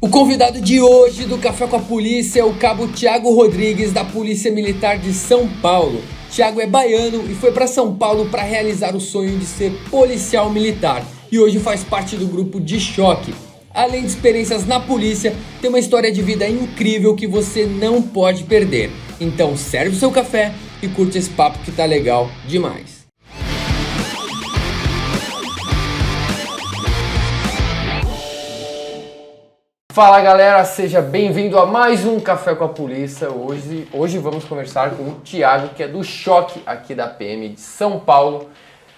O convidado de hoje do Café com a Polícia é o cabo Thiago Rodrigues, da Polícia Militar de São Paulo. Thiago é baiano e foi para São Paulo para realizar o sonho de ser policial militar. E hoje faz parte do grupo de choque. Além de experiências na polícia, tem uma história de vida incrível que você não pode perder. Então serve o seu café e curte esse papo que tá legal demais. Fala galera, seja bem-vindo a mais um Café com a Polícia. Hoje vamos conversar com o Thiago, que é do Choque aqui da PM de São Paulo.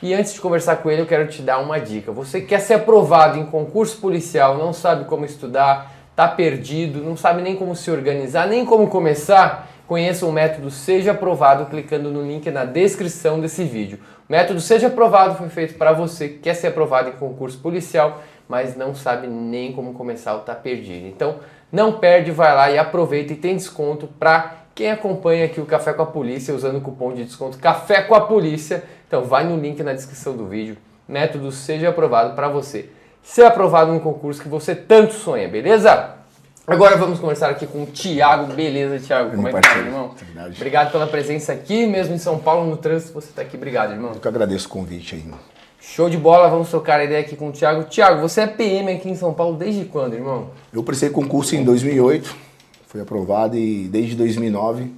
E antes de conversar com ele, eu quero te dar uma dica. Você quer ser aprovado em concurso policial, não sabe como estudar, tá perdido, não sabe nem como se organizar, nem como começar? Conheça o método Seja Aprovado clicando no link na descrição desse vídeo. O método Seja Aprovado foi feito para você que quer ser aprovado em concurso policial, mas não sabe nem como começar ou tá perdido. Então não perde, vai lá e aproveita, e tem desconto para quem acompanha aqui o Café com a Polícia usando o cupom de desconto Café com a Polícia. Então vai no link na descrição do vídeo, método Seja Aprovado para você ser aprovado no concurso que você tanto sonha, beleza? Agora vamos conversar aqui com o Thiago. Beleza, Thiago? Como é que tá, irmão? Obrigado pela presença aqui, mesmo em São Paulo, no trânsito, você tá aqui. Obrigado, irmão. Eu que agradeço o convite aí. Show de bola, vamos trocar a ideia aqui com o Thiago. Thiago, você é PM aqui em São Paulo desde quando, irmão? Eu prestei concurso em 2008, fui aprovado, e desde 2009,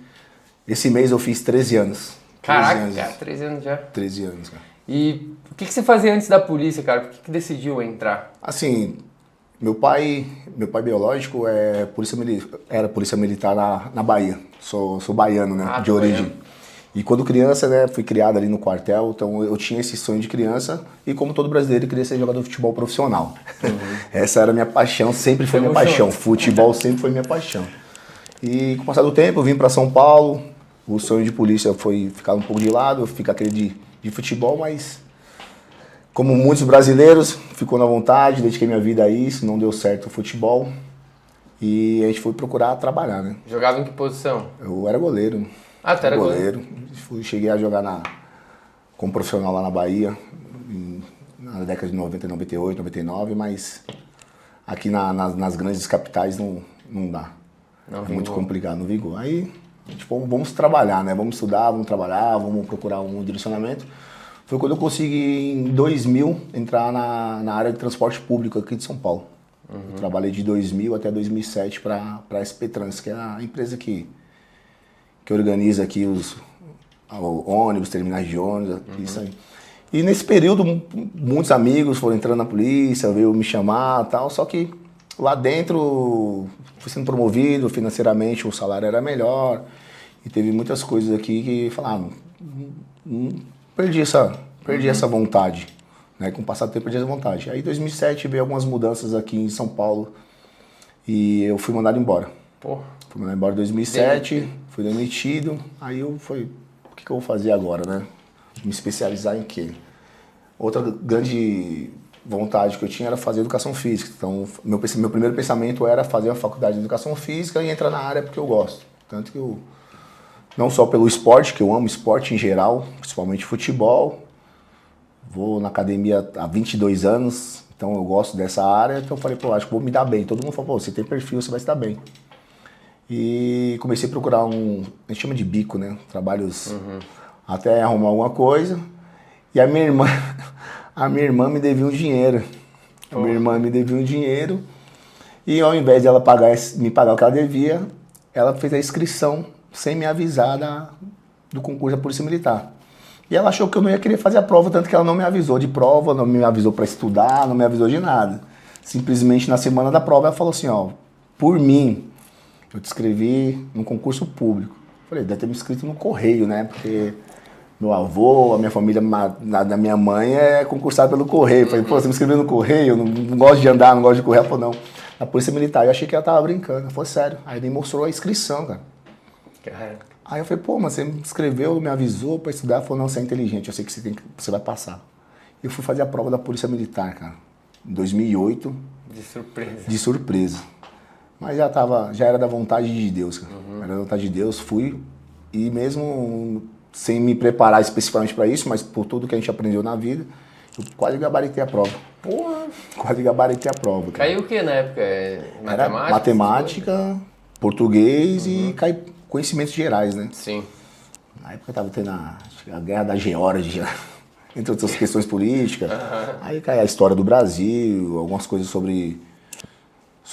esse mês eu fiz 13 anos. Caraca, 13 anos já. 13 anos, cara. E o que você fazia antes da polícia, cara? Por que decidiu entrar? Assim, meu pai biológico era polícia militar na Bahia. Sou baiano, né, de origem. Baiano. E quando criança, né, fui criado ali no quartel, então eu tinha esse sonho de criança, e como todo brasileiro, eu queria ser jogador de futebol profissional. Essa era a minha paixão, sempre foi minha paixão. Futebol sempre foi minha paixão. E com o passar do tempo, eu vim para São Paulo, o sonho de polícia foi ficar um pouco de lado, ficar aquele de futebol, mas como muitos brasileiros, ficou na vontade, dediquei minha vida a isso, não deu certo o futebol, e a gente foi procurar trabalhar, né. Jogava em que posição? Eu era goleiro. Ah, tu era goleiro? Cheguei a jogar como profissional lá na Bahia, na década de 90, 98, 99, mas aqui nas grandes capitais não dá. Não é muito complicado, não vingou. Aí, tipo, vamos trabalhar, né? Vamos estudar, vamos trabalhar, vamos procurar um direcionamento. Foi quando eu consegui, em 2000, entrar na área de transporte público aqui de São Paulo. Eu trabalhei de 2000 até 2007 para a SP Trans, que é a empresa que organiza aqui os ônibus, terminais de ônibus, isso aí. E nesse período, muitos amigos foram entrando na polícia, veio me chamar e tal, só que lá dentro fui sendo promovido, financeiramente o salário era melhor, e teve muitas coisas aqui que falaram, perdi essa vontade, né? Com o passar do tempo perdi essa vontade. Aí em 2007 veio algumas mudanças aqui em São Paulo e eu fui mandado embora. Fui mandado embora em 2007, fui demitido, aí eu falei, o que eu vou fazer agora, né? Me especializar em quê? Outra grande vontade que eu tinha era fazer educação física, então meu primeiro pensamento era fazer a faculdade de educação física e entrar na área porque eu gosto. Tanto que eu, não só pelo esporte, que eu amo esporte em geral, principalmente futebol, vou na academia há 22 anos, então eu gosto dessa área, então eu falei, pô, acho que vou me dar bem. Todo mundo falou, pô, você tem perfil, você vai se dar bem. E comecei a procurar a gente chama de bico, né? Trabalhos até arrumar alguma coisa. E a minha irmã me devia um dinheiro. A minha irmã me devia um dinheiro. E ao invés de ela me pagar o que ela devia, ela fez a inscrição sem me avisar do concurso da Polícia Militar. E ela achou que eu não ia querer fazer a prova, tanto que ela não me avisou de prova, não me avisou para estudar, não me avisou de nada. Simplesmente na semana da prova ela falou assim, ó, por mim, eu te inscrevi num concurso público. Falei, deve ter me inscrito no correio, né? Porque meu avô, a minha família da minha mãe é concursada pelo correio. Falei, pô, você me inscreveu no correio? Eu não gosto de andar, não gosto de correr. Ela falou, não. Na Polícia Militar. Eu achei que ela tava brincando. Ela falou, sério. Aí ele me mostrou a inscrição, cara. Aí eu falei, pô, mas você me inscreveu, me avisou pra estudar. Ela falou, não, você é inteligente, eu sei que você vai passar. Eu fui fazer a prova da Polícia Militar, cara. Em 2008. De surpresa. De surpresa. Mas já era da vontade de Deus, cara. Era da vontade de Deus, fui. E mesmo sem me preparar especificamente para isso, mas por tudo que a gente aprendeu na vida, Eu quase gabaritei a prova. Porra! Quase gabaritei a prova. Cara. Caiu o que na época? Matemática? Era matemática, português e conhecimentos gerais, né? Sim. Na época tava tendo a guerra da Geórgia, entre outras questões políticas. Aí cai a história do Brasil, algumas coisas sobre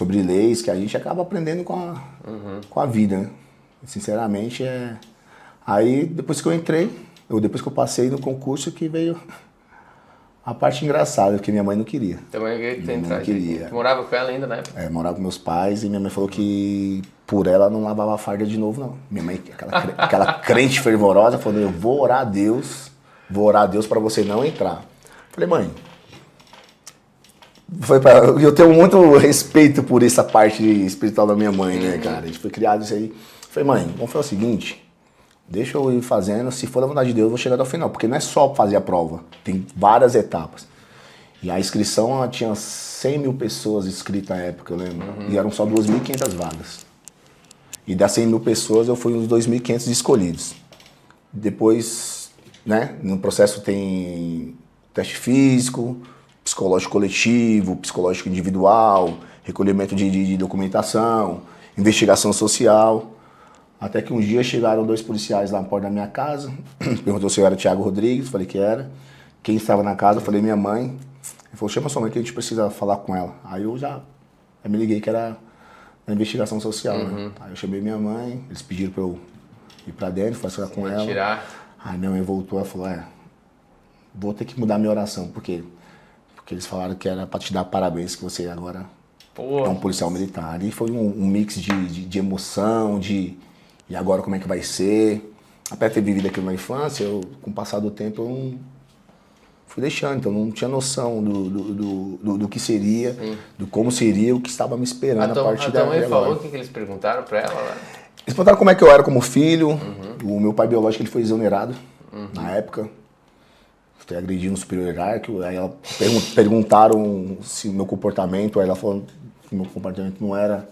leis que a gente acaba aprendendo com a vida, né? Sinceramente, Aí, depois que eu entrei, depois que eu passei no concurso, que veio a parte engraçada, porque minha mãe não queria. Também Minha mãe não queria. Tu morava com ela ainda na época? Morava com meus pais e minha mãe falou que por ela não lavava a farda de novo, não. Minha mãe, aquela crente fervorosa, falou, eu vou orar a Deus para você não entrar. Falei, mãe, eu tenho muito respeito por essa parte espiritual da minha mãe, né, cara? A gente foi criado isso aí. Falei, mãe, vamos fazer o seguinte, deixa eu ir fazendo, se for da vontade de Deus, eu vou chegar até o final, porque não é só fazer a prova, tem várias etapas. E a inscrição, tinha 100 mil pessoas inscritas na época, eu lembro, e eram só 2.500 vagas. E das 100 mil pessoas, eu fui uns 2.500 escolhidos. Depois, né, no processo tem teste físico, psicológico coletivo, psicológico individual, recolhimento de documentação, investigação social. Até que um dia chegaram 2 policiais lá na porta da minha casa, perguntou se eu era Thiago Rodrigues, falei que era. Quem estava na casa, eu falei minha mãe. Ele falou, chama sua mãe que a gente precisa falar com ela. Aí eu me liguei que era a investigação social, né? Aí eu chamei minha mãe, eles pediram pra eu ir pra dentro, falar com ela. Tirar. Aí minha mãe voltou e falou, vou ter que mudar minha oração, porque eles falaram que era pra te dar parabéns, que você agora é um policial militar. Ali foi um mix de emoção, e agora como é que vai ser. Até ter vivido aquilo na infância, com o passar do tempo, eu não fui deixando, então não tinha noção do que seria, do como seria, o que estava me esperando a partir da A tua mãe falou o que eles perguntaram pra ela lá? Eles perguntaram como é que eu era como filho. O meu pai biológico ele foi exonerado na época. Foi agredido no superior hierárquico. Aí ela perguntaram se o meu comportamento, aí ela falou que o meu comportamento não era,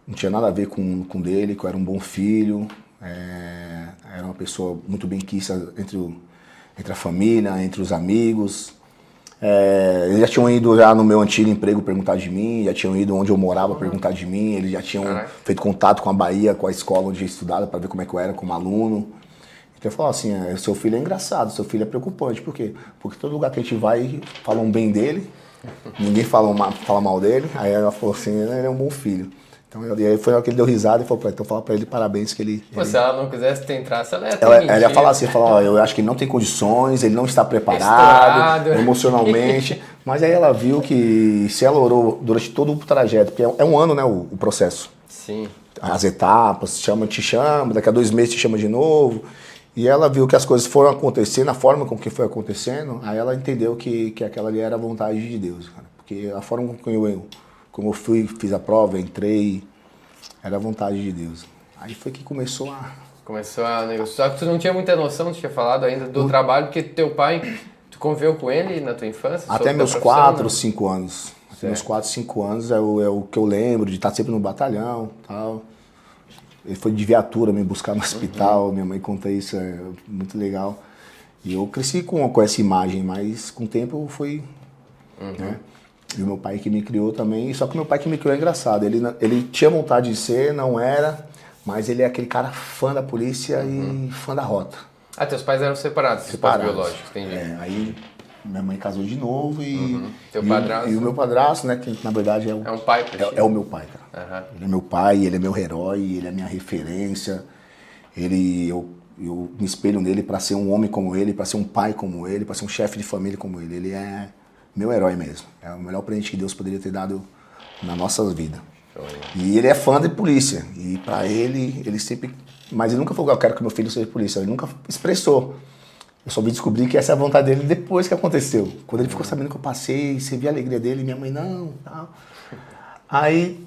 não tinha nada a ver com dele, que eu era um bom filho, era uma pessoa muito benquista entre a família, entre os amigos. Eles já tinham ido já no meu antigo emprego perguntar de mim, já tinham ido onde eu morava perguntar de mim, eles já tinham feito contato com a Bahia, com a escola onde eu estudava para ver como é que eu era como aluno. Então eu falava assim, seu filho é engraçado, seu filho é preocupante. Por quê? Porque todo lugar que a gente vai, falam bem dele, ninguém fala mal dele. Aí ela falou assim, ele é um bom filho. Então, e aí foi que ele deu risada e falou, então fala pra ele parabéns que ele... Se ela não quisesse ter entrado, ela ia falar assim, eu acho que ele não tem condições, ele não está preparado emocionalmente. Mas aí ela viu que se ela orou durante todo o trajeto, porque é um ano, né, o processo. Sim. As etapas, te chama, daqui a 2 meses te chama de novo. E ela viu que as coisas foram acontecendo, a forma com que foi acontecendo, aí ela entendeu que aquela ali era a vontade de Deus, cara. Porque a forma como eu fiz a prova, entrei, era a vontade de Deus. Aí foi que começou a negociar. Só que tu não tinha muita noção, tu tinha falado ainda do trabalho, porque teu pai, tu conviveu com ele na tua infância? Até meus 4, 5 anos. Até meus 4, 5 anos é o que eu lembro, de estar sempre no batalhão e tal. Ele foi de viatura me buscar no hospital, minha mãe conta isso, é muito legal. E eu cresci com essa imagem, mas com o tempo foi... Né? E o meu pai que me criou também, só que o meu pai que me criou é engraçado, ele tinha vontade de ser, não era, mas ele é aquele cara fã da polícia e fã da rota. Ah, teus pais eram separados. Biológicos, entendi. Aí minha mãe casou de novo Teu padrasto? E o meu padrasto, né, que na verdade é um pai pra ti. É o meu pai, cara. Ele é meu pai, ele é meu herói, ele é minha referência. Eu me espelho nele para ser um homem como ele, para ser um pai como ele, para ser um chefe de família como ele. Ele é meu herói mesmo. É o melhor presente que Deus poderia ter dado na nossa vida. E ele é fã de polícia. E pra ele sempre... Mas ele nunca falou, eu quero que meu filho seja polícia. Ele nunca expressou. Eu só vim descobrir que essa é a vontade dele depois que aconteceu. Quando ele ficou sabendo que eu passei, você via a alegria dele, minha mãe, não, tal. Aí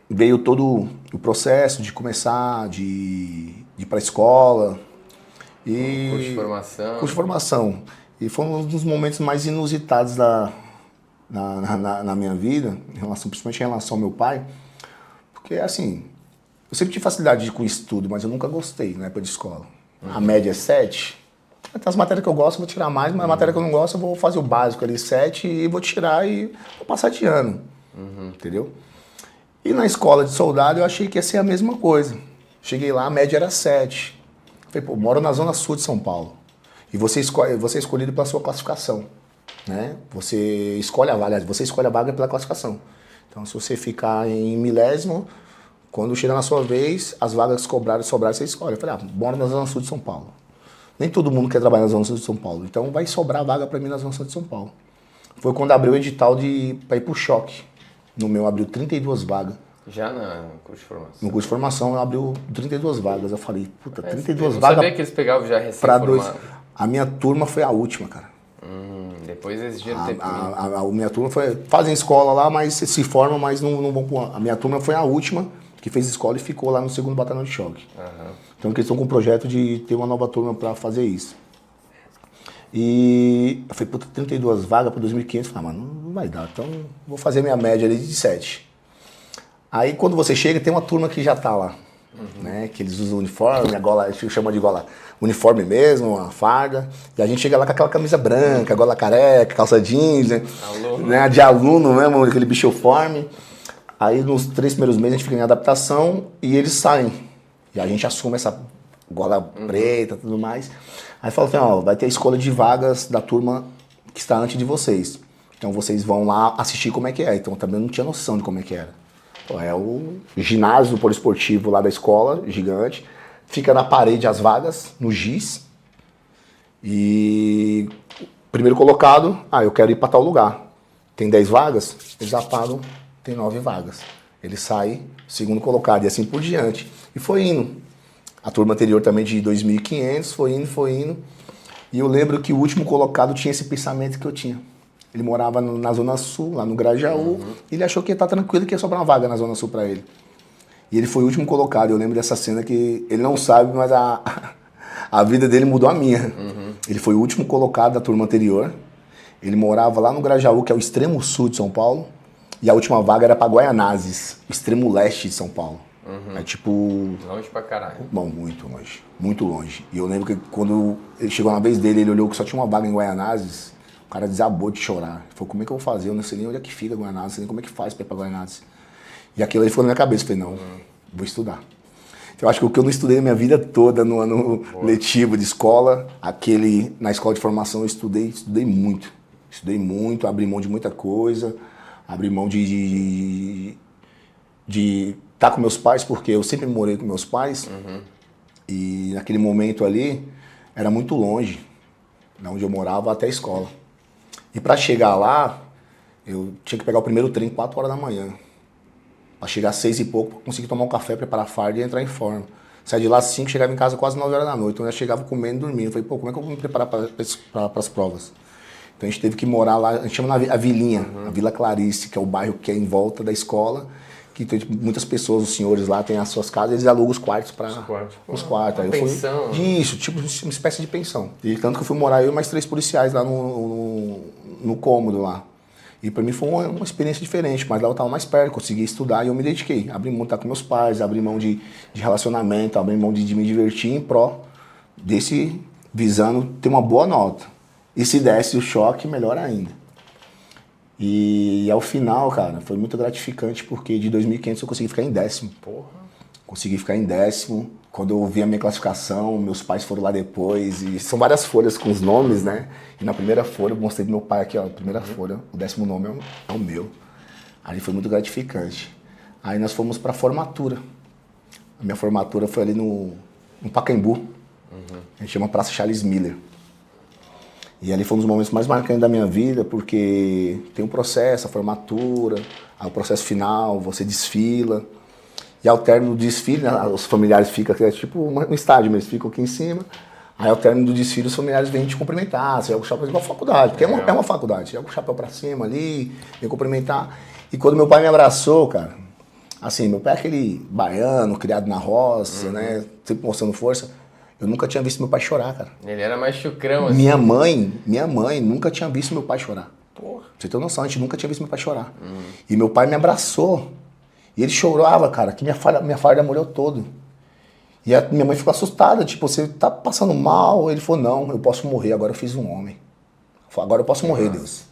veio todo o processo de começar, de ir pra escola. Curso de formação. Curso de formação. E foi um dos momentos mais inusitados na minha vida, principalmente em relação ao meu pai, porque assim, eu sempre tive facilidade com estudo, mas eu nunca gostei na época de escola. A média é 7, As matérias que eu gosto eu vou tirar mais, mas a matéria que eu não gosto eu vou fazer o básico ali, 7, e vou tirar e vou passar de ano. Entendeu? E na escola de soldado eu achei que ia ser a mesma coisa. Cheguei lá, a média era 7. Falei, pô, moro na zona sul de São Paulo. E você é escolhido pela sua classificação. Né? Você escolhe a vaga pela classificação. Então, se você ficar em milésimo, quando chega na sua vez, as vagas sobraram, você escolhe. Eu falei, moro na zona sul de São Paulo. Nem todo mundo quer trabalhar na zona sul de São Paulo. Então, vai sobrar vaga para mim na zona sul de São Paulo. Foi quando abriu o edital para ir pro choque. No meu abriu 32 vagas. Já no curso de formação? No curso de formação abriu 32 vagas. Eu falei, puta, 32 vagas. Eu sabia que eles pegavam já recém-formado. A minha turma foi a última, cara. Depois exigiram tempo. A minha turma fazem escola lá, mas se formam, mas não vão pro ano. A minha turma foi a última que fez escola e ficou lá no 2º Batalhão de Choque. Então eles estão com o projeto de ter uma nova turma para fazer isso. E eu falei, puta, 32 vagas para 2.500. Eu falei, mano, não vai dar. Então vou fazer minha média ali de 7. Aí quando você chega, tem uma turma que já tá lá. Né? Que eles usam uniforme, a gola, a gente chama de gola uniforme mesmo, uma farda. E a gente chega lá com aquela camisa branca, gola careca, calça jeans, né? De aluno mesmo, aquele bichoforme. Aí nos 3 primeiros meses a gente fica em adaptação e eles saem. E a gente assume essa gola preta e tudo mais. Aí fala assim, vai ter a escolha de vagas da turma que está antes de vocês. Então vocês vão lá assistir como é que é. Então também não tinha noção de como é que era. É o ginásio poliesportivo lá da escola, gigante. Fica na parede as vagas, no giz. E primeiro colocado, eu quero ir para tal lugar. Tem 10 vagas, eles apagam, tem 9 vagas. Ele sai, segundo colocado, e assim por diante. E foi indo. A turma anterior também de 2.500, foi indo. E eu lembro que o último colocado tinha esse pensamento que eu tinha. Ele morava na Zona Sul, lá no Grajaú, e ele achou que ia estar tranquilo, que ia sobrar uma vaga na Zona Sul para ele. E ele foi o último colocado. Eu lembro dessa cena que ele não sabe, mas a vida dele mudou a minha. Ele foi o último colocado da turma anterior. Ele morava lá no Grajaú, que é o extremo sul de São Paulo, e a última vaga era para Guaianazes, o extremo leste de São Paulo. É tipo... Longe pra caralho. Bom, muito longe. Muito longe. E eu lembro que quando ele chegou na vez dele, ele olhou que só tinha uma vaga em Guaianazes. O cara desabou de chorar. Ele falou, como é que eu vou fazer? Eu não sei nem onde é que fica Guaianazes, não sei nem como é que faz pra ir pra Guaianazes. E aquilo aí ficou na minha cabeça. Eu falei, não, vou estudar. Então, eu acho que o que eu não estudei a minha vida toda no ano letivo de escola, na escola de formação eu estudei muito. Estudei muito, abri mão de muita coisa, abri mão de estar com meus pais, porque eu sempre morei com meus pais. E naquele momento ali, era muito longe, de onde eu morava até a escola. E para chegar lá, eu tinha que pegar o primeiro trem 4 horas da manhã. Para chegar às 6 e pouco, para conseguir tomar um café, preparar a farda e entrar em forma. Saí de lá às 5, chegava em casa quase 9 horas da noite. Então eu já chegava comendo e dormindo. Eu falei, como é que eu vou me preparar para as provas? Então a gente teve que morar lá, a gente chama a Vilinha, a Vila Clarice, que é o bairro que é em volta da escola, que tem muitas pessoas, os senhores lá têm as suas casas, eles alugam os quartos para os quartos. Aí pensão. Isso, tipo uma espécie de pensão. E tanto que eu fui morar eu e mais 3 policiais lá no cômodo lá. E para mim foi uma experiência diferente, mas lá eu estava mais perto, consegui estudar e eu me dediquei. Abri mão de estar com meus pais, abri mão de relacionamento, abri mão de me divertir em pró visando ter uma boa nota. E se desse o choque, melhor ainda. E ao final, cara, foi muito gratificante, porque de 2.500 eu consegui ficar em 10º. Porra. Consegui ficar em 10º. Quando eu vi a minha classificação, meus pais foram lá depois. E são várias folhas com os nomes, né? E na primeira folha, eu mostrei pro meu pai aqui, ó. Primeira folha, o 10º nome é o meu. Aí foi muito gratificante. Aí nós fomos pra formatura. A minha formatura foi ali no Pacaembu. A gente chama Praça Charles Miller. E ali foi um dos momentos mais marcantes da minha vida, porque tem um processo, a formatura, o processo final, você desfila. E ao término do desfile, né, os familiares ficam, é tipo um estádio, mas eles ficam aqui em cima. Aí ao término do desfile, os familiares vêm te cumprimentar, você joga o chapéu igual a faculdade, porque é uma faculdade. Você joga o chapéu pra cima ali, vem cumprimentar. E quando meu pai me abraçou, cara, assim, meu pai é aquele baiano, criado na roça, né, sempre mostrando força. Eu nunca tinha visto meu pai chorar, cara. Ele era mais chucrão, assim. Minha mãe nunca tinha visto meu pai chorar. Porra. Você tem noção, a gente nunca tinha visto meu pai chorar. E meu pai me abraçou. E ele chorava, cara, que minha farda molhou todo. E a minha mãe ficou assustada, tipo, você tá passando mal? Ele falou, não, eu posso morrer, agora eu fiz um homem. Falei, agora eu posso morrer, Deus.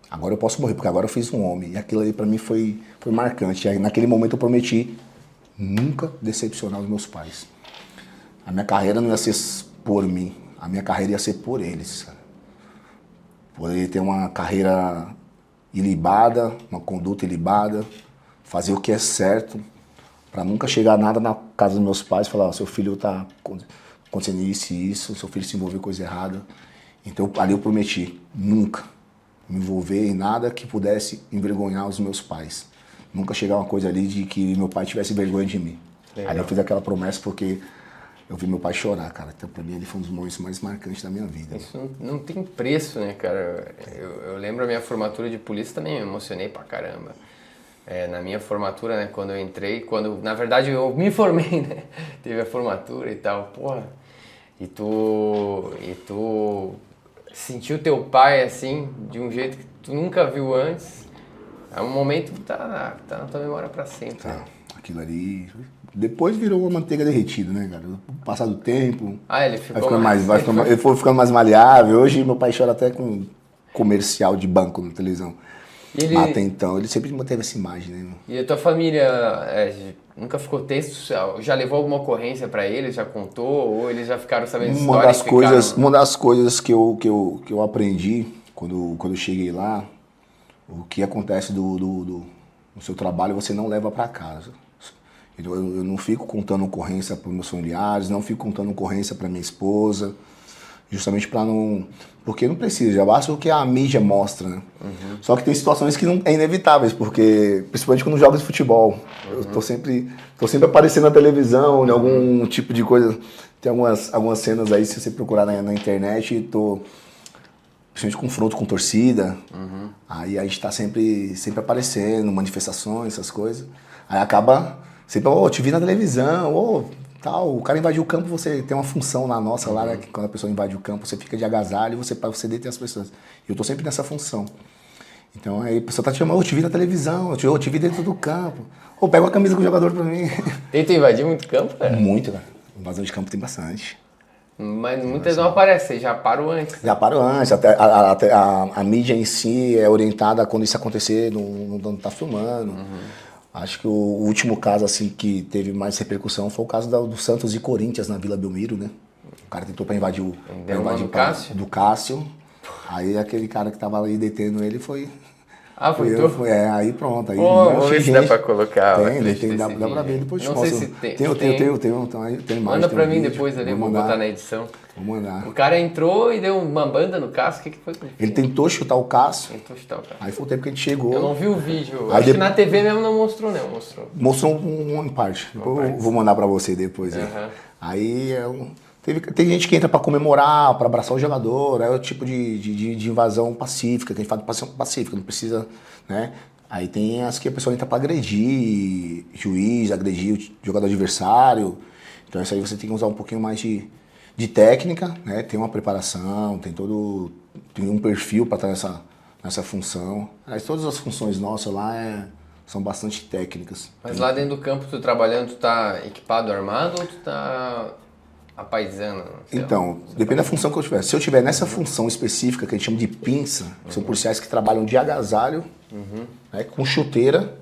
Agora eu posso morrer, porque agora eu fiz um homem. E aquilo ali pra mim foi marcante. E aí, naquele momento eu prometi nunca decepcionar os meus pais. A minha carreira não ia ser por mim, a minha carreira ia ser por eles. Por ele ter uma carreira ilibada, uma conduta ilibada, fazer o que é certo, para nunca chegar nada na casa dos meus pais e falar, seu filho tá acontecendo isso e isso, seu filho se envolveu com coisa errada. Então ali eu prometi nunca me envolver em nada que pudesse envergonhar os meus pais. Nunca chegar uma coisa ali de que meu pai tivesse vergonha de mim. Legal. Aí eu fiz aquela promessa porque eu vi meu pai chorar, cara. Então pra mim ele foi um dos momentos mais marcantes da minha vida. Isso não tem preço, né, cara? Eu lembro a minha formatura de polícia também, me emocionei pra caramba. Na minha formatura, né, quando eu entrei, na verdade eu me formei, né, teve a formatura e tal, porra, e tu sentiu teu pai assim, de um jeito que tu nunca viu antes, é um momento que tá na tua memória pra sempre. Tá, né? Aquilo ali, depois virou uma manteiga derretida, né, cara, passar do tempo, ele ficou mais ele foi ficando mais maleável. Hoje meu pai chora até com comercial de banco na televisão. Até então, ele sempre manteve essa imagem, né? E a tua família nunca ficou tenso? Já levou alguma ocorrência pra eles? Já contou? Ou eles já ficaram sabendo uma das coisas que eu aprendi quando eu cheguei lá, o que acontece no seu trabalho você não leva pra casa. Eu não fico contando ocorrência para meus familiares, não fico contando ocorrência para minha esposa, justamente para não... Porque não precisa, já basta o que a mídia mostra, né? Uhum. Só que tem situações que não é inevitáveis, porque, principalmente quando jogo de futebol, eu tô sempre aparecendo na televisão, em algum tipo de coisa. Tem algumas cenas aí, se você procurar na internet, principalmente confronto com torcida, aí a gente tá sempre aparecendo, manifestações, essas coisas. Aí acaba, sempre, te vi na televisão, tal, o cara invadiu o campo, você tem uma função na nossa lá, né, que quando a pessoa invade o campo, você fica de agasalho para você deter as pessoas. E eu tô sempre nessa função. Então aí a pessoa tá te chamando, eu te vi na televisão, eu te vi dentro do campo. Pega uma camisa com o jogador pra mim. E tu invadiu muito campo, cara? Muito, cara. Invasão de campo tem bastante. Mas muitas não aparecem, já parou antes. Já parou antes, até a mídia em si é orientada a quando isso acontecer, não tá filmando. Acho que o último caso assim que teve mais repercussão foi o caso do Santos e Corinthians na Vila Belmiro, né? O cara tentou pra invadir o Cássio? Do Cássio. Aí aquele cara que tava ali detendo ele foi... foi tu? Aí pronto. Aí vamos ver se dá pra colocar. Dá pra ver depois. Não sei se tem. Tem mais. Manda pra mim depois ali, vou botar na edição. Vou mandar. O cara entrou e deu uma banda no Cássio, o que foi? Ele tentou chutar o Cássio. Aí foi o tempo que a gente chegou. Eu não vi o vídeo. Acho que na TV mesmo não mostrou, né? Mostrou em parte. Eu vou mandar pra você depois. Aí tem gente que entra pra comemorar, pra abraçar o jogador, é o tipo de invasão pacífica, que a gente fala de invasão pacífica, não precisa, né? Aí tem as que a pessoa entra pra agredir juiz, agredir o jogador adversário, então isso aí você tem que usar um pouquinho mais de técnica, né? Tem uma preparação, tem um perfil pra estar nessa função. Mas todas as funções nossas lá são bastante técnicas. Mas lá dentro do campo, tu trabalhando, tu tá equipado, armado ou tu tá... a paisana? Então, depende da função que eu tiver. Se eu tiver nessa função específica, que a gente chama de pinça, que são policiais que trabalham de agasalho, né, com chuteira,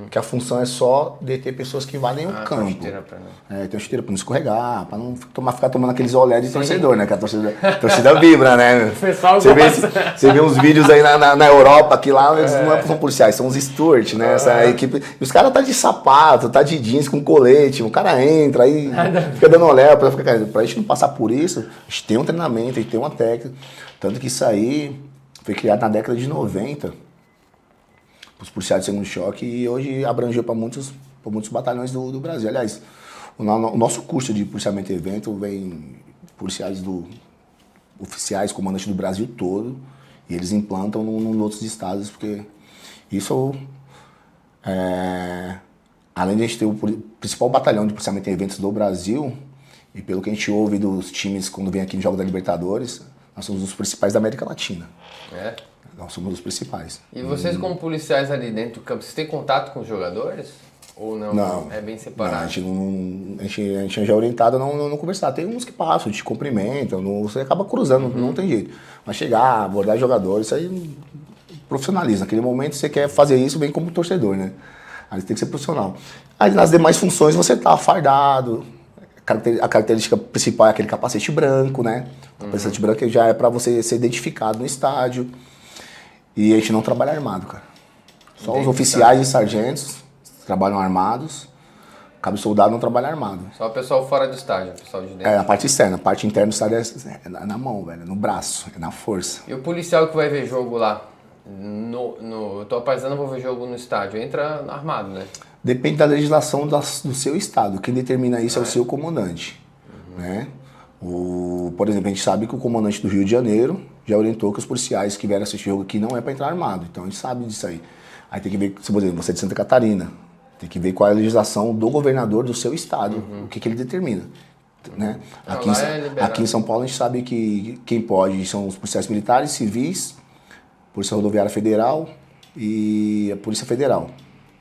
que a função é só deter pessoas que invadem o campo. Tem uma chuteira pra não escorregar, pra não ficar tomando aqueles olé de torcedor, né? Que a torcida vibra, né? Você vê uns vídeos aí na Europa, que lá eles não são policiais, são os Stuart, né? Essa equipe. E os caras tá de sapato, tá de jeans com colete, o cara entra, aí fica dando olé, pra gente não passar por isso, a gente tem um treinamento, a gente tem uma técnica. Tanto que isso aí foi criado na década de 90. Os policiais de segundo choque, e hoje abrangeu para muitos batalhões do Brasil. Aliás, o nosso curso de policiamento e evento vem policiais oficiais, comandantes do Brasil todo, e eles implantam em outros estados, porque isso, além de a gente ter o principal batalhão de policiamento e eventos do Brasil, e pelo que a gente ouve dos times quando vem aqui no Jogos da Libertadores, nós somos os principais da América Latina. Nós somos os principais. E vocês como policiais ali dentro do campo, vocês têm contato com os jogadores? Ou não? Não. É bem separado? Não, a gente já é orientado a não conversar. Tem uns que passam, te cumprimentam, você acaba cruzando, não tem jeito. Mas chegar, abordar jogador, isso aí profissionalismo. Naquele momento você quer fazer isso bem como torcedor, né? Aí você tem que ser profissional. Aí nas demais funções você tá fardado. A característica principal é aquele capacete branco, né? O capacete branco já é pra você ser identificado no estádio. E a gente não trabalha armado, cara. Só os oficiais e sargentos trabalham armados. Cabo soldado não trabalha armado. Só o pessoal fora do estádio, o pessoal de dentro. É, a parte externa. A parte interna do estádio é na mão, velho. No braço, é na força. E o policial que vai ver jogo lá? Eu tô apaisando, vou ver jogo no estádio. Entra armado, né? Depende da legislação do seu estado. Quem determina isso é o seu comandante. Né? Por exemplo, a gente sabe que o comandante do Rio de Janeiro já orientou que os policiais que vierem assistir jogo aqui não é para entrar armado. Então a gente sabe disso aí. Aí tem que ver, por exemplo, você é de Santa Catarina. Tem que ver qual é a legislação do governador do seu estado. O que ele determina. Né? Aqui em São Paulo a gente sabe que quem pode são os policiais militares, civis, Polícia Rodoviária Federal e a Polícia Federal.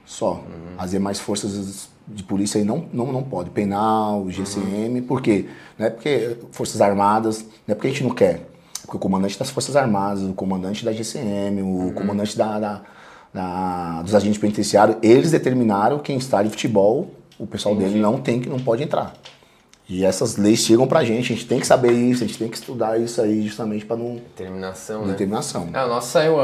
Só. As demais forças de polícia aí não pode. Penal, GCM, por quê? Não é porque Forças Armadas, não é porque a gente não quer. É porque o comandante das Forças Armadas, o comandante da GCM, o comandante dos agentes penitenciários, eles determinaram que em estádio de futebol o pessoal dele não pode entrar. E essas leis chegam pra gente tem que saber isso, a gente tem que estudar isso aí justamente para não... Determinação. O nosso saiu,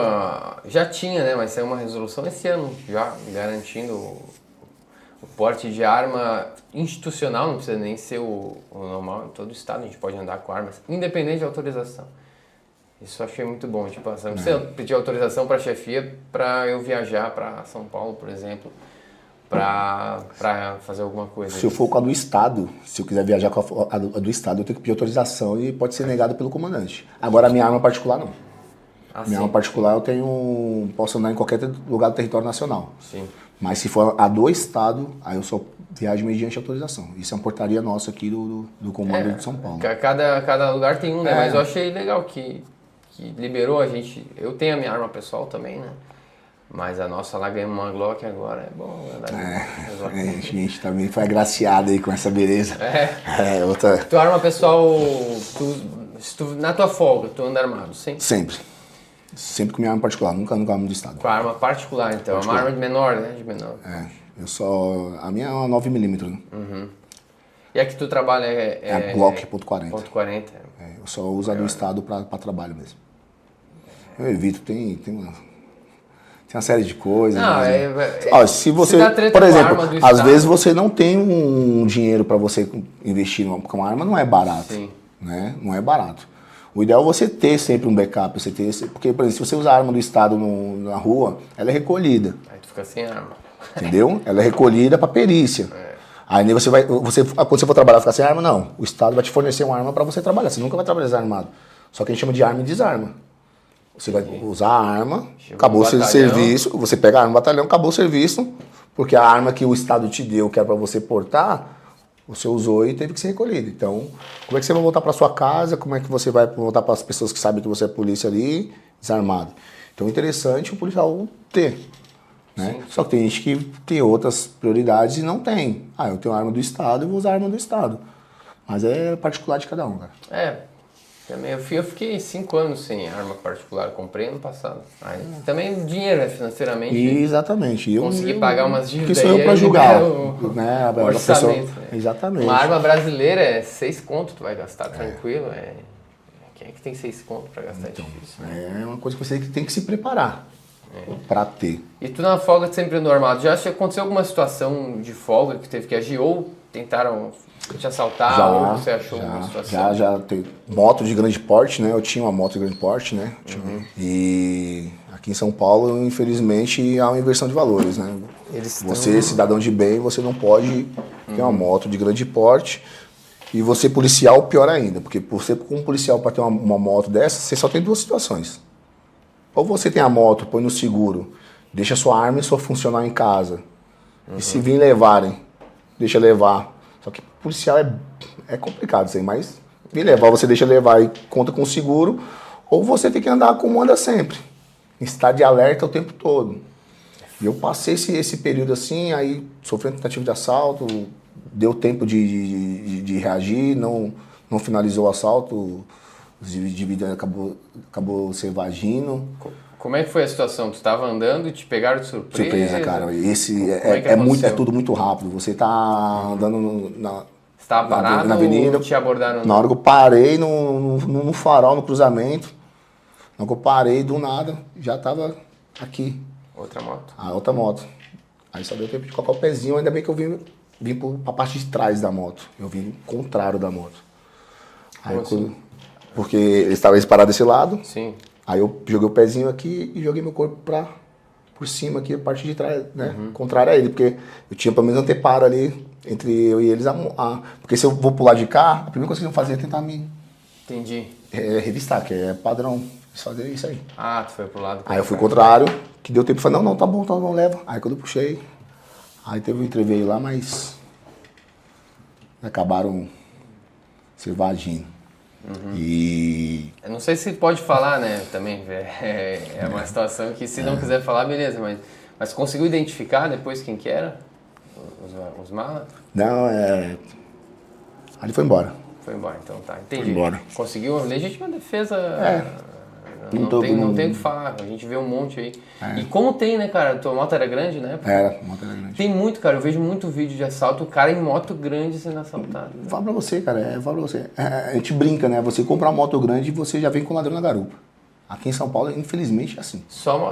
já tinha, né, mas saiu uma resolução esse ano, já garantindo o porte de arma institucional, não precisa nem ser o normal, em todo o estado a gente pode andar com armas, independente de autorização. Isso eu achei muito bom, tipo, não precisa pedir autorização pra chefia pra eu viajar pra São Paulo, por exemplo, pra fazer alguma coisa. Se eu for com a do estado, se eu quiser viajar com a do estado, eu tenho que pedir autorização e pode ser negado pelo comandante. Agora a minha arma particular não. Minha arma particular posso andar em qualquer lugar do território nacional. Sim. Mas se for a do estado, aí eu só viajo mediante autorização. Isso é uma portaria nossa aqui do comando de São Paulo. Cada lugar tem um, né? Mas eu achei legal que liberou a gente. Eu tenho a minha arma pessoal também, né? Mas a nossa lá ganhou uma Glock agora, é bom andar a gente também foi agraciado aí com essa beleza. Outra... Tua arma pessoal, na tua folga, tu anda armado, sempre? Sempre com minha arma particular, nunca arma do estado. Com a arma particular, então. Uma arma de menor, né? De menor. A minha é uma 9mm, né? E a que tu trabalha é a Glock .40. .40. Eu só uso a do estado pra trabalho mesmo. Eu evito, tem uma série de coisas. Se você, por exemplo, às vezes você não tem um dinheiro para você investir porque uma arma não é barato. Sim. Né? Não é barato. O ideal é você ter sempre um backup, porque, por exemplo, se você usar a arma do estado na rua, ela é recolhida. Aí tu fica sem arma. Entendeu? Ela é recolhida para perícia. Aí quando você for trabalhar, ficar sem arma, não. O estado vai te fornecer uma arma para você trabalhar. Você nunca vai trabalhar desarmado. Só que a gente chama de arma e desarma. Você vai usar a arma, acabou o seu serviço, você pega a arma no batalhão, acabou o serviço, porque a arma que o Estado te deu, que era para você portar, você usou e teve que ser recolhida. Então, como é que você vai voltar para sua casa? Como é que você vai voltar para as pessoas que sabem que você é polícia ali, desarmado? Então, é interessante o policial ter. Né? Só que tem gente que tem outras prioridades e não tem. Eu tenho a arma do Estado, eu vou usar a arma do Estado. Mas é particular de cada um, cara. Também eu fiquei 5 anos sem arma particular, comprei ano passado. Aí, também dinheiro, financeiramente. Exatamente. Consegui pagar umas dívidas. Que sou eu pra julgar. Né, o orçamento. Pessoa, exatamente. Uma arma brasileira é 6 conto, tu vai gastar tranquilo. Quem é que tem 6 conto pra gastar? Então, difícil, né? É uma coisa que você tem que se preparar pra ter. E tu na folga sempre andou armado. Já aconteceu alguma situação de folga que teve que agir ou tentaram te assaltar ou você achou uma situação? Já tem moto de grande porte, né? Eu tinha uma moto de grande porte, né? E aqui em São Paulo, infelizmente, há uma inversão de valores, né? Você, cidadão de bem, você não pode ter uma moto de grande porte. E você, policial, pior ainda. Porque você, como policial, para ter uma moto dessa, você só tem 2 situações. Ou você tem a moto, põe no seguro, deixa sua arma e só funcionar em casa. E se vir levarem, deixa levar. Só que policial é complicado isso aí, mas me levar, você deixa levar e conta com o seguro, ou você tem que andar como anda sempre. Estar de alerta o tempo todo. E eu passei esse período assim, aí sofrendo tentativa de assalto, deu tempo de reagir, não finalizou o assalto, o indivíduo acabou se evadindo. Como é que foi a situação? Tu estava andando e te pegaram de surpresa? Surpresa, cara. Esse é tudo muito rápido. Você tá andando Você estava parado na avenida, ou te abordaram? Na hora que eu parei no farol, no cruzamento, na hora que eu parei, do nada, já tava aqui. Outra moto? A outra moto. Aí só deu tempo de colocar o pezinho, ainda bem que eu vim pra parte de trás da moto. Eu vim contrário da moto. Aí assim? Porque eles estavam parados desse lado. Sim. Aí eu joguei o pezinho aqui e joguei meu corpo por cima aqui, a parte de trás, né? Contrário a ele, porque eu tinha pelo menos anteparo ali entre eu e eles. Porque se eu vou pular de cá, a primeira coisa que eles vão fazer é tentar me Entendi. revistar, que é padrão. Eles fazem isso aí. Ah, tu foi pro lado. Aí eu fui contrário, que deu tempo de falar, não, tá bom, não leva. Aí quando eu puxei, aí teve um entreveio lá, mas acabaram se evadindo. E Eu não sei se pode falar, né, também, é uma situação que se não quiser falar, beleza, mas conseguiu identificar depois quem que era? Os malas? não, aí ele foi embora. Foi embora, então tá, entendi. Foi embora. Conseguiu legítima defesa, Não não tem o que falar, a gente vê um monte aí. E como tem, né, cara, tua moto era grande, né? Era, a moto era grande. Tem muito, cara, eu vejo muito vídeo de assalto, o cara em moto grande sendo assaltado. Né? Fala pra você, cara, fala pra você. A gente brinca, né? Você compra uma moto grande e você já vem com ladrão na garupa. Aqui em São Paulo, infelizmente, é assim.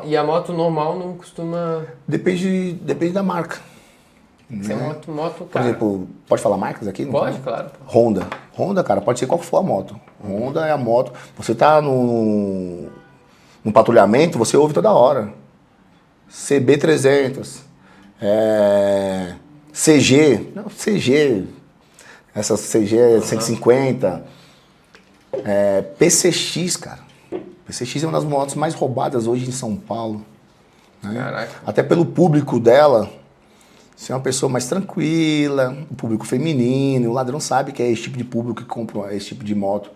E a moto normal não costuma... Depende da marca. Ser moto, Por cara. exemplo, pode falar marcas aqui? Não Pode, pode? claro. Honda, cara, pode ser qual for a moto. Honda é a moto. Você tá num patrulhamento, você ouve toda hora. CB300, CG, essa CG 150, PCX, cara. PCX é uma das motos mais roubadas hoje em São Paulo. Né? Caraca. Até pelo público dela, ser uma pessoa mais tranquila, o público feminino, o ladrão sabe que é esse tipo de público que compra esse tipo de moto.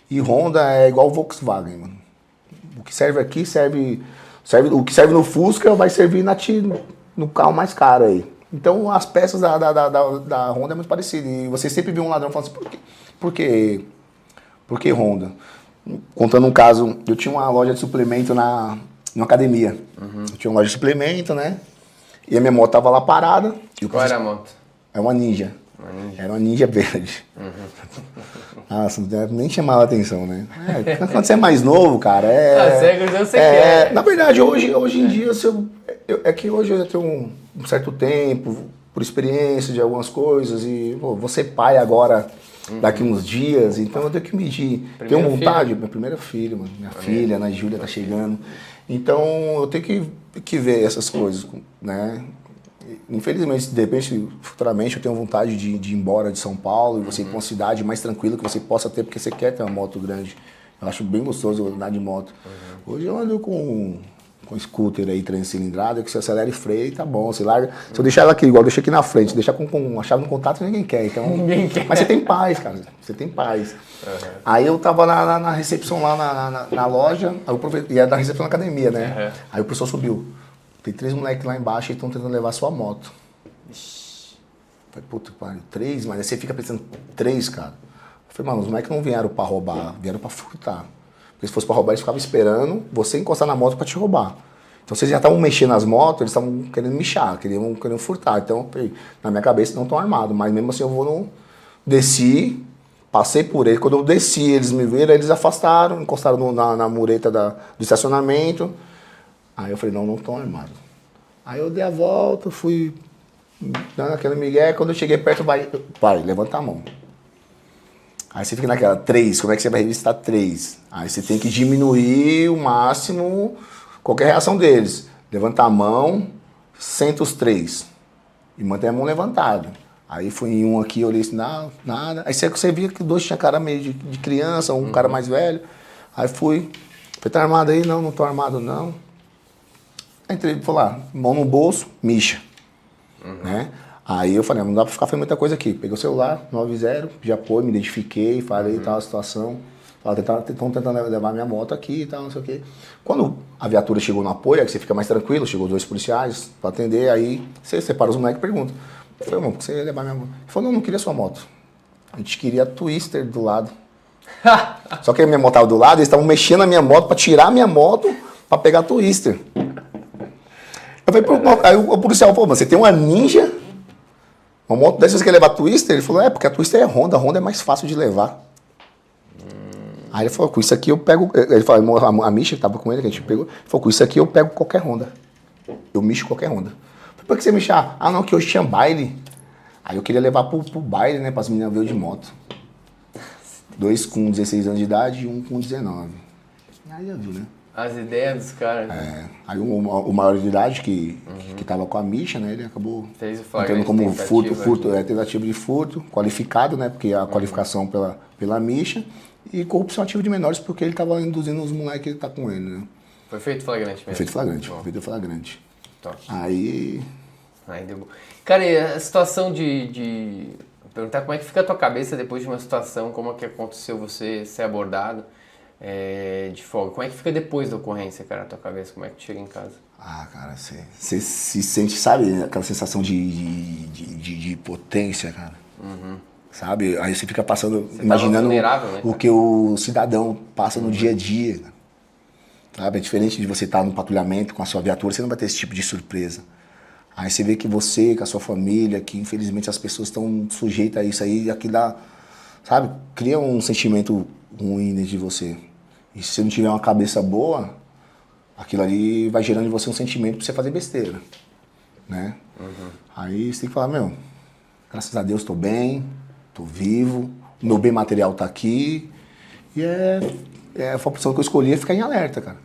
E Honda é igual Volkswagen, mano. O que serve aqui o que serve no Fusca vai servir no carro mais caro aí. Então as peças da Honda é muito parecidas. E você sempre vê um ladrão falando assim, por que Honda? Contando um caso, eu tinha uma loja de suplemento numa academia. Eu tinha uma loja de suplemento, né? E a minha moto tava lá parada. Qual era a moto? É uma Ninja. Era uma Ninja verde. Nossa, nem chamava atenção, né? Quando você é mais novo, cara, As regras eu sei que é. Na verdade, hoje em dia, é que hoje eu já tenho um certo tempo, por experiência de algumas coisas, e vou ser pai agora, daqui uns dias, então eu tenho que medir. Tenho vontade, minha primeira filha, mano, minha filha, Ana Júlia, tá chegando. Então eu tenho que ver essas coisas, né? Infelizmente, de repente, futuramente eu tenho vontade de ir embora de São Paulo e você ir para uma cidade mais tranquila que você possa ter, porque você quer ter uma moto grande. Eu acho bem gostoso andar de moto. Hoje eu ando com scooter aí, 3 cilindrada, que você acelera e freia e tá bom. Você larga. Se eu deixar ela aqui, igual eu deixei aqui na frente, deixar com a chave no contato, ninguém quer. Então, Ninguém quer. Mas você tem paz, cara. Você tem paz. Aí eu tava na recepção lá na loja, e era na recepção da academia, né? Aí o pessoal subiu. Tem 3 moleques lá embaixo e estão tentando levar sua moto. Falei, puta, 3, mas aí você fica pensando, 3, cara. Eu falei, mano, os moleques não vieram pra roubar, vieram pra furtar. Porque se fosse pra roubar, eles ficavam esperando você encostar na moto pra te roubar. Então vocês já estavam mexendo nas motos, eles estavam querendo mexer, queriam furtar. Então, na minha cabeça, não estão armados. Mas mesmo assim, desci, passei por eles. Quando eu desci, eles me viram, eles afastaram, encostaram na mureta do estacionamento. Aí eu falei, não estão armados. Aí eu dei a volta, fui dando aquele migué, quando eu cheguei perto, vai, levanta a mão. Aí você fica naquela, 3, como é que você vai revistar 3? Aí você tem que diminuir o máximo qualquer reação deles. Levanta a mão, senta os 3 e mantém a mão levantada. Aí fui em um aqui, olhei assim, nada. Aí você via que 2 tinha cara meio de criança, um cara mais velho. Aí falei, tá armado aí? Não tô armado não. Entrei, falei lá, mão no bolso, micha. Né? Aí eu falei, não dá pra ficar fazendo muita coisa aqui. Peguei o celular, 90, já me identifiquei, falei tal a situação. Falaram, estão tentando levar minha moto aqui e tal, não sei o quê. Quando a viatura chegou no apoio, aí você fica mais tranquilo, chegou 2 policiais para atender, aí você separa os moleques e pergunta. Eu falei, irmão, por que você ia levar minha moto? Ele falou, não queria sua moto. A gente queria a Twister do lado. Só que a minha moto estava do lado, eles estavam mexendo na minha moto para tirar a minha moto para pegar a Twister. Eu falei, aí o policial falou, você tem uma Ninja? Uma moto dessa você quer levar a Twister? Ele falou, porque a Twister é Honda, a Honda é mais fácil de levar. Aí ele falou, com isso aqui eu pego... Ele falou, a Misha que tava com ele, que a gente pegou, ele falou, com isso aqui eu pego qualquer Honda. Eu mexo qualquer Honda. Por que você mexer? Ah, não, que hoje tinha baile. Aí eu queria levar pro baile, né, para as meninas verem de moto. 2 com 16 anos de idade e 1 com 19. Aí já viu, né? As ideias dos caras. Aí o maior de idade que tava com a Misha, né? Ele acabou entrando como tentativa de furto, qualificado, né? Porque a qualificação pela Misha, e corrupção ativa de menores, porque ele tava induzindo os moleques que ele tá com ele, né? Foi feito flagrante mesmo? Foi feito flagrante, foi feito flagrante. Top. Aí deu bom. Cara, e a situação de perguntar como é que fica a tua cabeça depois de uma situação, como é que aconteceu você ser abordado de folga? Como é que fica depois da ocorrência, cara, a tua cabeça? Como é que tu chega em casa? Ah, cara, você se sente, sabe, aquela sensação de potência, cara. Sabe? Aí você fica passando, você imaginando né, o que o cidadão passa no dia a dia. Sabe? É diferente de você estar no patrulhamento com a sua viatura, você não vai ter esse tipo de surpresa. Aí você vê que você, com a sua família, que infelizmente as pessoas estão sujeitas a isso aí, aqui dá, sabe? Cria um sentimento ruim dentro de você. E se você não tiver uma cabeça boa, aquilo ali vai gerando em você um sentimento pra você fazer besteira, né? Aí você tem que falar, meu, graças a Deus tô bem, tô vivo, o meu bem material tá aqui, e a opção que eu escolhi é ficar em alerta, cara.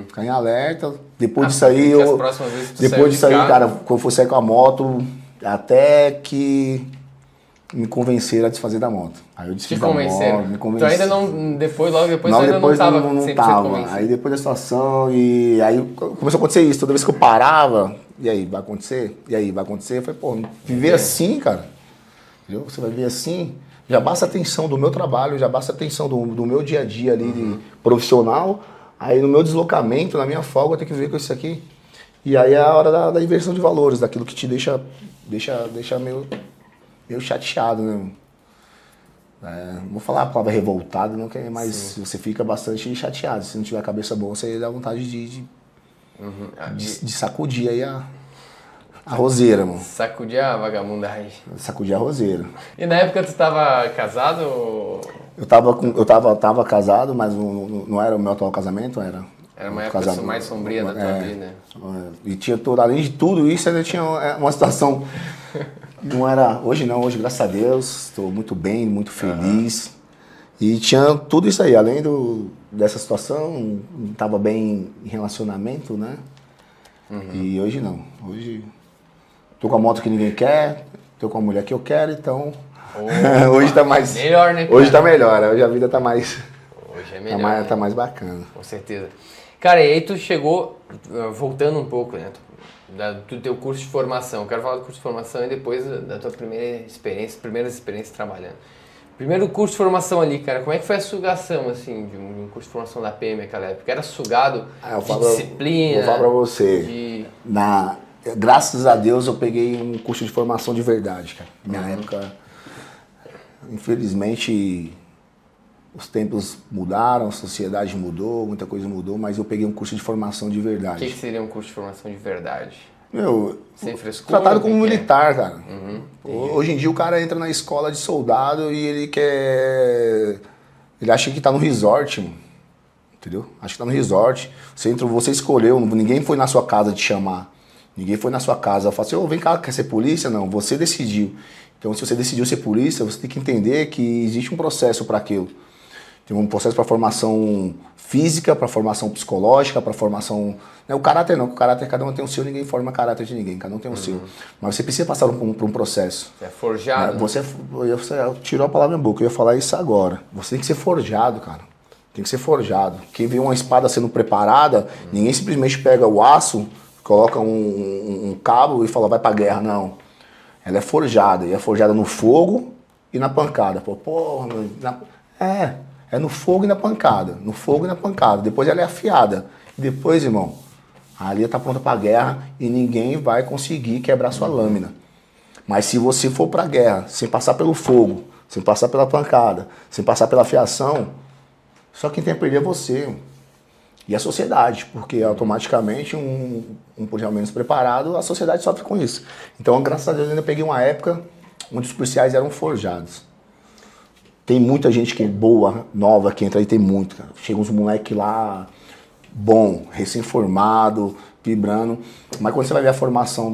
Ficar em alerta. Depois disso aí, cara, quando eu for sair com a moto, até que me convenceram a desfazer da moto. Aí eu desfiz da moto, me convenceram. Então ainda não, logo depois você ainda não estava 100% convencido. Aí depois da situação, e aí começou a acontecer isso. Toda vez que eu parava, e aí, vai acontecer? E aí, vai acontecer? Eu falei, pô, viver assim, cara, entendeu? Você vai viver assim, já basta a atenção do meu trabalho, já basta a atenção do meu dia a dia ali, de profissional. Aí no meu deslocamento, na minha folga, eu tenho que viver com isso aqui. E aí é a hora da inversão de valores, daquilo que te deixa meio chateado, né? Não vou falar a palavra revoltado, não, mas você fica bastante chateado. Se não tiver a cabeça boa, você dá vontade de sacudir aí a roseira, mano. Sacudir a vagabundagem. Sacudir a roseira. E na época tu estava casado? Eu tava casado, mas não era o meu atual casamento, era uma época mais sombria da tua vida. E tinha além de tudo isso, ainda tinha uma situação. Não era. Hoje não, hoje, graças a Deus, estou muito bem, muito feliz. E tinha tudo isso aí, além dessa situação, estava bem em relacionamento, né? E hoje não. Hoje tô com a moto que ninguém quer, tô com a mulher que eu quero, então. Hoje tá mais. Melhor, né? Hoje tá melhor, hoje a vida tá mais. Hoje é melhor. Tá mais bacana. Com certeza. Cara, e aí tu chegou, voltando um pouco, né? Do teu curso de formação. Eu quero falar do curso de formação e depois da tua primeiras experiências trabalhando. Primeiro curso de formação ali, cara, como é que foi a sugação, assim, de um curso de formação da PM naquela época? Era sugado de disciplina? Vou falar pra você. Graças a Deus eu peguei um curso de formação de verdade, cara. Na minha época, infelizmente, os tempos mudaram, a sociedade mudou, muita coisa mudou, mas eu peguei um curso de formação de verdade. O que seria um curso de formação de verdade? Sem frescura? Tratado como militar, cara. Hoje em dia o cara entra na escola de soldado e ele acha que tá no resort, mano. Entendeu? Acha que tá no resort. Você escolheu, ninguém foi na sua casa te chamar. Ninguém foi na sua casa. Eu falo assim, vem cá, quer ser polícia? Não, você decidiu. Então, se você decidiu ser polícia, você tem que entender que existe um processo para aquilo. Tem um processo para formação física, para formação psicológica, para formação... Não é o caráter não, porque o caráter cada um tem o seu, ninguém forma caráter de ninguém, cada um tem o seu. Mas você precisa passar por um processo. Você é forjado. Você tirou a palavra da minha boca, eu ia falar isso agora. Você tem que ser forjado, cara. Tem que ser forjado. Quem vê uma espada sendo preparada, ninguém simplesmente pega o aço, coloca um cabo e fala, vai pra guerra, não. Ela é forjada, e é forjada no fogo e na pancada. Porra, É no fogo e na pancada. No fogo e na pancada. Depois ela é afiada. Depois, irmão, a linha tá pronta pra guerra e ninguém vai conseguir quebrar sua lâmina. Mas se você for pra guerra sem passar pelo fogo, sem passar pela pancada, sem passar pela afiação, só quem tem a perder é você. E a sociedade, porque automaticamente um policial menos preparado, a sociedade sofre com isso. Então, graças a Deus, eu ainda peguei uma época onde os policiais eram forjados. Tem muita gente que é boa, nova, que entra aí, tem muito, cara. Chega uns moleque lá, bom, recém-formado, vibrando. Mas quando você vai ver a formação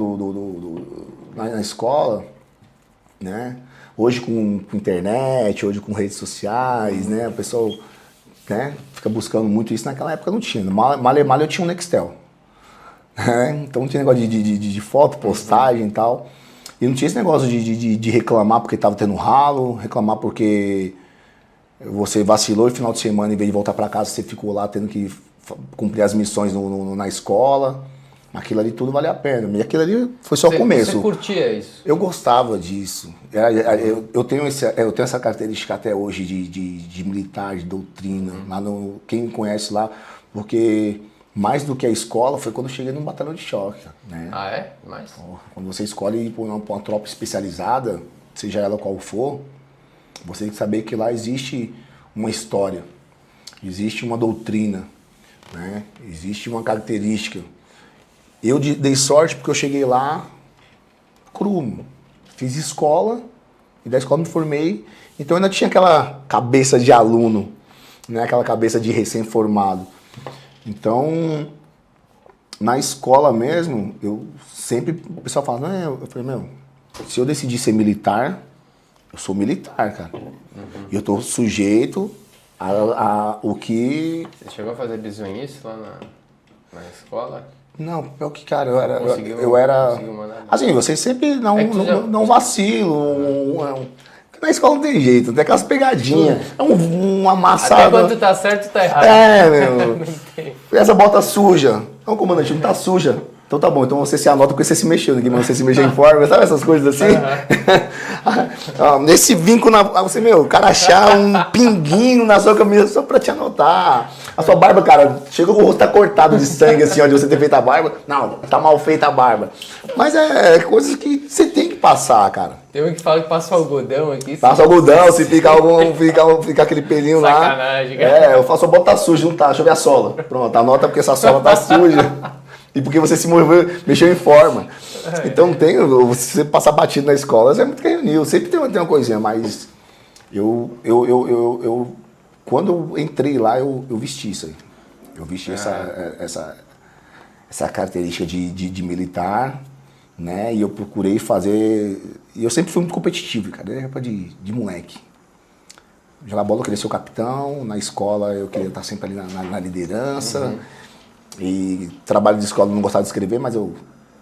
na escola, né? Hoje com internet, hoje com redes sociais, né? O pessoal, né, fica buscando muito isso. Naquela época não tinha. Mal eu tinha um Nextel. Então não tinha negócio de foto, postagem e tal. E não tinha esse negócio de reclamar porque estava tendo ralo, reclamar porque você vacilou e final de semana, em vez de voltar para casa, você ficou lá tendo que cumprir as missões na escola. Aquilo ali tudo vale a pena. E aquilo ali foi só o começo. Você curtia isso? Eu gostava disso. Eu tenho essa característica até hoje de militar, de doutrina. Lá quem me conhece lá, porque mais do que a escola foi quando eu cheguei num batalhão de choque. Né? Ah, é? Mais? Quando você escolhe ir para uma tropa especializada, seja ela qual for, você tem que saber que lá existe uma história, existe uma doutrina, né? Existe uma característica. Eu dei sorte porque eu cheguei lá cru, fiz escola e da escola me formei, então eu ainda tinha aquela cabeça de aluno, né? Aquela cabeça de recém-formado. Então, na escola mesmo, eu sempre, o pessoal fala, não, eu falei, meu, se eu decidir ser militar, eu sou militar, cara. E eu tô sujeito a o que... Você chegou a fazer bisonhice lá na escola? Não, pior que, cara, eu era... Conseguiu mandar. Assim, você sempre não vacilo, na escola não tem jeito, tem aquelas pegadinhas, é um amassado. Até quando tu tá certo, tu tá errado. É, meu. Essa bota suja. Não, comandante, não tá suja. Então tá bom, então você se anota porque você se mexeu, ninguém mandou você se mexer em forma, sabe essas coisas assim? Nesse vinco, você, meu, o cara achar um pinguinho na sua camisa só pra te anotar. A sua barba, cara, chegou com o rosto tá cortado de sangue, assim, onde você ter feito a barba. Não, tá mal feita a barba. Mas é coisas que você tem que passar, cara. Tem um que fala que passa algodão aqui. Passa algodão, se fica aquele pelinho lá. Sacanagem, cara. É, eu faço a bota tá suja, não tá, deixa eu ver a sola. Pronto, anota porque essa sola tá suja. E porque você se mexeu em forma. Então você passar batido na escola, é muito canil. Sempre tem uma coisinha, mas quando eu entrei lá, eu vesti isso aí. Eu vesti essa característica de militar, né? E eu procurei fazer... E eu sempre fui muito competitivo, cara. Era época de moleque. Jogar bola eu queria ser o capitão, na escola eu queria estar sempre ali na liderança. Uhum. E trabalho de escola eu não gostava de escrever, mas eu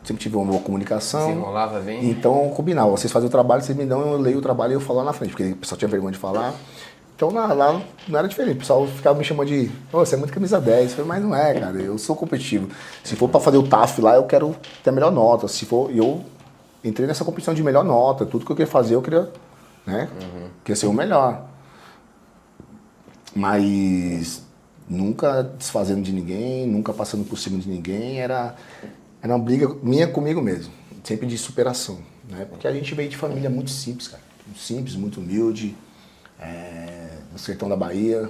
sempre tive uma boa comunicação. Se enrolava bem. Então combinava, vocês fazem o trabalho, vocês me dão, eu leio o trabalho e eu falo lá na frente, porque o pessoal tinha vergonha de falar. Então lá não era diferente, o pessoal ficava me chamando de, você é muito camisa 10, eu falei, mas não é, cara, eu sou competitivo. Se for para fazer o TAF lá, eu quero ter a melhor nota. Se for, eu entrei nessa competição de melhor nota, tudo que eu queria fazer, eu queria, né, queria ser o melhor. Mas nunca desfazendo de ninguém, nunca passando por cima de ninguém, era uma briga minha comigo mesmo, sempre de superação, né? Porque a gente veio de família muito simples, cara, muito simples, muito humilde, no sertão da Bahia,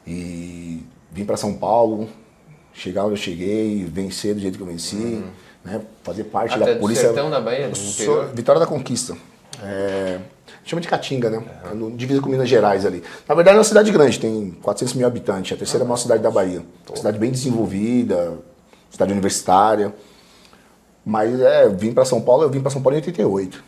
e vim para São Paulo, chegar onde eu cheguei, vencer do jeito que eu venci, né? Fazer parte da polícia. Do sertão da Bahia, do interior? Vitória da Conquista. Chama de Caatinga, né? Divisa com Minas Gerais ali. Na verdade é uma cidade grande, tem 400 mil habitantes, é a terceira maior cidade da Bahia. Cidade bem desenvolvida, cidade universitária. Mas vim para São Paulo em 88.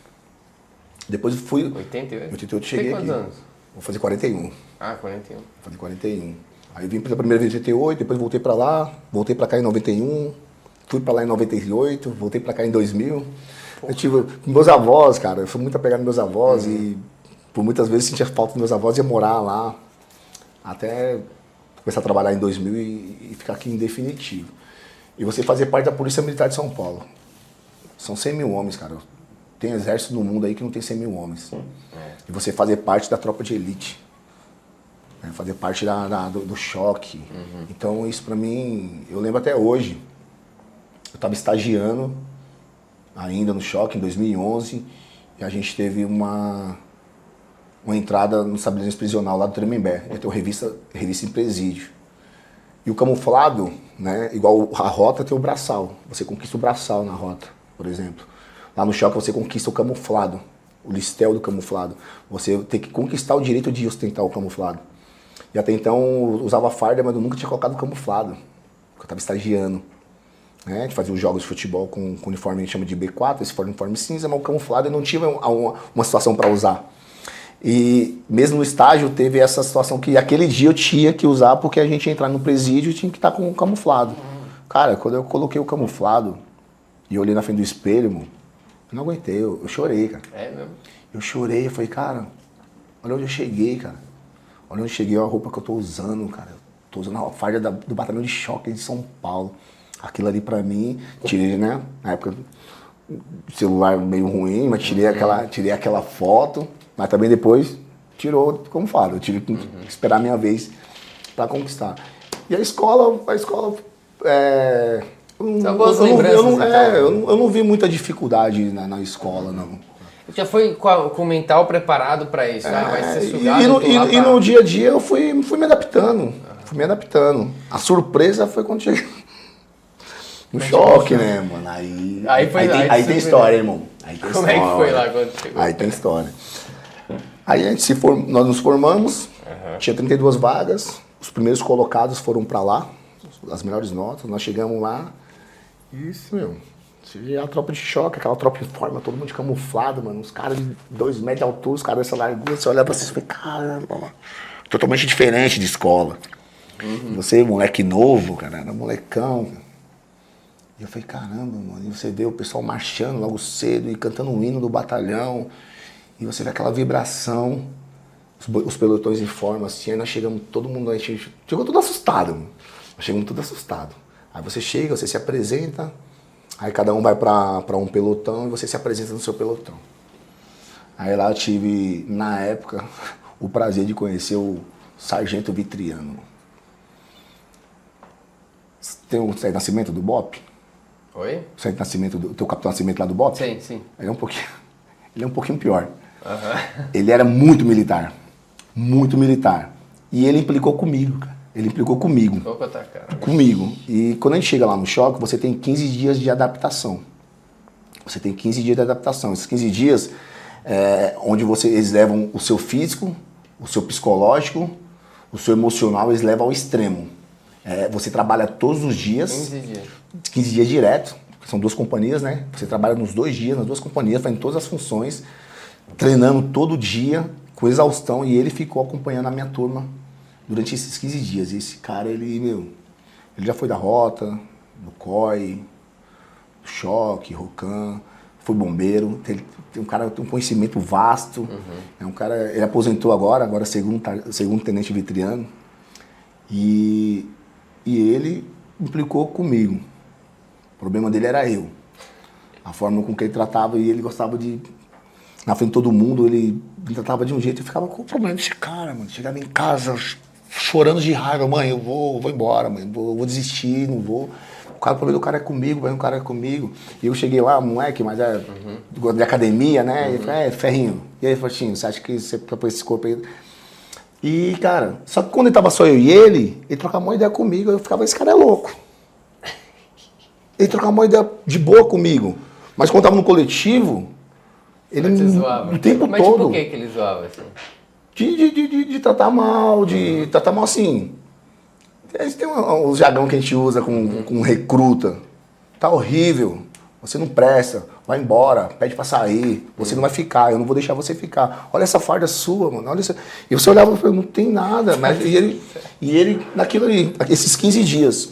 Depois eu fui... 88? 88 cheguei aqui. Quantos anos? Vou fazer 41. Ah, 41. Vou fazer 41. Aí vim pela primeira vez em 88, depois voltei para lá, voltei para cá em 91, fui para lá em 98, voltei para cá em 2000. Eu tive meus avós, cara, eu fui muito apegado nos meus avós e por muitas vezes sentia falta dos meus avós e ia morar lá até começar a trabalhar em 2000 e ficar aqui em definitivo. E você fazer parte da Polícia Militar de São Paulo. São 100 mil homens, cara. Tem exército no mundo aí que não tem 100 mil homens. E você fazer parte da tropa de elite. né? Fazer parte do choque. Então isso pra mim, eu lembro até hoje. Eu estava estagiando ainda no choque em 2011 e a gente teve uma entrada no estabelecimento prisional lá do Tremembé. Eu tenho revista em presídio. E o camuflado, né, igual a rota tem o braçal. Você conquista o braçal na rota, por exemplo. Lá no choque você conquista o camuflado, o listel do camuflado. Você tem que conquistar o direito de ostentar o camuflado. E até então eu usava farda, mas eu nunca tinha colocado camuflado, porque eu estava estagiando. Né? A gente fazia os jogos de futebol com uniforme, a gente chama de B4, esse uniforme cinza, mas o camuflado eu não tive uma situação para usar. E mesmo no estágio teve essa situação que aquele dia eu tinha que usar porque a gente ia entrar no presídio e tinha que estar com o camuflado. Cara, quando eu coloquei o camuflado e olhei na frente do espelho, mano, eu não aguentei, eu chorei, cara. É mesmo? Eu chorei, eu falei, cara, olha onde eu cheguei, cara. Olha onde eu cheguei, olha a roupa que eu tô usando, cara. Eu tô usando a farda do batalhão de choque de São Paulo. Aquilo ali pra mim, tirei, né? Na época, celular meio ruim, mas tirei aquela foto. Mas também depois tirou como falo. Eu tive que esperar a minha vez pra conquistar. E a escola São boas lembranças, então. Eu não vi muita dificuldade na escola, não. Já foi com o mental preparado pra isso, vai ser sugado. E no dia a dia eu fui me adaptando. Fui me adaptando. A surpresa foi quando cheguei no choque, né, mano? Aí tem história, irmão. Como é que foi lá quando chegou? Aí tem história. Aí nós nos formamos, tinha 32 vagas, os primeiros colocados foram pra lá, as melhores notas, nós chegamos lá, isso, meu, você vê a tropa de choque, aquela tropa em forma, todo mundo de camuflado, mano, uns caras de 2 metros de altura, os caras dessa largura, você olha pra vocês e fala, caramba, mano, totalmente diferente de escola. Você, moleque novo, cara, era molecão, cara. E eu falei, caramba, mano, e você vê o pessoal marchando logo cedo e cantando o hino do batalhão, e você vê aquela vibração, os pelotões em forma, assim, aí nós chegamos, todo mundo, a gente chegou tudo assustado, mano. Nós chegamos tudo assustado. Aí você chega, você se apresenta, aí cada um vai pra um pelotão e você se apresenta no seu pelotão. Aí lá eu tive, na época, o prazer de conhecer o Sargento Vitriano. Tem o Sargento Nascimento do BOPE? Oi? O Sargento Nascimento, o teu Capitão Nascimento lá do BOPE? Sim, sim. Ele é um pouquinho pior. Ele era muito militar. Muito militar. E ele implicou comigo, cara. Ele implicou comigo. Opa, tá, cara. Comigo. E quando a gente chega lá no choque, você tem 15 dias de adaptação. Você tem 15 dias de adaptação. Esses 15 dias onde eles levam o seu físico, o seu psicológico, o seu emocional, eles levam ao extremo. Você trabalha todos os dias. 15 dias. 15 dias direto. São 2 companhias, né? Você trabalha nos 2 dias, nas 2 companhias, fazendo todas as funções, treinando todo dia, com exaustão, e ele ficou acompanhando a minha turma durante esses 15 dias. E esse cara, ele já foi da rota, do COI, do choque, Rocan, foi bombeiro, tem um cara tem um conhecimento vasto, é um cara, ele aposentou agora segundo tenente Vitriano, e ele implicou comigo. O problema dele era eu. A forma com que ele tratava, e ele gostava de... Na frente de todo mundo, ele me tratava de um jeito, eu ficava com o problema desse cara, mano. Chegava em casa chorando de raiva, mãe, eu vou embora, mãe, vou desistir, não vou. O problema do cara é comigo, o cara é comigo. E eu cheguei lá, moleque, mas de academia, né? E ele falou, ferrinho. E aí, Fatinho, você acha que você propôs esse corpo aí? E, cara, só que quando ele tava só eu e ele trocava uma ideia comigo, eu ficava, esse cara é louco. Ele trocava uma ideia de boa comigo. Mas quando tava no coletivo, ele o tempo mas todo. Mas por que ele zoava assim? De tratar mal, assim. Tem uns jargão que a gente usa com recruta. Tá horrível, você não presta, vai embora, pede pra sair, você não vai ficar, eu não vou deixar você ficar. Olha essa farda sua, mano. Olha isso. E você olhava e falava, não tem nada. Mas, e ele, naquilo ali, esses 15 dias.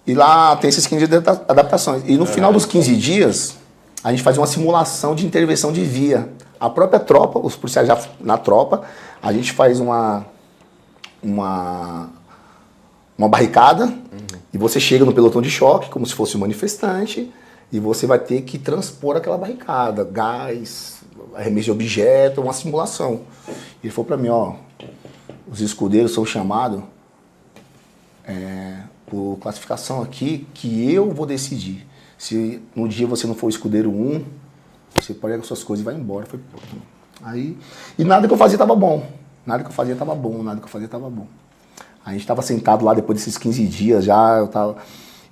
E lá tem esses 15 dias de adaptações. E no final dos 15 dias, a gente faz uma simulação de intervenção de via. A própria tropa, os policiais já na tropa, a gente faz uma barricada e você chega no pelotão de choque, como se fosse um manifestante, e você vai ter que transpor aquela barricada. Gás, arremesso de objeto, uma simulação. Ele falou pra mim, ó, os escudeiros são chamados por classificação aqui, que eu vou decidir. Se no dia você não for o escudeiro 1, você pega as suas coisas e vai embora. Foi pronto. Aí, e nada que eu fazia tava bom. Nada que eu fazia tava bom, nada que eu fazia tava bom. A gente tava sentado lá depois desses 15 dias já, eu tava...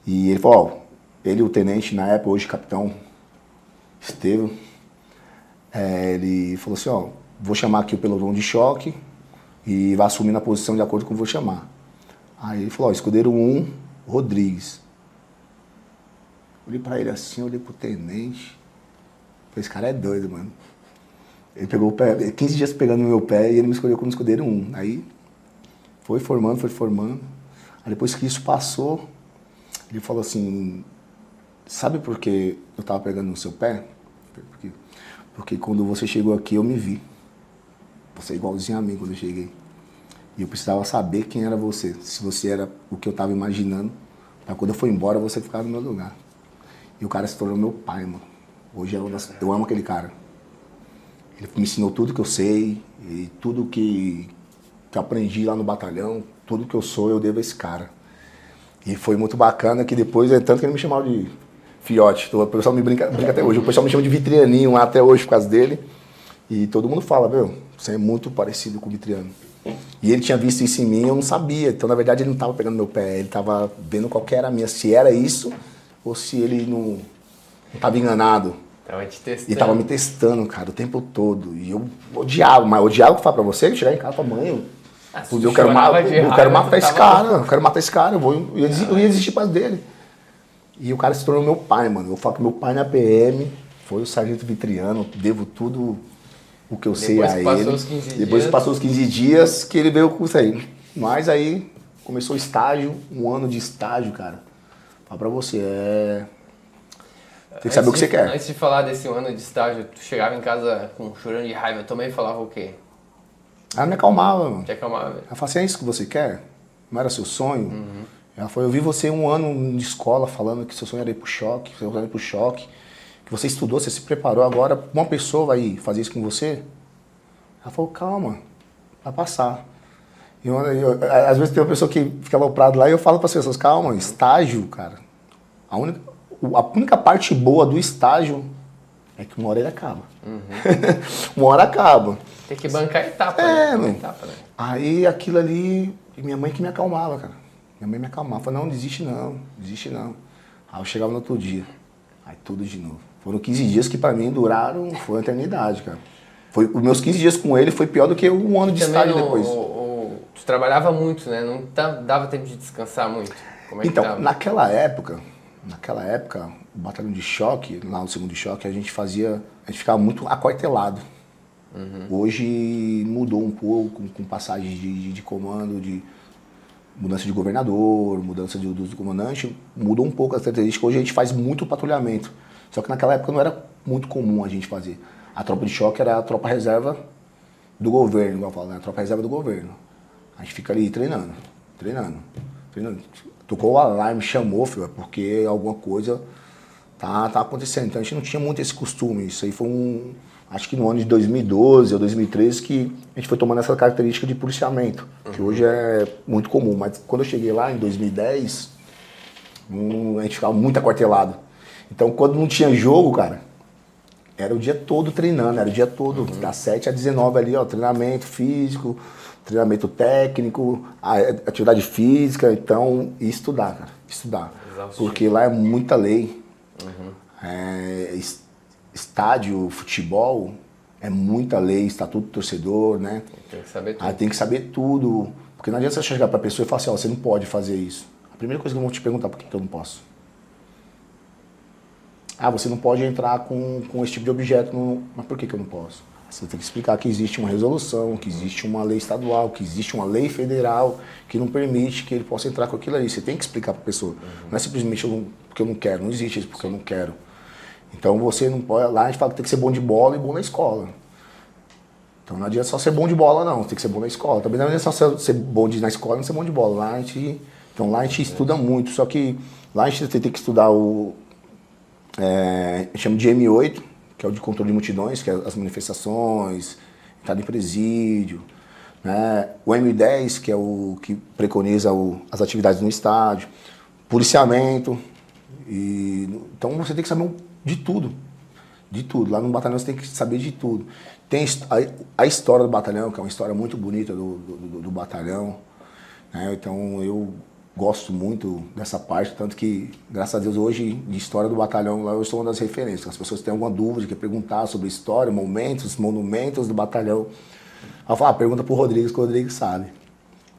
E ele falou, ó, ele, o tenente, na época, hoje capitão, Estevam, ele falou assim, ó, vou chamar aqui o pelotão de choque e vai assumir na posição de acordo com o que eu vou chamar. Aí ele falou, ó, escudeiro 1, Rodrigues. Olhei pra ele assim, olhei pro tenente. Falei, esse cara é doido, mano. Ele pegou o pé, 15 dias pegando no meu pé e ele me escolheu como escudeiro 1. Aí foi formando. Aí depois que isso passou, ele falou assim, sabe por que eu tava pegando no seu pé? Porque quando você chegou aqui eu me vi. Você é igualzinho a mim quando eu cheguei. E eu precisava saber quem era você. Se você era o que eu tava imaginando. Pra quando eu for embora você ficar no meu lugar. E o cara se tornou meu pai, mano. Hoje eu amo aquele cara. Ele me ensinou tudo que eu sei, e tudo que eu aprendi lá no batalhão, tudo que eu sou eu devo a esse cara. E foi muito bacana que depois, tanto que ele me chamava de fiote, o pessoal me brinca até hoje, o pessoal me chama de Vitrianinho até hoje por causa dele. E todo mundo fala, meu, você é muito parecido com o Vitriano. E ele tinha visto isso em mim, eu não sabia. Então, na verdade, ele não estava pegando meu pé, ele estava vendo qual que era a minha, se era isso ou se ele não estava enganado. Tava te testando. E tava me testando, cara, o tempo todo. E eu odiava, mas odiava que eu falo pra você, chegar em casa e falar, mãe, eu quero matar esse cara, eu quero matar esse cara, eu ia desistir para dele. E o cara se tornou meu pai, mano. Eu falo que meu pai na PM foi o Sargento Vitriano, devo tudo o que eu sei a ele. Depois que passou os 15 dias que ele veio com isso aí. Mas aí começou o estágio, um ano de estágio, cara. Fala pra você, tem que saber o que você quer. Antes de falar desse ano de estágio, tu chegava em casa chorando de raiva, tua mãe falava o quê? Ela me acalmava, mano. Te acalmava? Ela falou assim, é isso que você quer? Não era seu sonho? Uhum. Ela falou, eu vi você um ano de escola falando que seu sonho era ir pro choque, que você estudou, você se preparou, agora uma pessoa vai fazer isso com você? Ela falou, calma, vai passar. Às vezes tem uma pessoa que fica aloprado lá e eu falo para as pessoas, calma, estágio, cara, a única parte boa do estágio é que uma hora ele acaba. Uhum. Uma hora acaba. Tem que bancar a etapa, né? Etapa, né? Aí aquilo ali, minha mãe que me acalmava, cara. Minha mãe me acalmava, falava, não, desiste não. Aí eu chegava no outro dia, aí tudo de novo. Foram 15 dias que pra mim duraram, foi uma eternidade, cara. Os meus 15 dias com ele foi pior do que um ano de estágio depois. Tu trabalhava muito, né? Não dava tempo de descansar muito? Como é então, que tava? naquela época, o batalhão de choque, lá no segundo choque, a gente ficava muito aquartelado. Uhum. Hoje mudou um pouco, com passagem de comando, de mudança de governador, mudança do comandante, mudou um pouco as características. Hoje a gente faz muito patrulhamento. Só que naquela época não era muito comum a gente fazer. A tropa de choque era a tropa reserva do governo, igual eu falo, né? A tropa reserva do governo. A gente fica ali treinando. Tocou o alarme, chamou, filho, porque alguma coisa tá acontecendo. Então a gente não tinha muito esse costume. Isso aí foi acho que no ano de 2012 ou 2013 que a gente foi tomando essa característica de policiamento, que hoje é muito comum. Mas quando eu cheguei lá em 2010, a gente ficava muito aquartelado. Então quando não tinha jogo, cara, era o dia todo treinando, era o dia todo, das 7 às 19 ali, ó, treinamento físico, treinamento técnico, atividade física, então, e estudar, cara, estudar. Exaustivo. Porque lá é muita lei. Estádio, futebol, é muita lei, estatuto do torcedor, né? Tem que saber tudo. Aí tem que saber tudo, porque não adianta você chegar pra pessoa e falar assim, ó, você não pode fazer isso. A primeira coisa que eu vou te perguntar, por que eu não posso? Você não pode entrar com esse tipo de objeto, mas por que eu não posso? Você tem que explicar que existe uma resolução, que existe uma lei estadual, que existe uma lei federal que não permite que ele possa entrar com aquilo ali. Você tem que explicar para a pessoa. Não é simplesmente porque eu não quero, não existe isso porque eu não quero. Então você não pode, lá a gente fala que tem que ser bom de bola e bom na escola. Então não adianta só ser bom de bola não, tem que ser bom na escola. Também não adianta só ser bom na escola e não ser bom de bola. Então lá a gente estuda muito, só que lá a gente tem que estudar a gente chama de M8, que é o de controle de multidões, que é as manifestações, entrada em presídio, né? O M10, que é o que preconiza as atividades no estádio, policiamento. Então você tem que saber de tudo. De tudo. Lá no batalhão você tem que saber de tudo. Tem a história do batalhão, que é uma história muito bonita do batalhão. Né? Então eu gosto muito dessa parte, tanto que, graças a Deus, hoje, de história do batalhão, lá eu sou uma das referências. As pessoas têm alguma dúvida, quer perguntar sobre história, momentos, monumentos do batalhão. Eu falo, pergunta pro Rodrigues, que o Rodrigues sabe.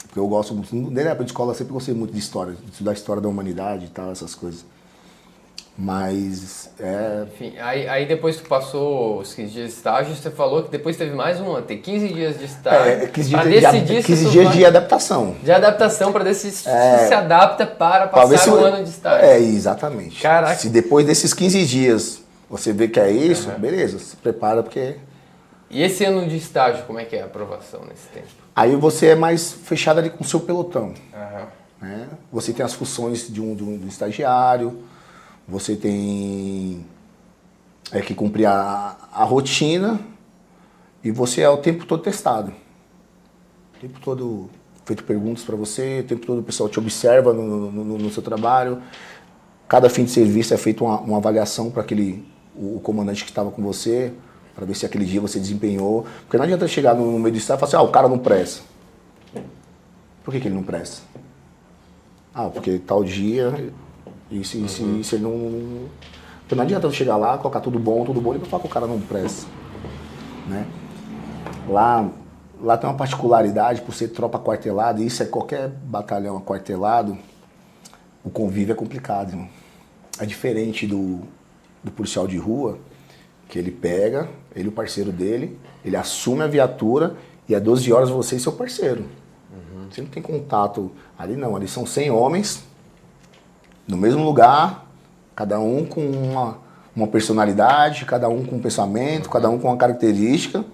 Porque eu gosto muito, desde a época de escola, eu sempre gostei muito de história, de estudar a história da humanidade e tal, essas coisas. Mas, Enfim, aí depois tu passou os 15 dias de estágio, você falou que depois teve mais tem 15 dias de estágio. 15 dias de adaptação. De adaptação para decidir se adapta para passar um ano de estágio. Exatamente. Caraca. Se depois desses 15 dias você vê que é isso, beleza, se prepara porque... E esse ano de estágio, como é que é a aprovação nesse tempo? Aí você é mais fechado ali com o seu pelotão. Uhum. Você tem as funções de um estagiário, você tem que cumprir a rotina e você é o tempo todo testado. O tempo todo feito perguntas para você, o tempo todo o pessoal te observa no seu trabalho. Cada fim de serviço é feita uma avaliação para o comandante que estava com você, para ver se aquele dia você desempenhou. Porque não adianta chegar no meio do estado e falar assim, o cara não presta. Por que ele não presta? Porque tal dia... Isso ele não... Porque não adianta eu chegar lá, colocar tudo bom, e pra falar que o cara não presta. Né? Lá tem uma particularidade, por ser tropa aquartelada, e isso é qualquer batalhão aquartelado, o convívio é complicado, irmão. É diferente do policial de rua, que ele pega, ele e o parceiro dele, ele assume a viatura e é 12 horas você e seu parceiro. Você não tem contato ali não, ali são 100 homens, no mesmo lugar, cada um com uma personalidade, cada um com um pensamento, cada um com uma característica,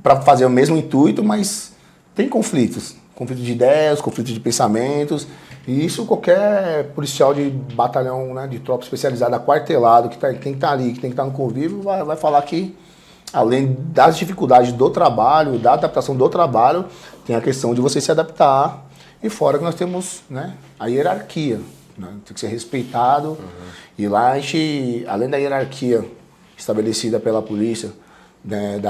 para fazer o mesmo intuito, mas tem conflitos. Conflitos de ideias, conflitos de pensamentos. E isso qualquer policial de batalhão, né, de tropa especializada, aquartelado, que tem que estar ali, que tem que estar no convívio, vai falar que, além das dificuldades do trabalho, da adaptação do trabalho, tem a questão de você se adaptar. E fora que nós temos, né, a hierarquia, né, tem que ser respeitado. E lá a gente, além da hierarquia estabelecida pela polícia, né,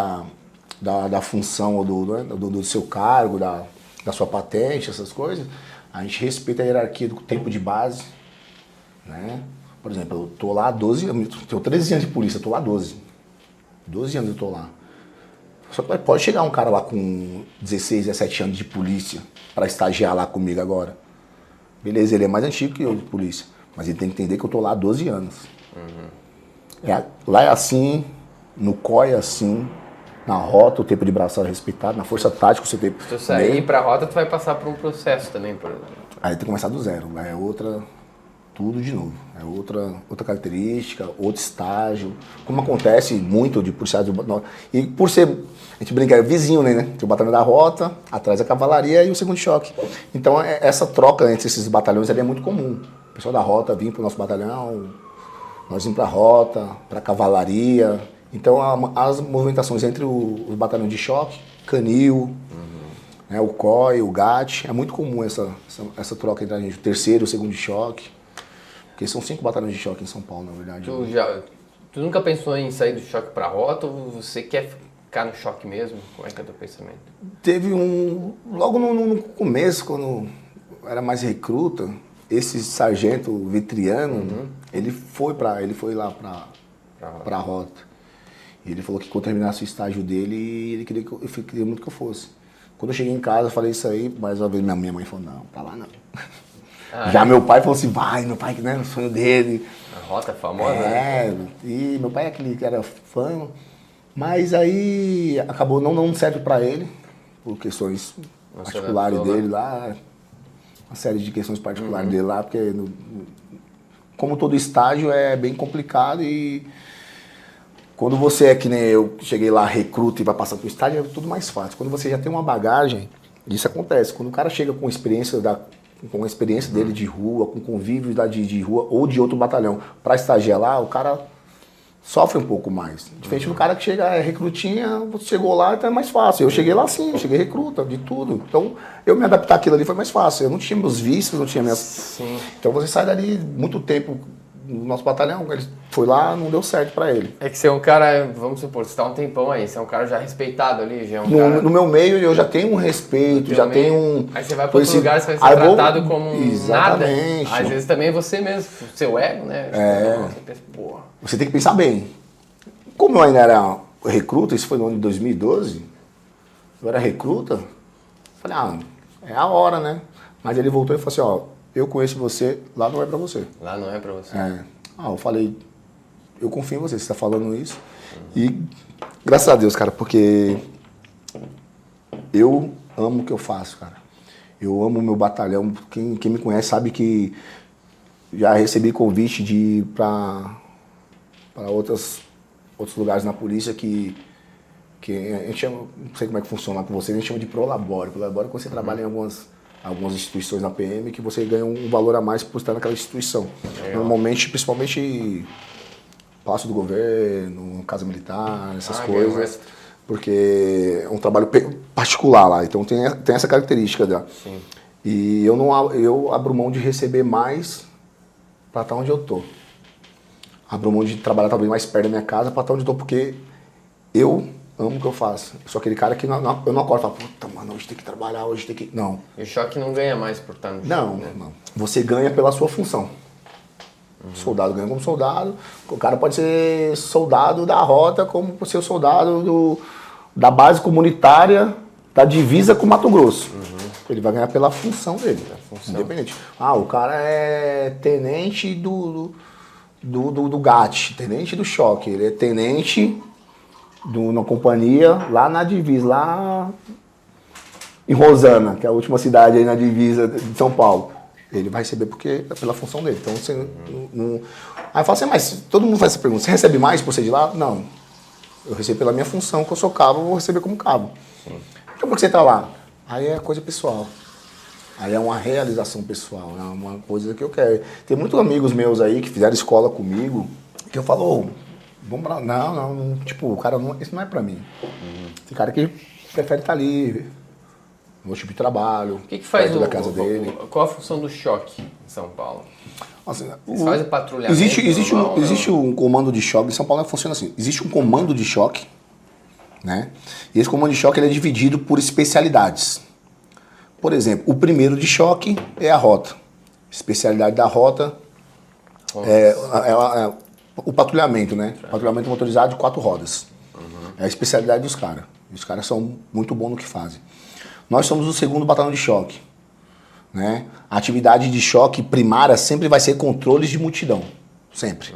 da função do seu cargo, da sua patente, essas coisas, a gente respeita a hierarquia do tempo de base. Né? Por exemplo, eu tô lá há 12 anos, tenho 13 anos de polícia, eu tô lá há 12. 12 anos eu tô lá. Só que pode chegar um cara lá com 16, 17 anos de polícia para estagiar lá comigo agora. Beleza, ele é mais antigo que eu de polícia, mas ele tem que entender que eu tô lá há 12 anos. Lá é assim, no COI é assim, na rota o tempo de braçada é respeitado, na força tática você tem... Se tu sair pra rota, tu vai passar por um processo também. Aí tem que começar do zero, lá é tudo de novo. É outra característica, outro estágio. Como acontece muito de policiais do... E por ser, a gente brinca, é vizinho, né? Tem o batalhão da rota, atrás a cavalaria e o segundo choque. Então essa troca entre esses batalhões ali é muito comum. O pessoal da rota vinha pro nosso batalhão, nós vimos pra rota, pra cavalaria. Então as movimentações entre os batalhões de choque, canil, né, o COI, o GAT, é muito comum essa troca entre a gente, o terceiro e o segundo choque. Porque são 5 batalhões de choque em São Paulo, na verdade. Tu nunca pensou em sair do choque pra rota ou você quer ficar no choque mesmo? Como é que é o teu pensamento? Teve logo no começo, quando era mais recruta, esse sargento Vitriano, ele foi lá pra rota. E ele falou que quando terminasse o estágio dele, ele queria muito que eu fosse. Quando eu cheguei em casa, eu falei isso aí, mais uma vez minha mãe falou, não, pra lá não. Já meu pai falou assim, meu pai, né, o sonho dele. A rota famosa, né? E meu pai é aquele que era fã, mas aí acabou não dando certo pra ele, por questões particulares dele lá, uma série de questões particulares dele lá, porque como todo estágio é bem complicado e quando você é que nem eu, cheguei lá, recruta e vai passar pro estágio, é tudo mais fácil. Quando você já tem uma bagagem, isso acontece. Quando o cara chega com a experiência dele de rua, com convívio de rua ou de outro batalhão, para estagiar lá, o cara sofre um pouco mais. Diferente do cara que chega, é recrutinha, você chegou lá, então é mais fácil. Eu cheguei lá sim, eu cheguei recruta, de tudo. Então, eu me adaptar àquilo ali foi mais fácil. Eu não tinha meus vícios, não tinha minhas... Sim. Então, você sai dali muito tempo no nosso batalhão, ele foi lá, não deu certo pra ele. É que você é um cara, vamos supor, você tá um tempão aí, você é um cara já respeitado ali, já é um No, cara... no meu meio, eu já tenho um respeito, já tenho um... Aí você vai pra outro lugar, você vai ser tratado como exatamente. nada. Às vezes também é você mesmo, seu ego, né? Você pensa, porra. Você tem que pensar bem. Como eu ainda era recruta, isso foi no ano de 2012, eu era recruta, falei, é a hora, né? Mas ele voltou e falou assim, eu conheço você, lá não é pra você. Lá não é pra você. Eu falei, eu confio em você tá falando isso. E graças a Deus, cara, porque eu amo o que eu faço, cara. Eu amo o meu batalhão. Quem me conhece sabe que já recebi convite de ir para outros lugares na polícia que a gente chama, não sei como é que funciona lá com você, a gente chama de prolabore. Prolabore é quando você trabalha em algumas instituições na PM que você ganha um valor a mais por estar naquela instituição. Normalmente, principalmente Palácio do Governo, Casa Militar, essas coisas. Porque é um trabalho particular lá, então tem essa característica dela. Sim. E eu abro mão de receber mais para estar onde eu tô. Abro mão de trabalhar talvez mais perto da minha casa para estar onde eu tô, porque eu amo o que eu faço. Eu sou aquele cara que eu não acordo e falo, puta, mano, hoje tem que trabalhar, hoje tem que... Não. E o choque não ganha mais por estar no choque, Não, né? não. Você ganha pela sua função. Soldado ganha como soldado. O cara pode ser soldado da rota, como ser o soldado da base comunitária da divisa com Mato Grosso. Ele vai ganhar pela função dele. Independente. O cara é tenente do GAT, tenente do choque. Ele é tenente na companhia lá na divisa, lá em Rosana, que é a última cidade aí na divisa de São Paulo. Ele vai receber porque é pela função dele. Então você não... Aí eu falo assim, mas todo mundo faz essa pergunta, você recebe mais por ser de lá? Não. Eu recebo pela minha função, que eu sou cabo, eu vou receber como cabo. Então por que você está lá? Aí é coisa pessoal. Aí é uma realização pessoal, é uma coisa que eu quero. Tem muitos amigos meus aí que fizeram escola comigo, que eu falo, vamos pra... Não, tipo, o cara, isso não é pra mim. Tem cara que prefere estar ali, no tipo de trabalho, o que faz perto da casa dele. Qual a função do choque em São Paulo? Nossa, Vocês fazem patrulhamento? Existe um comando de choque. Em São Paulo funciona assim. Existe um comando de choque, né? E esse comando de choque ele é dividido por especialidades. Por exemplo, o primeiro de choque é a rota. Especialidade da rota é o patrulhamento, né? Patrulhamento motorizado de 4 rodas. É a especialidade dos caras. Os caras são muito bons no que fazem. Nós somos o segundo batalhão de choque. Né? A atividade de choque primária sempre vai ser controles de multidão. Sempre.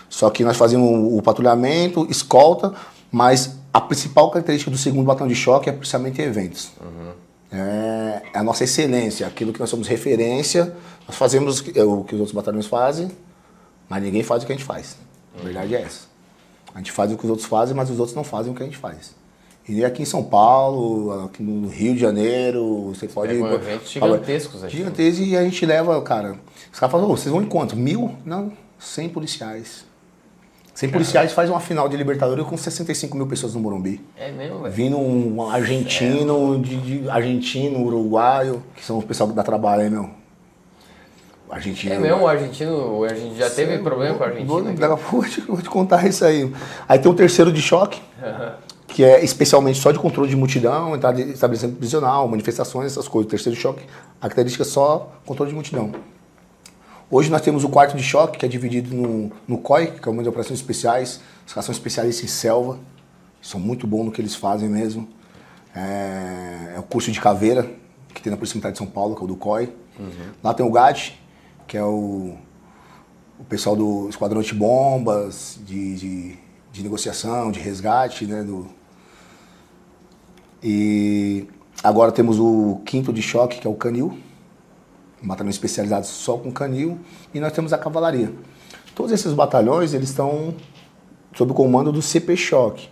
Só que nós fazemos o patrulhamento, escolta, mas a principal característica do segundo batalhão de choque é policiamento em eventos. É a nossa excelência, aquilo que nós somos referência. Nós fazemos o que os outros batalhões fazem, mas ninguém faz o que a gente faz. A verdade é essa. A gente faz o que os outros fazem, mas os outros não fazem o que a gente faz. E aqui em São Paulo, aqui no Rio de Janeiro, você pode... Pegam eventos gigantescos aqui. Gigantescos, e a gente leva, cara... Os caras falam, vocês vão em quanto? 1.000? Não, 100 policiais. 100 policiais faz uma final de Libertadores com 65 mil pessoas no Morumbi. É mesmo, velho? Vindo um argentino, argentino, uruguaio, que são o pessoal que dá trabalho aí, meu. Argentino. É mesmo, o argentino já teve problema com o argentino? Vou te contar isso aí. Aí tem o terceiro de choque, que é especialmente só de controle de multidão, estabelecimento prisional, manifestações, essas coisas. O terceiro de choque, a característica é só controle de multidão. Hoje nós temos o quarto de choque, que é dividido no COI, que é o Comando de Operações Especiais. Os caras são especialistas em selva, são muito bons no que eles fazem mesmo. É o curso de caveira, que tem na Polícia Militar de São Paulo, que é o do COI. Lá tem o GAD, que é o pessoal do esquadrão de bombas, de negociação, de resgate, né? E agora temos o quinto de choque, que é o canil, um batalhão especializado só com canil, e nós temos a cavalaria. Todos esses batalhões, eles estão sob o comando do CP Choque,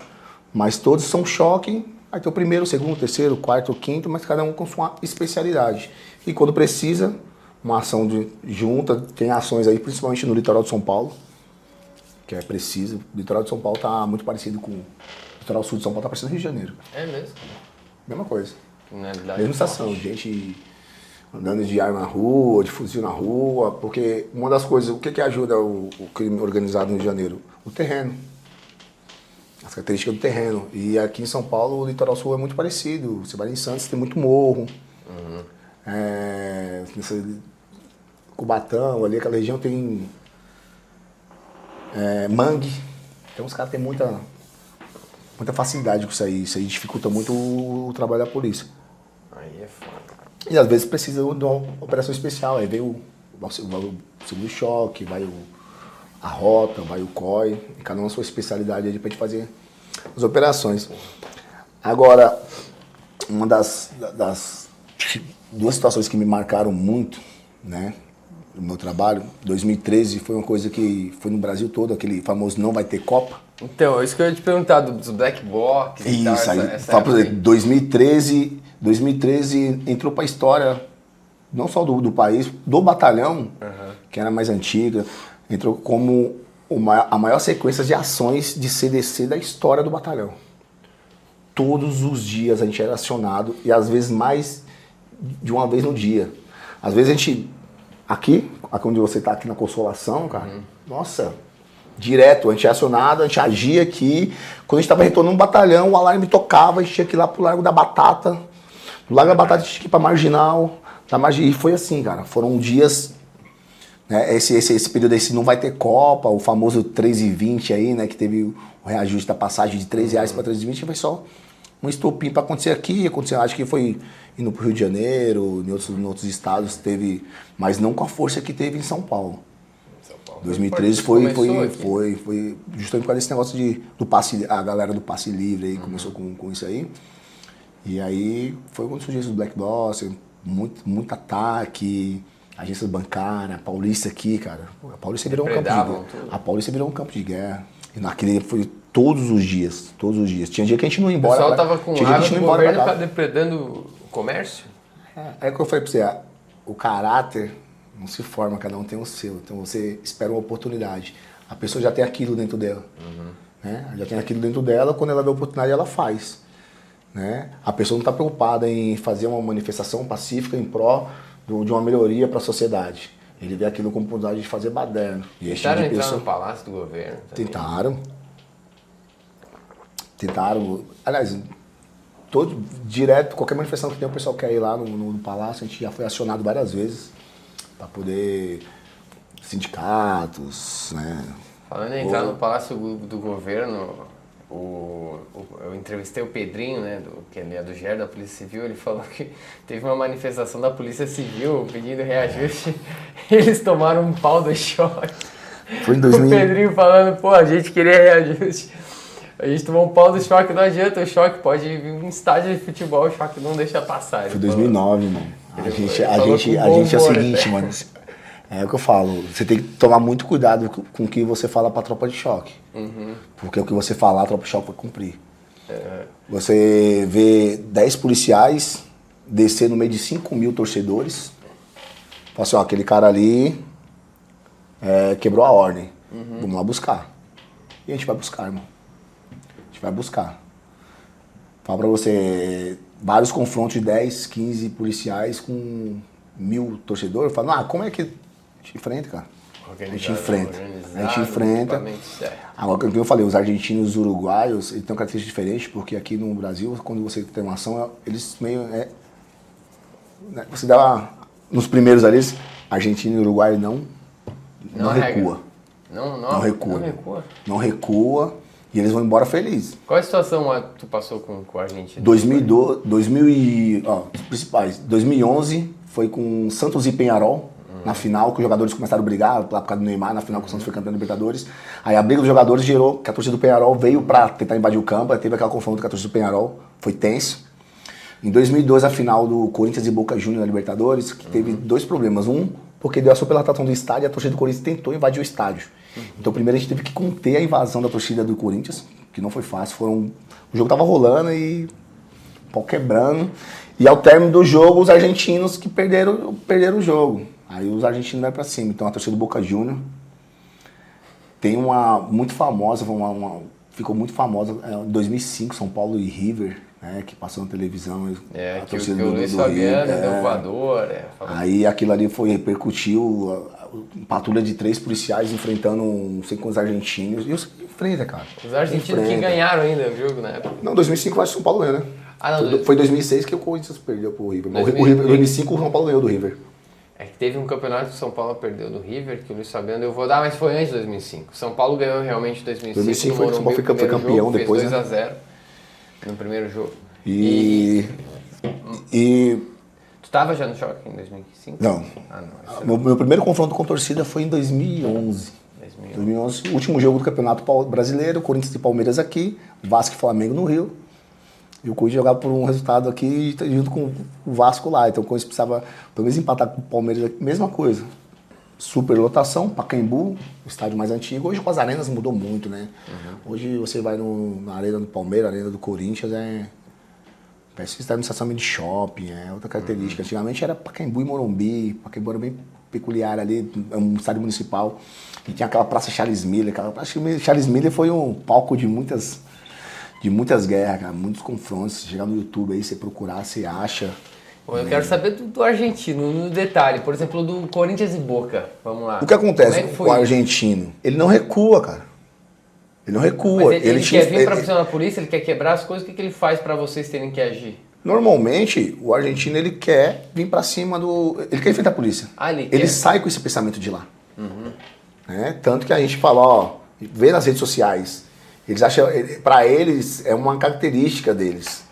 mas todos são choque, aí tem o primeiro, o segundo, o terceiro, o quarto, o quinto, mas cada um com sua especialidade. E quando precisa, uma ação de junta, tem ações aí, principalmente no litoral de São Paulo, que é preciso. O litoral de São Paulo tá muito parecido com... O litoral sul de São Paulo tá parecendo Rio de Janeiro. É mesmo? Mesma coisa. Criminalidade Mesma estação, gente andando de arma na rua, de fuzil na rua, porque uma das coisas, o que ajuda o crime organizado no Rio de Janeiro? O terreno. As características do terreno. E aqui em São Paulo, o litoral sul é muito parecido. Você vai em Santos, tem muito morro. Cubatão, ali, aquela região tem mangue. Então os caras têm muita facilidade com isso aí. Isso aí dificulta muito o trabalho da polícia. Aí é foda. E às vezes precisa de uma operação especial. Aí vem o segundo choque, vai a rota, vai o COI. E cada um a sua especialidade aí pra gente fazer as operações. Agora, uma das duas situações que me marcaram muito, né, no meu trabalho, 2013 foi uma coisa que foi no Brasil todo, aquele famoso não vai ter Copa. Então, é isso que eu ia te perguntar, dos Black Box e tal, Isso, aí, essa 2013 entrou pra história, não só do país, do batalhão, que era mais antiga, entrou como a maior sequência de ações de CDC da história do batalhão. Todos os dias a gente era acionado, e às vezes mais de uma vez no dia. Às vezes a gente, aqui onde você tá, aqui na Consolação, cara, nossa, direto, a gente é acionado, a gente agia aqui. Quando a gente tava retornando no batalhão, o alarme tocava, a gente tinha que ir lá pro Largo da Batata. Do Largo da Batata a gente tinha que ir pra Marginal. E foi assim, cara, foram dias, né, esse período aí, não vai ter Copa, o famoso 3,20 aí, né, que teve o reajuste da passagem de R$3 para 3,20, foi só um estopim para acontecer aqui, acho que foi indo pro Rio de Janeiro, em outros estados teve, mas não com a força que teve em São Paulo. 2013 foi justamente por causa desse negócio do passe, a galera do passe livre aí começou com isso aí. E aí foi quando surgiu os Black Box, muito ataque, agências bancárias, a Paulista aqui, cara. A Paulista virou um campo de guerra. A Paulista virou um campo de guerra. E naquele foi todos os dias. Tinha dia que a gente não ia embora. O pessoal tava com raiva do governo tá depredando o comércio? É o que eu falei pra você, o caráter não se forma, cada um tem o seu. Então você espera uma oportunidade. A pessoa já tem aquilo dentro dela. Né? Já tem aquilo dentro dela, quando ela vê a oportunidade, ela faz. Né? A pessoa não está preocupada em fazer uma manifestação pacífica em pró de uma melhoria para a sociedade. Ele vê aquilo como oportunidade de fazer baderno. Tentaram entrar no Palácio do Governo? Também. Tentaram. Aliás, direto, qualquer manifestação que tem, o pessoal quer ir lá no Palácio, a gente já foi acionado várias vezes para poder... Sindicatos, né? Falando em entrar no Palácio do Governo, eu entrevistei o Pedrinho, né, que ele é do GER da Polícia Civil, ele falou que teve uma manifestação da Polícia Civil pedindo reajuste, eles tomaram um pau do choque. Foi em 2000... O Pedrinho falando, pô, a gente queria reajuste. A gente tomou um pau do choque, não adianta, o choque pode vir um estádio de futebol, o choque não deixa passar. Foi 2009, mano. A gente é o seguinte, mano. É o que eu falo, você tem que tomar muito cuidado com o que você fala pra tropa de choque. Porque o que você falar, a tropa de choque vai cumprir. Você vê 10 policiais descer no meio de 5 mil torcedores. Fala assim, ó, aquele cara ali quebrou a ordem. Vamos lá buscar. E a gente vai buscar, irmão. A gente vai buscar. Fala pra você, vários confrontos de 10, 15 policiais com 1000 torcedores. Eu falo, como é que... A gente enfrenta, cara. A gente enfrenta. Agora, como eu falei, os argentinos e os uruguaios, eles têm uma característica diferente, porque aqui no Brasil, quando você tem uma ação, eles meio... né, você dá... Nos primeiros ali, argentino e uruguaio não recua. Não recua. Não recua. E eles vão embora felizes. Qual a situação tu passou com a Argentina? 2012, os principais. 2011 foi com Santos e Peñarol. Na final, que os jogadores começaram a brigar, lá por causa do Neymar, na final que o Santos foi campeão da Libertadores. Aí a briga dos jogadores gerou que a torcida do Peñarol veio pra tentar invadir o campo, aí teve aquela confronto com a torcida do Peñarol, foi tenso. Em 2012, a final do Corinthians e Boca Juniors na Libertadores, que teve dois problemas. Um, porque deu a superlotação do estádio e a torcida do Corinthians tentou invadir o estádio. Então primeiro a gente teve que conter a invasão da torcida do Corinthians, que não foi fácil. O jogo tava rolando e o pau quebrando. E ao término do jogo, os argentinos que perderam o jogo. Aí os argentinos vai pra cima. Então a torcida do Boca Juniors Tem uma muito famosa, ficou muito famosa em 2005, São Paulo e River, né, que passou na televisão. Que o Luiz Fabiano deu voador. Aí aquilo ali repercutiu, patrulha de 3 policiais enfrentando não sei quantos argentinos. E os enfrenta, cara. Os argentinos que ganharam ainda o jogo na época. Não, 2005 eu acho que o São Paulo ganhou, né? Foi 2006 que o Corinthians perdeu pro River. 2005 o São Paulo ganhou do River. É que teve um campeonato que o São Paulo perdeu do River, que o Luiz Fabiano eu vou dar, mas foi antes de 2005. São Paulo ganhou realmente em 2005. 2005 foi o São Paulo foi campeão jogo, depois, fez 2-0 no primeiro jogo. E tu tava já no Choque em 2005? Não. Meu primeiro confronto com torcida foi em 2011. 2011, o último jogo do Campeonato Brasileiro, Corinthians e Palmeiras aqui, Vasco e Flamengo no Rio. E o Corinthians jogava por um resultado aqui junto com o Vasco lá. Então o Corinthians precisava pelo menos empatar com o Palmeiras aqui. Mesma coisa. Super lotação, Pacaembu, o estádio mais antigo. Hoje com as arenas mudou muito, né? Hoje você vai na arena do Palmeiras, arena do Corinthians, parece que está em estação de shopping, é outra característica. Antigamente era Pacaembu e Morumbi. Pacaembu era bem peculiar ali, é um estádio municipal. E tinha aquela praça Charles Miller. Charles Miller foi um palco de muitas guerras, cara, muitos confrontos. Se chegar no YouTube aí, você procurar, você acha. Eu quero saber do argentino, no detalhe. Por exemplo, do Corinthians e Boca. Vamos lá. O que acontece com o argentino? Ele não recua, cara. Ele não recua. Mas ele quer vir pra prisão da polícia, ele quer quebrar as coisas. O que ele faz pra vocês terem que agir? Normalmente, o argentino, ele quer vir pra cima ele quer enfrentar a polícia. Ele sai com esse pensamento de lá. Né? Tanto que a gente fala, vê nas redes sociais. Eles acham, pra eles, é uma característica deles.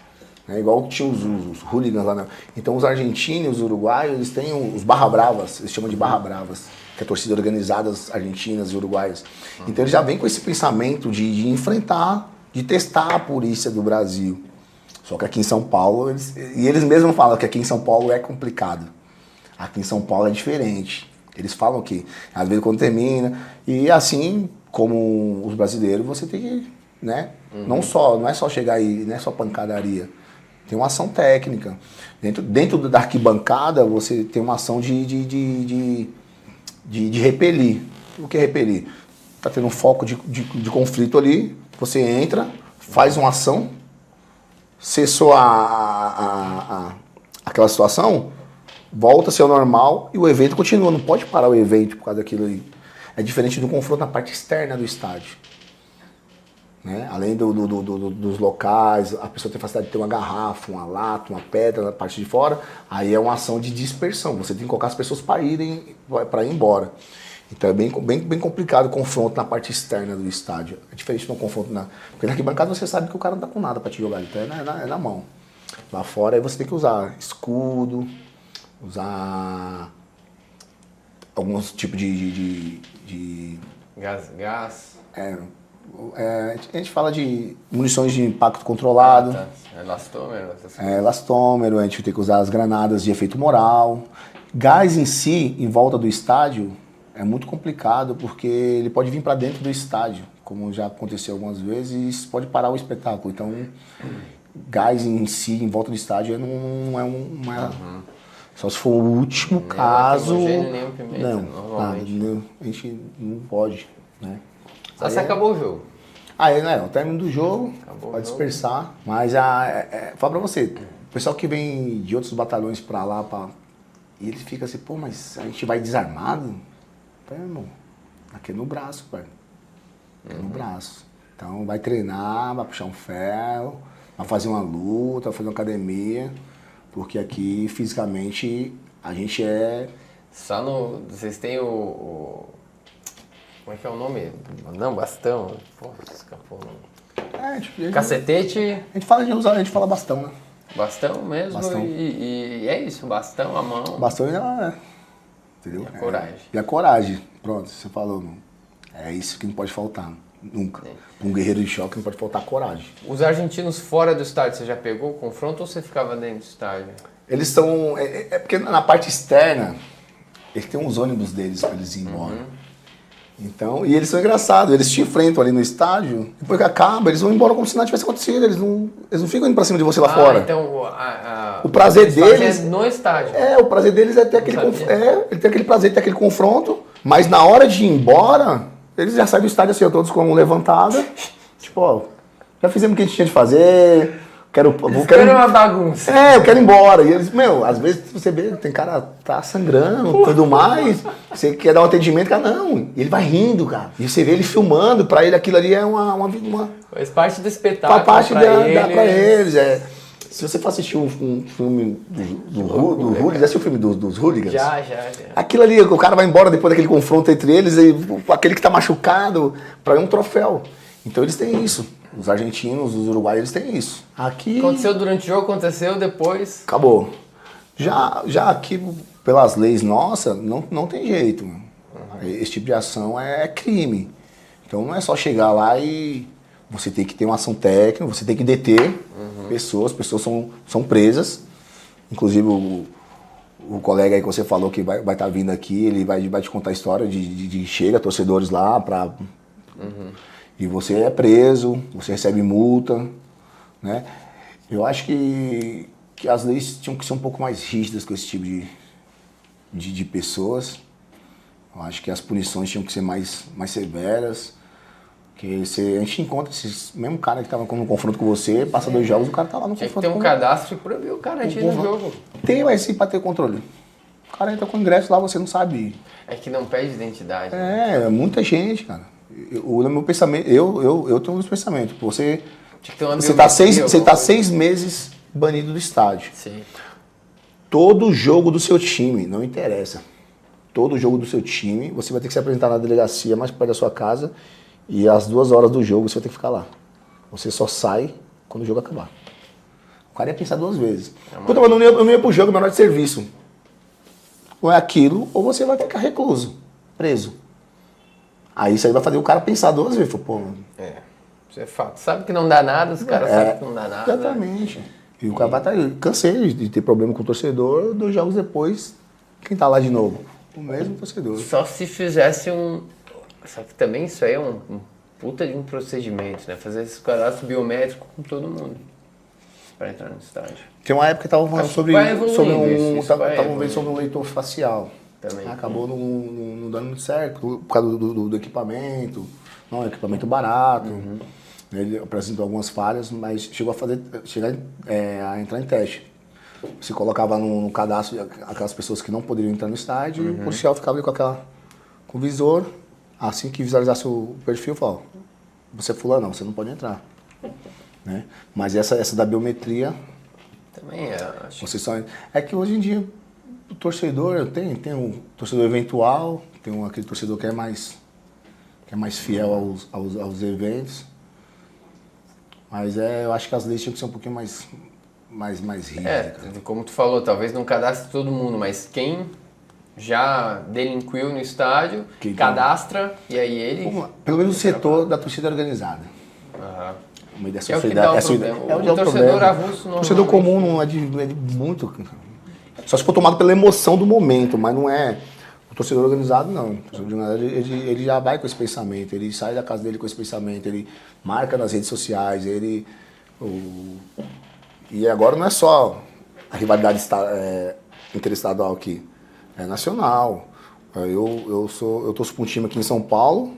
Né? Igual tinha os hooligans lá. Né? Então os argentinos, os uruguaios, eles têm os barra bravas, eles chamam de barra bravas, que é a torcida organizada argentinas e uruguaias. Então eles já vêm com esse pensamento de enfrentar, de testar a polícia do Brasil. Só que aqui em São Paulo, eles mesmos falam que aqui em São Paulo é complicado. Aqui em São Paulo é diferente. Eles falam que, às vezes, quando termina, e assim, como os brasileiros, você tem que, né? Não é só chegar aí, não é só pancadaria. Tem uma ação técnica. Dentro da arquibancada, você tem uma ação de repelir. O que é repelir? Tá tendo um foco de conflito ali, você entra, faz uma ação, cessou aquela situação, volta-se ao normal e o evento continua. Não pode parar o evento por causa daquilo aí. É diferente do confronto na parte externa do estádio. Né? Além dos locais, a pessoa tem facilidade de ter uma garrafa, uma lata, uma pedra na parte de fora, aí é uma ação de dispersão. Você tem que colocar as pessoas para ir embora. Então é bem complicado o confronto na parte externa do estádio. É diferente do confronto porque na arquibancada você sabe que o cara não tá com nada para te jogar, então é na mão. Lá fora aí você tem que usar escudo, usar alguns tipos de Gás. A gente fala de munições de impacto controlado. Tá. Elastômero. Elastômero, a gente tem que usar as granadas de efeito moral. Gás em si, em volta do estádio, é muito complicado porque ele pode vir para dentro do estádio, como já aconteceu algumas vezes, e isso pode parar o espetáculo. Então, gás em si, em volta do estádio, não é só se for o último caso. Nem pimenta, normalmente. A gente não pode, né? Só se acabou o jogo. O término do jogo, pode dispersar. Mas, fala pra você, o pessoal que vem de outros batalhões pra lá, e eles ficam assim, pô, mas a gente vai desarmado? Pô, irmão, aqui é no braço, pai. Aqui é no braço. Então vai treinar, vai puxar um ferro, vai fazer uma luta, vai fazer uma academia, porque aqui, fisicamente, a gente é... Vocês têm o como é que é o nome? Não, bastão. Pô, escapou o nome. Cacetete. A gente fala bastão, né? Bastão mesmo. Bastão. E é isso, bastão, a mão. Bastão entendeu? E a coragem. E a coragem. Pronto, você falou. É isso que não pode faltar. Nunca. Um guerreiro de choque não pode faltar coragem. Os argentinos fora do estádio, você já pegou o confronto ou você ficava dentro do estádio? Eles são... porque na parte externa, eles têm uns ônibus deles para eles irem embora. Então, e eles são engraçados, eles te enfrentam ali no estádio, depois que acaba, eles vão embora como se nada tivesse acontecido, eles não ficam indo pra cima de você lá fora. Então o prazer deles... no estádio. O prazer deles é ter aquele ele tem aquele prazer de ter aquele confronto, mas na hora de ir embora, Eles já saem do estádio assim, todos com a mão levantada. Tipo, ó, já fizemos o que a gente tinha de fazer. Quero uma bagunça. Eu quero ir embora. E eles, às vezes você vê, tem cara tá sangrando, tudo mais. Você quer dar um atendimento, cara, não. E ele vai rindo, cara. E você vê ele filmando, pra ele aquilo ali é uma faz parte do espetáculo. Faz parte pra eles. É. Se você for assistir um filme do Hooligans, já assistiu o filme dos Hooligans? Já. Aquilo ali, o cara vai embora depois daquele confronto entre eles, e aquele que tá machucado, pra ir um troféu. Então eles têm isso. Os argentinos, os uruguaios, eles têm isso. Aqui... Aconteceu durante o jogo, aconteceu depois... Acabou. Já aqui, pelas leis nossas, não tem jeito. Esse tipo de ação é crime. Então não é só chegar lá e... Você tem que ter uma ação técnica, você tem que deter pessoas são presas. Inclusive o colega aí que você falou que vai estar vindo aqui, ele vai te contar a história de chega torcedores lá pra... E você é preso, você recebe multa, né? Eu acho que as leis tinham que ser um pouco mais rígidas com esse tipo de pessoas. Eu acho que as punições tinham que ser mais severas. Que a gente encontra esse mesmo cara que estava no confronto com você, passa 2 jogos, o cara tá lá no confronto. Tem um cadastro e proibir o cara de ir no jogo. Tem, mas sim pra ter controle. O cara entra com o ingresso lá, você não sabe. É que não pede identidade. Muita gente, cara. No meu pensamento, eu tenho uns pensamentos. Você tá 6 meses banido do estádio. Sim. Todo jogo do seu time, não interessa. Todo jogo do seu time, você vai ter que se apresentar na delegacia mais perto da sua casa e às 2 horas do jogo você vai ter que ficar lá. Você só sai quando o jogo acabar. O cara ia pensar 2 vezes. Puta, mas eu não ia pro jogo, menor de serviço. Ou é aquilo, ou você vai ficar recluso, preso. Aí isso aí vai fazer o cara pensar 2 vezes. Pô, isso é fato. Sabe que não dá nada, os caras sabem que não dá nada. Exatamente. E o cara vai estar aí. Cansei de ter problema com o torcedor, 2 jogos depois, quem tá lá de novo? O mesmo torcedor. Só se fizesse Só que também isso aí é um puta de um procedimento, né? Fazer esse cadastro biométrico com todo mundo para entrar no estádio. Tem uma época que estavam falando sobre um leitor facial. Também. Acabou não dando muito certo por causa do equipamento. Não, é equipamento barato. Ele apresentou algumas falhas, mas chegou a entrar em teste. Você colocava no cadastro aquelas pessoas que não poderiam entrar no estádio e o policial ficava ali com o visor. Assim que visualizasse o perfil, falou: você é fulano, não, você não pode entrar. Né? Mas essa da biometria... Também acho. Você só... É que hoje em dia o torcedor tem um torcedor eventual, tem aquele torcedor que é mais fiel aos eventos. Mas eu acho que as leis tinham que ser um pouquinho mais rígidas. Como tu falou, talvez não cadastre todo mundo, mas quem já delinquiu no estádio, cadastra, e aí ele... Pelo menos o setor da torcida organizada. Uma ideia é o que dá o problema. O torcedor avulso não... O torcedor comum não é de muito... Só se for tomado pela emoção do momento, mas não é... O torcedor organizado, não. O torcedor organizado, ele já vai com esse pensamento, ele sai da casa dele com esse pensamento, ele marca nas redes sociais, E agora não é só a rivalidade interestadual aqui, é nacional. Eu torço para um time aqui em São Paulo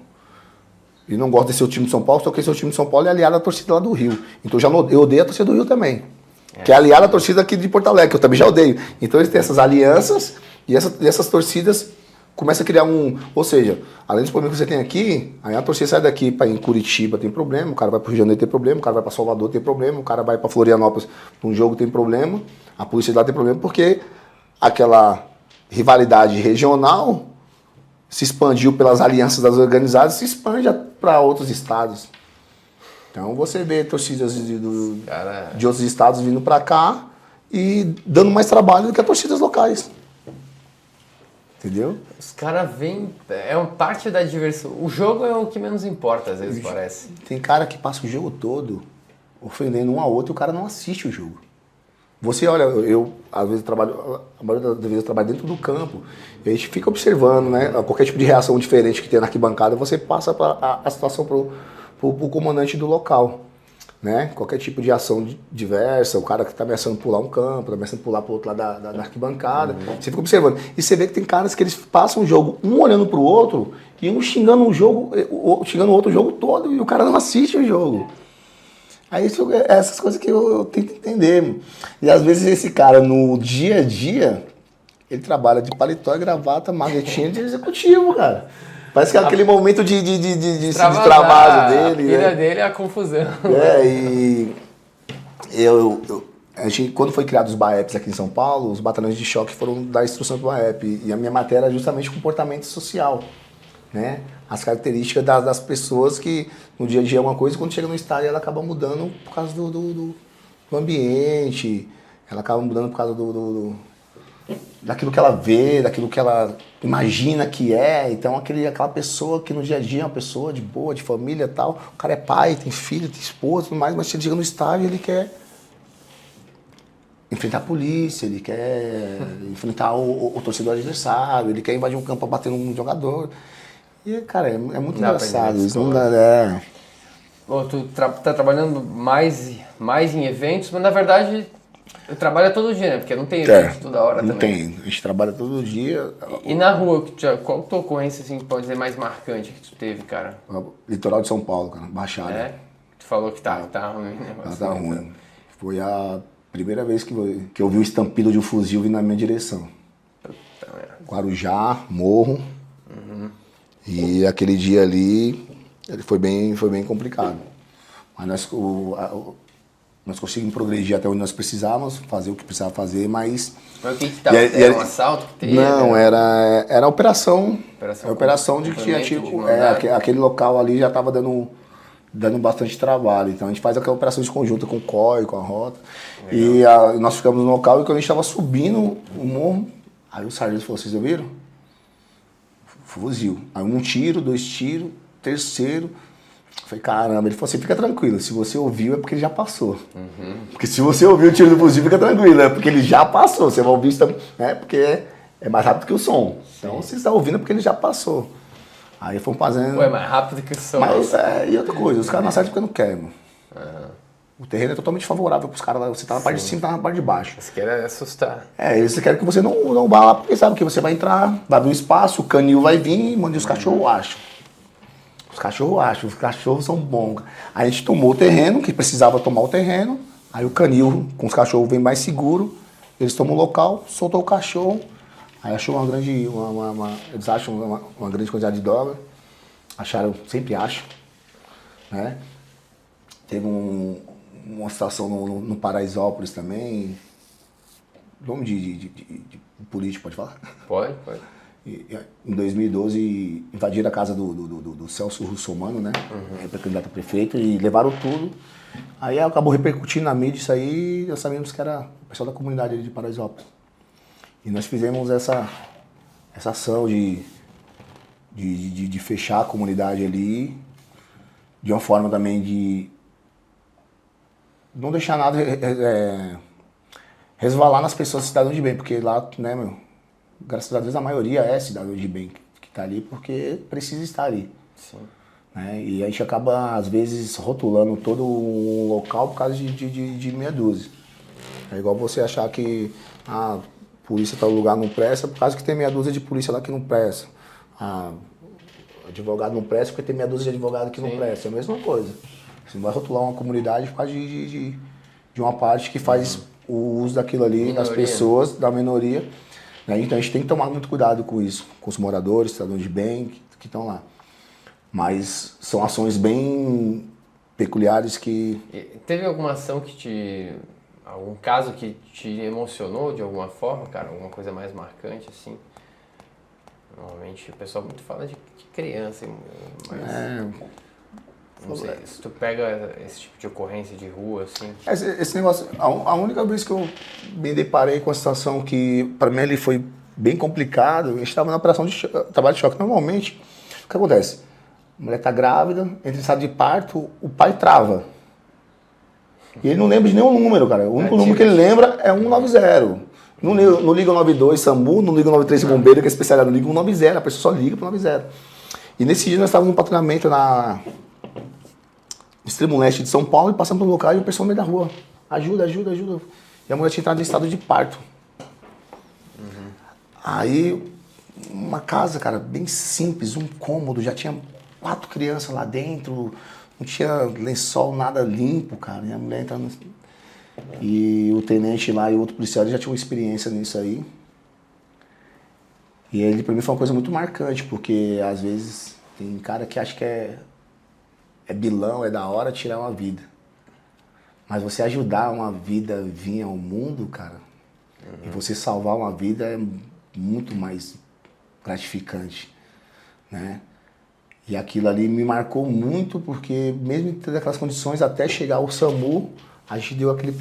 e não gosto desse time de São Paulo, só que esse time de São Paulo é aliado à torcida lá do Rio. Então eu odeio a torcida do Rio também. Que é aliada à torcida aqui de Porto Alegre, que eu também já odeio. Então eles têm essas alianças e essas torcidas começam a criar ou seja, além dos problemas que você tem aqui, aí a torcida sai daqui para em Curitiba tem problema, o cara vai para o Rio de Janeiro tem problema, o cara vai para Salvador tem problema, o cara vai para Florianópolis para um jogo tem problema, a polícia lá tem problema porque aquela rivalidade regional se expandiu pelas alianças das organizadas, se expande para outros estados. Então você vê torcidas de outros estados vindo para cá e dando mais trabalho do que as torcidas locais. Entendeu? Os caras vêm... É uma parte da diversão. O jogo é o que menos importa, às vezes, parece. Tem cara que passa o jogo todo ofendendo um ao outro e o cara não assiste o jogo. Você olha, eu às vezes a maioria das vezes eu trabalho dentro do campo, e a gente fica observando, né? Qualquer tipo de reação diferente que tem na arquibancada, você passa a situação pro comandante do local. Né? Qualquer tipo de ação diversa, o cara que está ameaçando pular um campo, está ameaçando pular para o outro lado da arquibancada, você fica observando. E você vê que tem caras que eles passam o jogo um olhando para o outro E um xingando um jogo, xingando o outro jogo todo, e o cara não assiste o jogo. Aí essas coisas que eu tento entender. E às vezes esse cara, no dia a dia, ele trabalha de paletó e gravata, marretinha de executivo, cara. Parece que é aquele momento de extravasar dele. A vida dele é a confusão. E a gente, quando foi criado os BAEPs aqui em São Paulo, os batalhões de choque foram dar instrução para o BAEP. E a minha matéria era justamente comportamento social, né? As características das pessoas que no dia a dia é uma coisa e quando chega no estádio ela acaba mudando por causa do ambiente, ela acaba mudando por causa daquilo que ela vê, daquilo que ela imagina que é. Então aquela pessoa que no dia a dia é uma pessoa de boa, de família e tal, o cara é pai, tem filho, tem esposa, tudo mais, mas chega no estádio ele quer enfrentar a polícia, ele quer enfrentar o torcedor adversário, ele quer invadir um campo para bater num jogador. E, cara, é muito engraçado isso. Não dá, Tu tá trabalhando mais em eventos, mas na verdade trabalha todo dia, né? Porque não tem evento toda hora não também. Não tem, a gente trabalha todo dia. E na rua, qual tua ocorrência, assim, pode dizer, mais marcante que tu teve, cara? Litoral de São Paulo, cara, Baixada. É? Tu falou que tá ruim, né? Tá ruim. Foi a primeira vez que eu vi o estampido de um fuzil vindo na minha direção. Guarujá, Morro. E aquele dia ali foi bem complicado. Mas nós conseguimos progredir até onde nós precisávamos, fazer o que precisava fazer, mas... Mas o que tava? Era um assalto que teve? Não, era a operação. A operação de que tinha aquele local ali já estava dando bastante trabalho. Então a gente faz aquela operação de conjunta com o COI, com a rota. Legal. E nós ficamos no local e quando a gente estava subindo o morro, aí o sargento falou, vocês ouviram? Fuzil. Aí 1 tiro, 2 tiros, terceiro. Eu falei, caramba, ele falou assim, fica tranquilo, se você ouviu é porque ele já passou. Porque se você ouviu o tiro do fuzil, fica tranquilo, é porque ele já passou. Você vai ouvir isso também, né? Porque é mais rápido que o som. Então você está ouvindo é porque ele já passou. Aí fomos fazendo... É mais rápido que o som. Mas e outra coisa, os caras não acertam porque não querem, mano. O terreno é totalmente favorável para os caras lá. Você tá na parte de cima, tá na parte de baixo. Eles querem assustar. Eles querem que você não vá lá, porque sabe que você vai entrar, vai abrir um espaço, o canil vai vir, e os cachorros acham. Os cachorros são bons. Aí a gente tomou o terreno, que precisava tomar o terreno, aí o canil com os cachorros vem mais seguro, eles tomam o local, soltou o cachorro, aí achou eles acham uma grande quantidade de droga, acharam, sempre acham, né? Teve uma situação no Paraisópolis também, nome de político, pode falar? Pode. Em 2012, invadiram a casa do Celso Russomano, né? Candidato a prefeito, e levaram tudo. Aí acabou repercutindo na mídia isso aí, nós sabíamos que era o pessoal da comunidade ali de Paraisópolis. E nós fizemos essa ação de fechar a comunidade ali, de uma forma também de não deixar nada resvalar nas pessoas cidadãos de bem, porque lá, né, graças a Deus a maioria é cidadão de bem que está ali porque precisa estar ali. Sim. Né? E a gente acaba, às vezes, rotulando todo o local por causa de meia dúzia. É igual você achar que a polícia está no lugar não presta por causa que tem meia dúzia de polícia lá que não presta. Advogado não presta porque tem meia dúzia de advogado que não presta. É a mesma coisa. Você não vai rotular uma comunidade por causa de uma parte que faz o uso daquilo ali, das pessoas, da minoria. Né? Então a gente tem que tomar muito cuidado com isso, com os moradores, cidadãos de bem que estão lá. Mas são ações bem peculiares que... Teve alguma ação algum caso que te emocionou de alguma forma, cara? Alguma coisa mais marcante, assim? Normalmente o pessoal muito fala de criança, mas... Não sei, se tu pega esse tipo de ocorrência de rua, assim... Esse negócio, a única vez que eu me deparei com a situação que, para mim, ele foi bem complicado, a gente estava na operação de trabalho de choque. Normalmente, o que acontece? A mulher está grávida, entra em estado de parto, o pai trava. E ele não lembra de nenhum número, cara. O único número que ele lembra é 190. Não liga o 92 SAMU, não liga o 93 bombeiro, que é especializado, não liga o 190, a pessoa só liga para o 90. E nesse dia nós estávamos num patrulhamento no extremo leste de São Paulo e passamos pelo local e o pessoal no meio da rua. Ajuda. E a mulher tinha entrado em estado de parto. Aí uma casa, cara, bem simples, um cômodo, já tinha 4 crianças lá dentro, não tinha lençol, nada limpo, cara. E a mulher entrando. E o tenente lá e o outro policial já tinham experiência nisso aí. E ele, pra mim, foi uma coisa muito marcante, porque às vezes tem cara que acha que é bilão, é da hora tirar uma vida. Mas você ajudar uma vida a vir ao mundo, cara, e você salvar uma vida é muito mais gratificante, né? E aquilo ali me marcou muito, porque mesmo tendo aquelas condições, até chegar ao SAMU, a gente deu aquela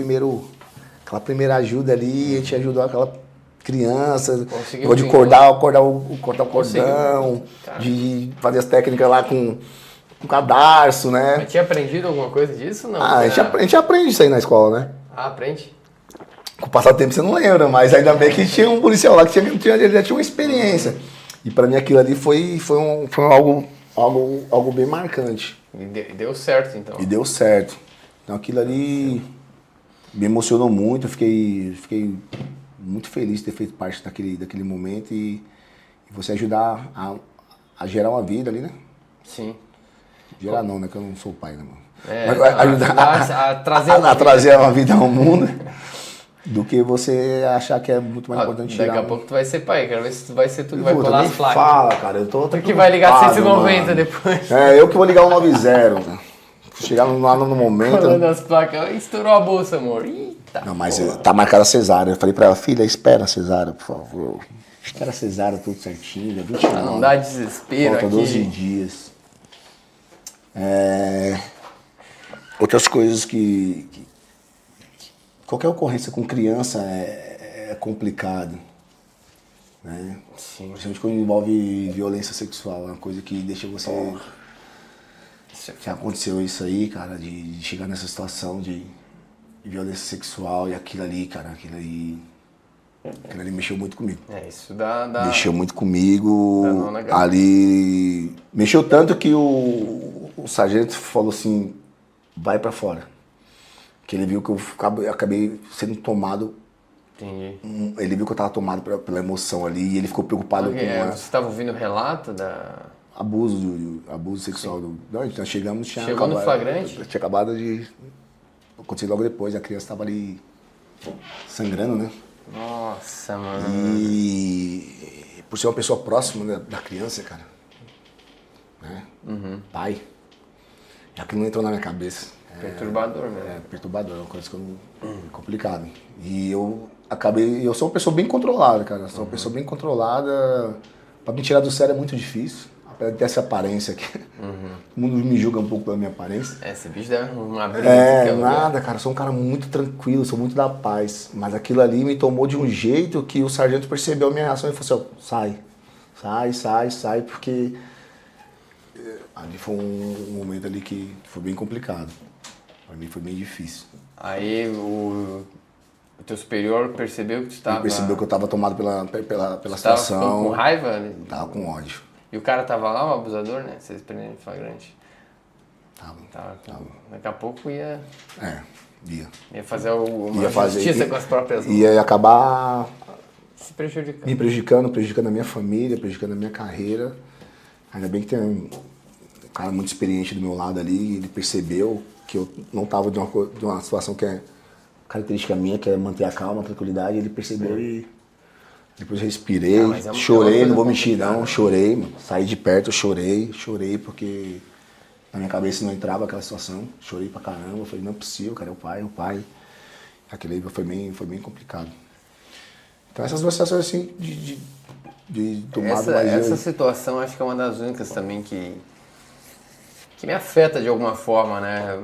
primeira ajuda ali, a gente ajudou aquela criança, de cortar o cordão, de fazer as técnicas lá com cadarço, né? Mas tinha aprendido alguma coisa disso? Não? A gente aprende isso aí na escola, né? Ah, aprende? Com o passar do tempo você não lembra, mas ainda bem que tinha um policial lá que ele já tinha uma experiência. E pra mim aquilo ali foi algo bem marcante. E deu certo, então. E deu certo. Então aquilo ali me emocionou muito, eu fiquei muito feliz de ter feito parte daquele momento e você ajudar a gerar uma vida ali, né? Sim. Gerar não, né? Que eu não sou pai, né, mano? Mas ajudar a trazer uma vida ao mundo do que você achar que é muito mais importante tirar. Daqui a pouco tu vai ser pai, quero ver se tu vai ser tu que vai colar as placas. Fala, cara, eu tô tu que vai ligar 190 mano. Depois. Eu que vou ligar o 90, cara. Chegar lá no momento. Colando as placas, estourou a bolsa, amor. Eita. Não, mas tá marcada a cesárea. Eu falei pra ela, filha, espera a cesárea, por favor. Espera a cesárea tudo certinho, 29. Não dá desespero falta aqui. 12 dias. Outras coisas que qualquer ocorrência com criança é complicado, né? Sim. Principalmente quando envolve violência sexual, é uma coisa que deixa você... Já aconteceu isso aí, cara, de chegar nessa situação de violência sexual e aquilo ali, cara, aquilo ali mexeu muito comigo. Isso dá... Mexeu muito comigo, ali... Mexeu tanto que o sargento falou assim, vai pra fora. Que ele viu que eu acabei sendo tomado. Entendi. Ele viu que eu tava tomado pela emoção ali e ele ficou preocupado com... Você estava ouvindo o relato da... Abuso sexual. Não, nós chegamos... Chegou no flagrante? Tinha acabado de... Aconteceu logo depois, a criança tava ali sangrando, né? Nossa, mano. E por ser uma pessoa próxima da criança, cara, né? Pai, aquilo não entrou na minha cabeça. Perturbador mesmo. Perturbador, é uma coisa que complicado. E eu sou uma pessoa bem controlada, cara. Sou uma pessoa bem controlada. Pra me tirar do sério é muito difícil. Apesar dessa aparência aqui. O mundo me julga um pouco pela minha aparência. Esse bicho deve uma briga. Nada, cara. Eu sou um cara muito tranquilo, sou muito da paz. Mas aquilo ali me tomou de um jeito que o sargento percebeu a minha reação e falou assim, sai, porque ali foi um momento ali que foi bem complicado. Pra mim foi bem difícil. Aí o teu superior percebeu que tu estava... Ele percebeu que eu estava tomado pela situação. Tava com raiva? Tava com ódio. E o cara tava lá, o abusador, né? Vocês prenderam em flagrante. Tava. Daqui a pouco ia... Ia fazer uma justiça com as próprias mãos. Ia acabar... Se prejudicando. Me prejudicando a minha família, prejudicando a minha carreira. Ainda bem que tem um cara muito experiente do meu lado ali, ele percebeu que eu não estava de uma situação que é característica minha, que é manter a calma, a tranquilidade. Ele percebeu e depois respirei, chorei, não vou mentir não, chorei, mano. Saí de perto, chorei porque na minha cabeça não entrava aquela situação. Chorei pra caramba, falei, não é possível, cara, é o pai. Aquele aí foi bem complicado. Então essas duas situações assim de tomada mais... Essa situação acho que é uma das únicas também que me afeta de alguma forma, né?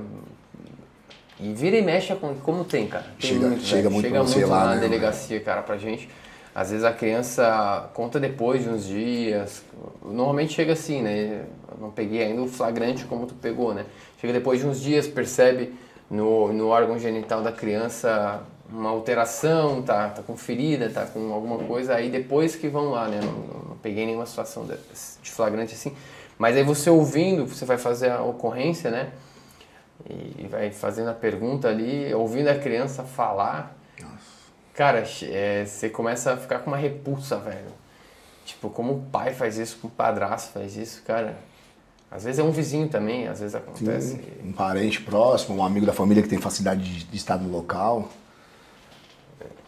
E vira e mexe como tem, cara. Chega muito lá na né, delegacia, cara, pra gente. Às vezes a criança conta depois de uns dias. Normalmente chega assim, né? Eu não peguei ainda o flagrante como tu pegou, né? Chega depois de uns dias, percebe no órgão genital da criança uma alteração, tá com ferida, tá com alguma coisa. Aí depois que vão lá, né? Não peguei nenhuma situação de flagrante assim. Mas aí você ouvindo, você vai fazer a ocorrência, né? E vai fazendo a pergunta ali, ouvindo a criança falar. Nossa. Cara, você começa a ficar com uma repulsa, velho. Tipo, como o pai faz isso, como o padrasto faz isso, cara. Às vezes é um vizinho também, às vezes acontece. Sim, um parente próximo, um amigo da família que tem facilidade de estar no local.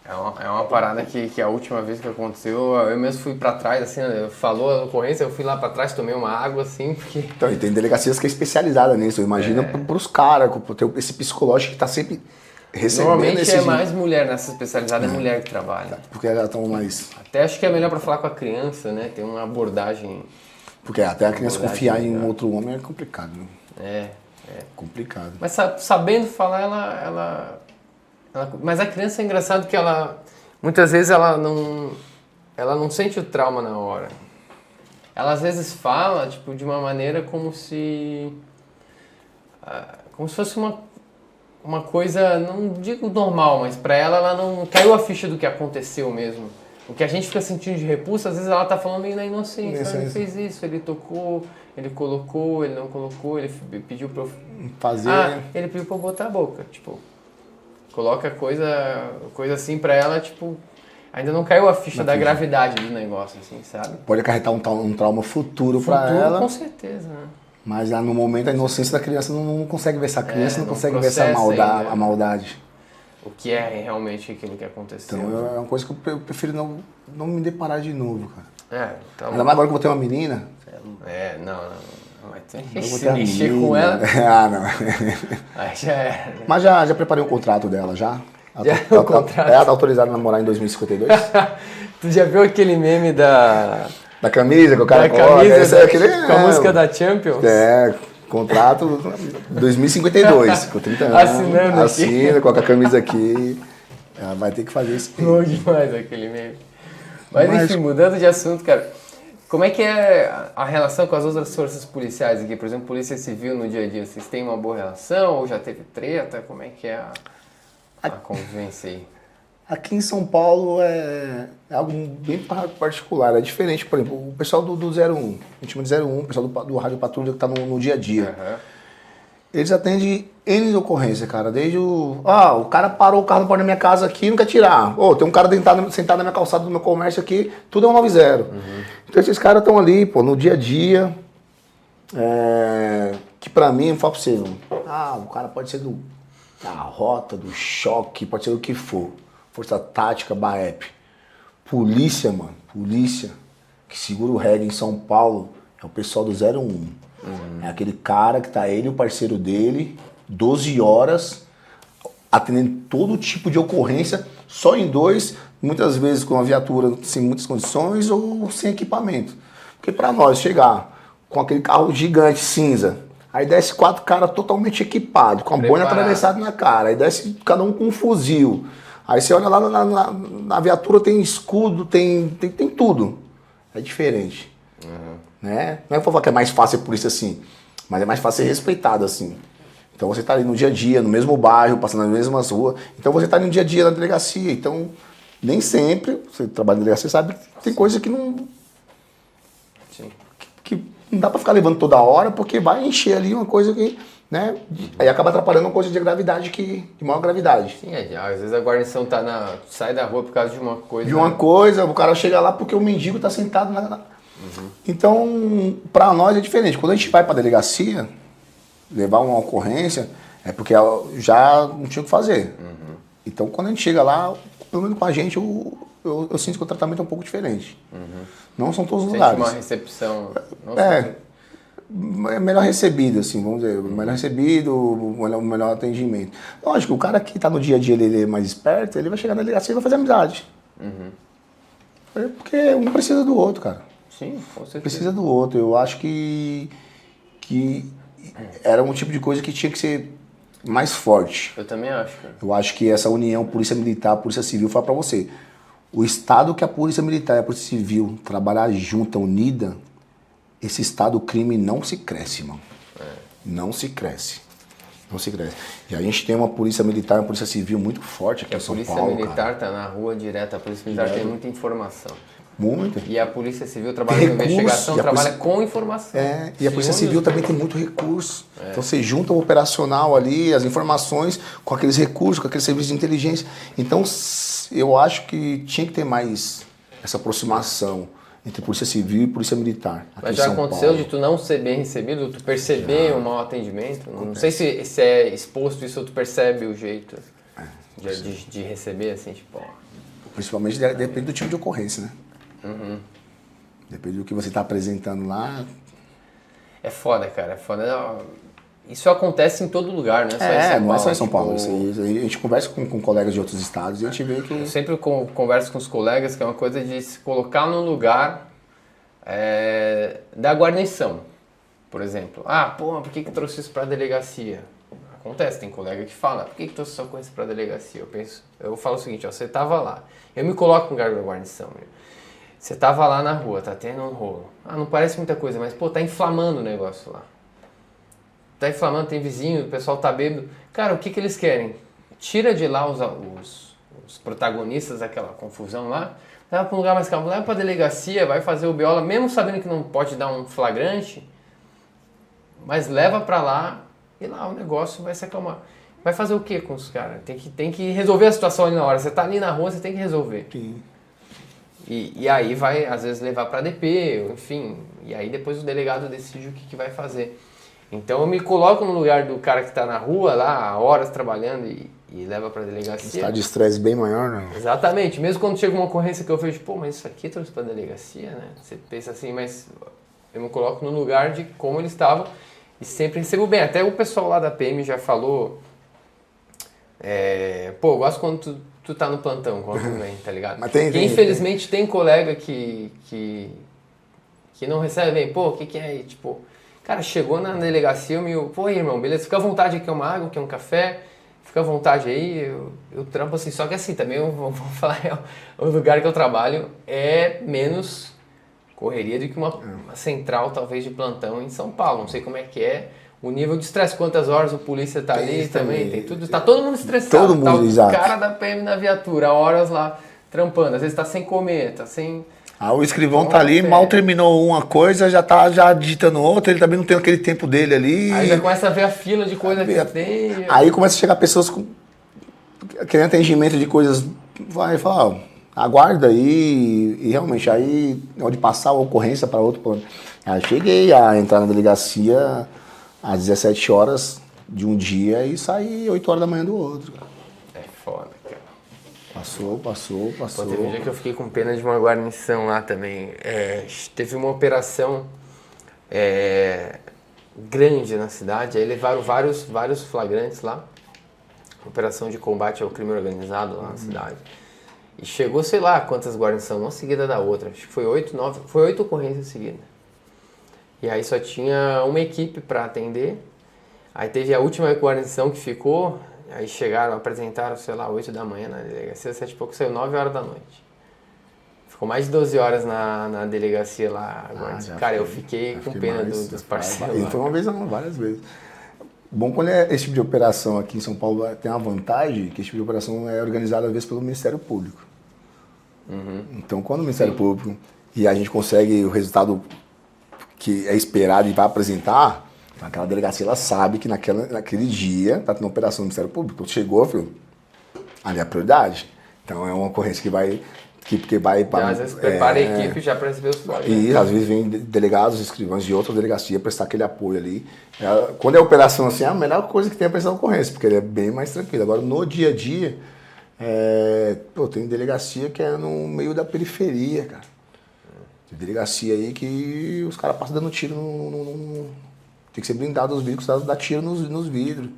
É uma parada que a última vez que aconteceu, eu mesmo fui pra trás, assim, falou a ocorrência, eu fui lá pra trás, tomei uma água, assim, porque... Então, e tem delegacias que é especializada nisso, eu imagino pros caras, esse psicológico que tá sempre recebendo. Normalmente é mais mulher nessa especializada, é mulher que trabalha. Porque elas estão mais... Até acho que é melhor pra falar com a criança, né? Tem uma abordagem... Porque até a criança confiar em outro homem é complicado, né? É. Complicado. Mas sabendo falar, mas a criança é engraçado que ela... Muitas vezes ela não sente o trauma na hora. Ela às vezes fala, tipo, de uma maneira como se fosse uma coisa, não digo normal, mas pra ela não caiu a ficha do que aconteceu mesmo. O que a gente fica sentindo de repulsa, às vezes ela tá falando meio na inocência. Ele fez isso, ele tocou, ele colocou, ele não colocou, ele pediu pra eu fazer... ele pediu pra eu botar a boca, tipo... Coloca coisa assim pra ela, tipo... Ainda não caiu a ficha da gravidade do negócio, assim, sabe? Pode acarretar um trauma futuro pra ela. Com certeza, né? Mas no momento a inocência da criança não consegue ver essa criança, não consegue ver essa a maldade. O que é realmente aquilo que aconteceu. Então é uma coisa que eu prefiro não me deparar de novo, cara. Então... Ainda mais agora que eu vou ter uma menina. Não. Mas tem que se mexer com ela. Não. Aí já é. Mas já preparei o contrato dela, já. Ela tá autorizada a namorar em 2052? Tu já viu aquele meme da camisa que o cara coloca? Com a música da Champions? Contrato 2052, com 30 anos. Assinando assina, coloca a camisa aqui. Ela vai ter que fazer isso. Bom demais aquele meme. Mas enfim, mudando de assunto, cara. Como é que é a relação com as outras forças policiais aqui? Por exemplo, Polícia Civil no dia a dia. Vocês têm uma boa relação ou já teve treta? Como é que é a convivência aí? Aqui em São Paulo é algo bem particular, é diferente. Por exemplo, o pessoal do 01, a gente chama de 01, o pessoal do Rádio Patrulha que está no dia a dia. Eles atendem N ocorrências, cara. Desde o cara parou o carro na porta da minha casa aqui e não quer tirar. Tem um cara sentado na minha calçada do meu comércio aqui, tudo é um 90. Então esses caras estão ali, no dia a dia. Que pra mim, eu falo pra você, o cara pode ser da rota, do choque, pode ser do que for. Força Tática, BAEP. Polícia, mano. Polícia que segura o reggae em São Paulo é o pessoal do 01. É aquele cara que tá ele e o parceiro dele, 12 horas, atendendo todo tipo de ocorrência, só em dois, muitas vezes com a viatura sem muitas condições ou sem equipamento. Porque pra nós chegar com aquele carro gigante cinza, aí desce 4 caras totalmente equipados, com a boina atravessada na cara, aí desce cada um com um fuzil. Aí você olha lá na viatura, tem escudo, tem tudo. É diferente. Né? Não é pra falar que é mais fácil ser polícia assim, mas é mais fácil ser respeitado assim. Então você tá ali no dia a dia, no mesmo bairro, passando nas mesmas ruas. Então você tá ali no dia a dia na delegacia. Então, nem sempre, você trabalha na delegacia, sabe que tem coisa que não... Que não dá pra ficar levando toda hora, porque vai encher ali uma coisa que... Né? Aí acaba atrapalhando uma coisa de gravidade de maior gravidade. Sim, às vezes a guarnição sai da rua por causa de uma coisa. De uma coisa, o cara chega lá porque o mendigo tá sentado na... Então, pra nós é diferente. Quando a gente vai pra delegacia, levar uma ocorrência, é porque já não tinha o que fazer. Então, quando a gente chega lá, pelo menos com a gente, eu sinto que o tratamento é um pouco diferente. Não são todos os lugares. Uma recepção... É melhor recebido, assim, vamos dizer, melhor recebido, o melhor atendimento. Lógico, o cara que tá no dia a dia, ele é mais esperto, ele vai chegar na delegacia e vai fazer amizade. Porque um precisa do outro, cara. Sim, com certeza. Precisa do outro. Eu acho que era um tipo de coisa que tinha que ser mais forte. Eu também acho, cara. Eu acho que essa união Polícia Militar, Polícia Civil, fala pra você. O estado que a Polícia Militar e a Polícia Civil trabalhar junta, unida, esse estado, o crime não se cresce, mano. Não se cresce. Não se cresce. E a gente tem uma Polícia Militar e uma Polícia Civil muito forte aqui em São Paulo, A Polícia Militar tá na rua direto, a Polícia Militar tem muita informação. Muito. E a Polícia Civil trabalha com investigação, trabalha com informação. E a Polícia Civil também tem muito recurso. Então você junta o operacional ali, as informações, com aqueles recursos, com aqueles serviços de inteligência. Então eu acho que tinha que ter mais essa aproximação entre polícia civil e polícia militar. Aqui Mas em já São aconteceu Paulo. de tu não ser bem recebido, tu perceber um mau atendimento? Não sei se é exposto isso ou tu percebe o jeito de receber, assim, tipo... Principalmente depende do tipo de ocorrência, né? Depende do que você está apresentando lá. É foda, cara, é foda. Isso acontece em todo lugar, né? Não é só em São tipo, Paulo. A gente conversa com colegas de outros estados e a gente vê que... Eu sempre converso com os colegas que é uma coisa de se colocar no lugar da guarnição, por exemplo. Por que trouxe isso pra delegacia? Acontece, tem colega que fala, por que trouxe só coisa pra delegacia? Eu falo o seguinte, ó, você tava lá, eu me coloco no lugar da guarnição, você tava lá na rua, tá tendo um rolo. Não parece muita coisa, mas tá inflamando o negócio lá. Tá inflamando, tem vizinho, o pessoal tá bêbado. Cara, o que eles querem? Tira de lá os protagonistas daquela confusão lá, leva pra um lugar mais calmo, leva pra delegacia, vai fazer o BO, mesmo sabendo que não pode dar um flagrante, mas leva pra lá e lá o negócio vai se acalmar. Vai fazer o que com os caras? Tem que resolver a situação ali na hora. Você tá ali na rua, você tem que resolver. Sim. E aí vai, às vezes, levar pra DP, enfim, e aí depois o delegado decide o que vai fazer. Então eu me coloco no lugar do cara que está na rua lá, há horas trabalhando e leva para a delegacia. Está de estresse bem maior, não? Exatamente. Mesmo quando chega uma ocorrência que eu vejo, mas isso aqui trouxe para a delegacia, né? Você pensa assim, mas eu me coloco no lugar de como eles estavam e sempre recebo bem. Até o pessoal lá da PM já falou, eu gosto quando tu tá no plantão, quando tu vem, tá ligado? Mas Porque infelizmente tem colega que não recebe bem, o que é aí? Tipo... Cara, chegou na delegacia, irmão, beleza, fica à vontade aqui, uma água, aqui um café, fica à vontade aí, eu trampo assim, só que assim, também eu vou falar, o lugar que eu trabalho é menos correria do que uma central, talvez, de plantão em São Paulo, não sei como é que é, o nível de estresse, quantas horas o polícia tá ali também, tem tudo, tá todo mundo estressado, todo mundo, tá o cara da PM na viatura, horas lá, trampando, às vezes tá sem comer, tá sem... o escrivão tá ali, mal terminou uma coisa, já tá digitando outra, ele também não tem aquele tempo dele ali. Aí já começa a ver a fila de coisa que tem. Aí começa a chegar pessoas querendo atendimento de coisas, vai falar, aguarda aí, e realmente, aí onde passar a ocorrência para outro plano. Aí cheguei a entrar na delegacia às 17 horas de um dia e saí 8 horas da manhã do outro. É foda, cara. Passou. Teve um dia que eu fiquei com pena de uma guarnição lá também. Teve uma operação grande na cidade, aí levaram vários flagrantes lá. Operação de combate ao crime organizado lá na cidade. E chegou, sei lá quantas guarnições, uma seguida da outra. Acho que foi 8 ocorrências seguidas. E aí só tinha uma equipe para atender. Aí teve a última guarnição que ficou. Aí chegaram, apresentaram, sei lá, 8 da manhã na delegacia, 7 e pouco, saiu 9 horas da noite. Ficou mais de 12 horas na delegacia lá. Cara, eu fiquei com pena dos parceiros. E foi uma vez não, várias vezes. Bom, quando é esse tipo de operação aqui em São Paulo, tem uma vantagem que esse tipo de operação é organizada às vezes pelo Ministério Público. Então, quando o Ministério Público e a gente consegue o resultado que é esperado e vai apresentar, aquela delegacia ela sabe que naquele dia está tendo operação do Ministério Público. Então, chegou, filho, ali é a prioridade. Então, é uma ocorrência que vai para... Às vezes prepara a equipe já para receber os flagrantes. E às vezes vem delegados, escrivães de outra delegacia prestar aquele apoio ali. Quando é operação assim, é a melhor coisa que tem é prestar ocorrência, porque ele é bem mais tranquilo. Agora, no dia a dia, tem delegacia que é no meio da periferia, cara. Tem delegacia aí que os caras passam dando tiro Tem que ser blindado os vidros, dá tiro nos vidros.